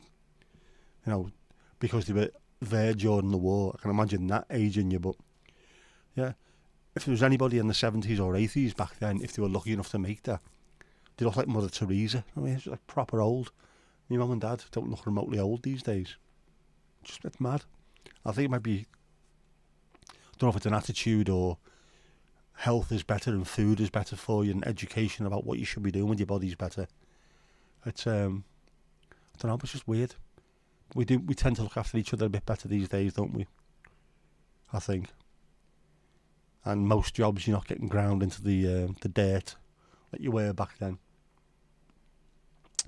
because they were there during the war. I can imagine that aging you, but yeah, if there was anybody in the 70s or 80s back then, if they were lucky enough to make that, they look like Mother Teresa. I mean, it's like proper old. My mum and dad don't look remotely old these days. It's mad. I think it might be, I don't know if it's an attitude or health is better and food is better for you and education about what you should be doing with your body's better. It's, I don't know, but it's just weird. We tend to look after each other a bit better these days, don't we? I think. And most jobs you're not getting ground into the dirt like you were back then.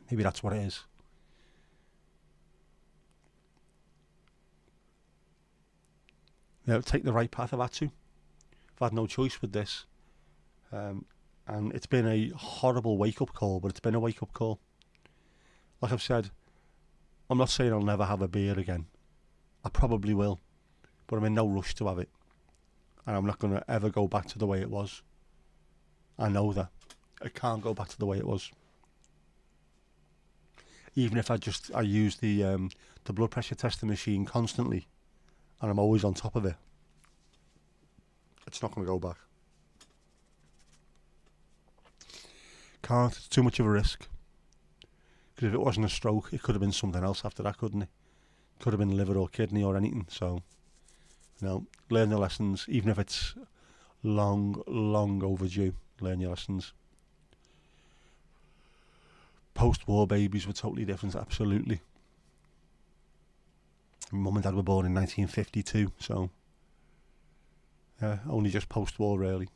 Maybe that's what it is. Take the right path. I've had to. I've had no choice with this. And it's been a horrible wake-up call, but it's been a wake-up call. Like I've said, I'm not saying I'll never have a beer again. I probably will. But I'm in no rush to have it. And I'm not going to ever go back to the way it was. I know that. I can't go back to the way it was. Even if I use the blood pressure testing machine constantly, and I'm always on top of it, it's not going to go back. Can't. It's too much of a risk. Because if it wasn't a stroke, it could have been something else after that, couldn't it? Could have been liver or kidney or anything. So, learn the lessons, even if it's long, long overdue. Learn your lessons. Post-war babies were totally different, absolutely. Mum and dad were born in 1952, so only just post-war, really.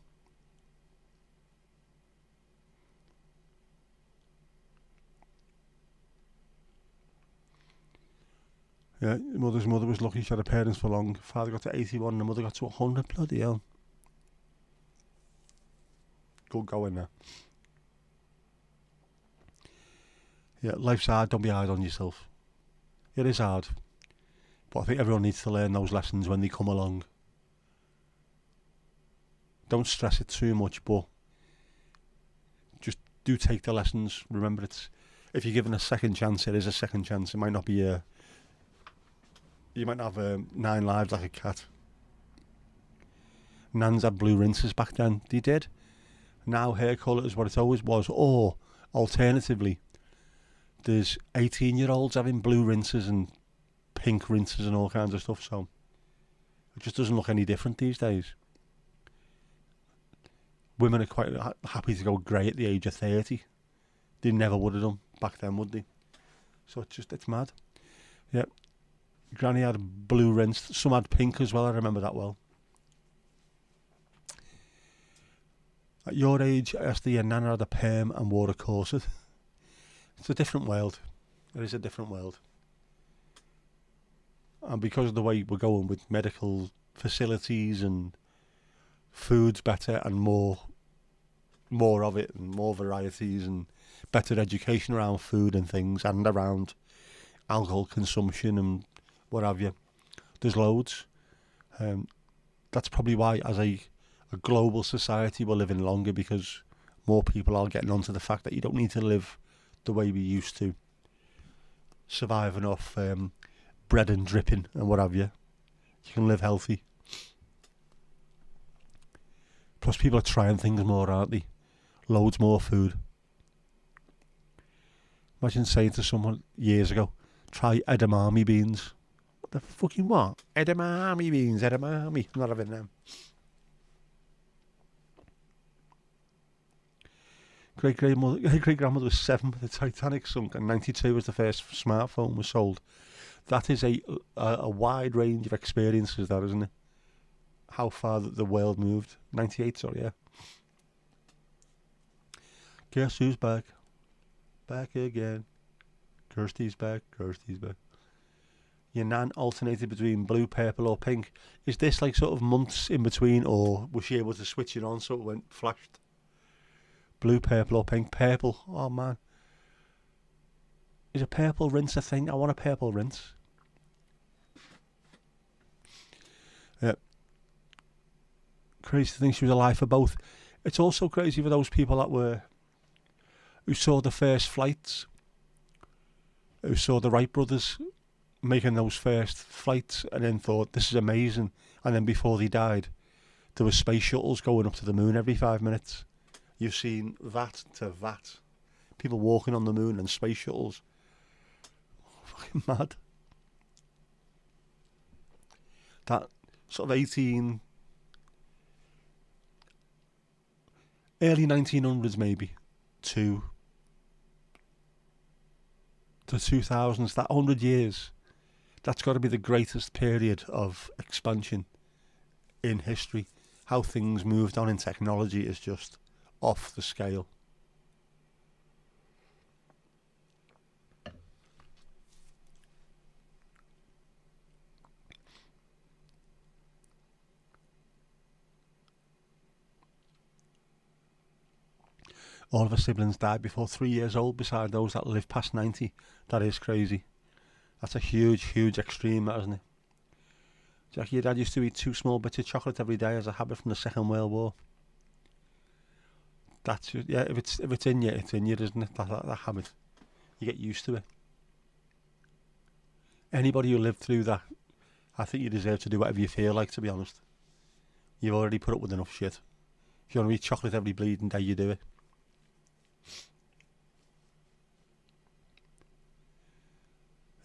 Yeah, mother's mother was lucky she had her parents for long. Father got to 81 and the mother got to 100, bloody hell. Good going there. Yeah, life's hard, don't be hard on yourself. It is hard. But I think everyone needs to learn those lessons when they come along. Don't stress it too much, but just do take the lessons. Remember, if you're given a second chance, it is a second chance. It might not be you might not have 9 lives like a cat. Nans had blue rinses back then. They did. Now hair colour is what it always was. Or, alternatively, there's 18-year-olds having blue rinses and pink rinses and all kinds of stuff, so it just doesn't look any different these days. Women are quite happy to go grey at the age of 30. They never would have done back then, would they? So it's mad. Yeah. Granny had blue rinse. Some had pink as well, I remember that well. At your age, I asked your nana had a perm and wore a corset. It's a different world. It is a different world. And because of the way we're going with medical facilities and food's better and more of it and more varieties and better education around food and things and around alcohol consumption and what have you. There's loads. That's probably why as a global society we're living longer, because more people are getting onto the fact that you don't need to live the way we used to, surviving off bread and dripping and what have you. You can live healthy. Plus people are trying things more, aren't they? Loads more food. Imagine saying to someone years ago, try edamame beans. What the fucking what? Edamame beans, edamame. I'm not having them. Great-grandmother was 7 when the Titanic sunk, and 92 was the first smartphone was sold. That is a wide range of experiences, that, isn't it? How far the world moved. 98, sorry, yeah. Guess who's back? Back again. Kirsty's back, Kirsty's back. Your nan alternated between blue, purple or pink. Is this like sort of months in between, or was she able to switch it on so it went flashed? Blue, purple or pink? Purple. Oh man. Is a purple rinse a thing? I want a purple rinse. Crazy to think she was alive for both. It's also crazy for those people who saw the first flights, who saw the Wright brothers making those first flights and then thought, this is amazing. And then before they died, there were space shuttles going up to the moon every 5 minutes. You've seen that to that. People walking on the moon and space shuttles. Fucking mad. That sort of early 1900s maybe, to the 2000s, that 100 years, that's got to be the greatest period of expansion in history. How things moved on in technology is just off the scale. All of her siblings died before 3 years old, beside those that lived past 90. That is crazy. That's a huge, huge extreme, isn't it? Jackie, your dad used to eat 2 small bits of chocolate every day as a habit from the Second World War. That's, yeah, if it's in you, it's in you, isn't it? That habit. You get used to it. Anybody who lived through that, I think you deserve to do whatever you feel like, to be honest. You've already put up with enough shit. If you want to eat chocolate every bleeding day, you do it.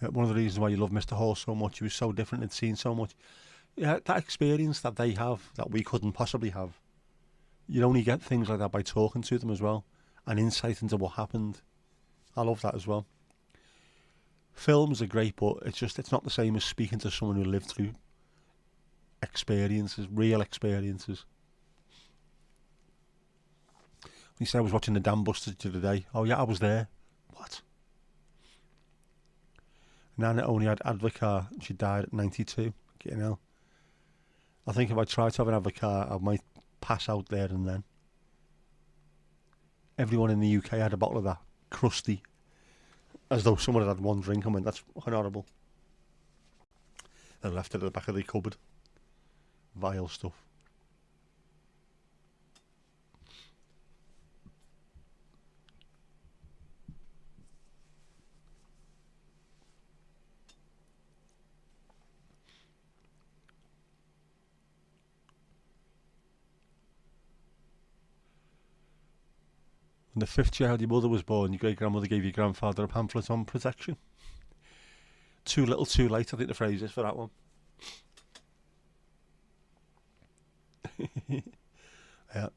One of the reasons why you love Mr. Hall so much, he was so different and seen so much. Yeah, that experience that they have, that we couldn't possibly have, you only get things like that by talking to them as well, and insight into what happened. I love that as well. Films are great, but it's not the same as speaking to someone who lived through experiences, real experiences. He said I was watching the Dam Busters the other day. Oh yeah, I was there. What? Nana only had Advocar. She died at 92. Getting ill. I think if I tried to have an Advocar, I might pass out there and then. Everyone in the UK had a bottle of that. Crusty. As though someone had had one drink and went, that's fucking horrible. And left it at the back of the cupboard. Vile stuff. When the 5th child your mother was born, your great-grandmother gave your grandfather a pamphlet on protection. Too little, too late, I think the phrase is for that one. Yeah.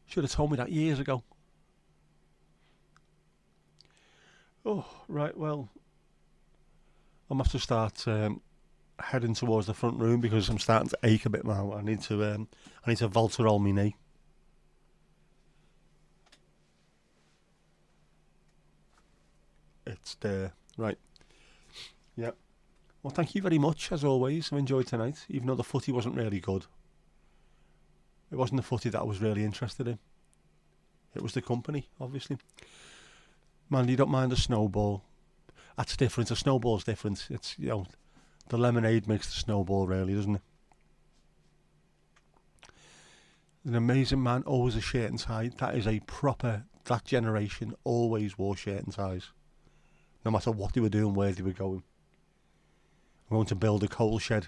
Should have told me that years ago. Oh, right, well, I'm going to have to start heading towards the front room because I'm starting to ache a bit now. I need to Voltarol my knee. it's there. Right. Yep. Well, thank you very much, as always. I've enjoyed tonight, even though the footy wasn't really good. It wasn't the footy that I was really interested in. It was the company, obviously. Man, you don't mind a snowball. That's different. A snowball's different. It's, you know, the lemonade makes the snowball, really, doesn't it? An amazing man, always a shirt and tie. That is a proper, that generation always wore shirt and ties. No matter what they were doing, where they were going. I'm going to build a coal shed.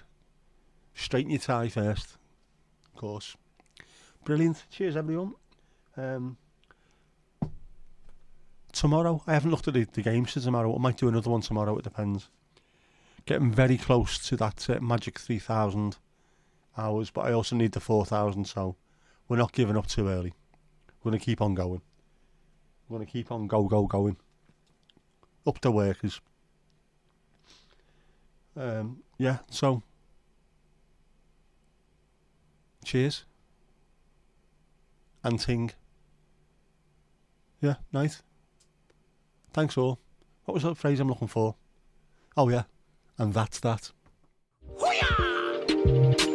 Straighten your tie first, of course. Brilliant. Cheers, everyone. Tomorrow, I haven't looked at the games for tomorrow. I might do another one tomorrow, it depends. Getting very close to that magic 3,000 hours, but I also need the 4,000, so we're not giving up too early. We're going to keep on going. We're going to keep on going. Up to workers. Yeah, so cheers. And ting. Yeah, nice. Thanks all. What was that phrase I'm looking for? Oh yeah, and that's that. Hoo-yah!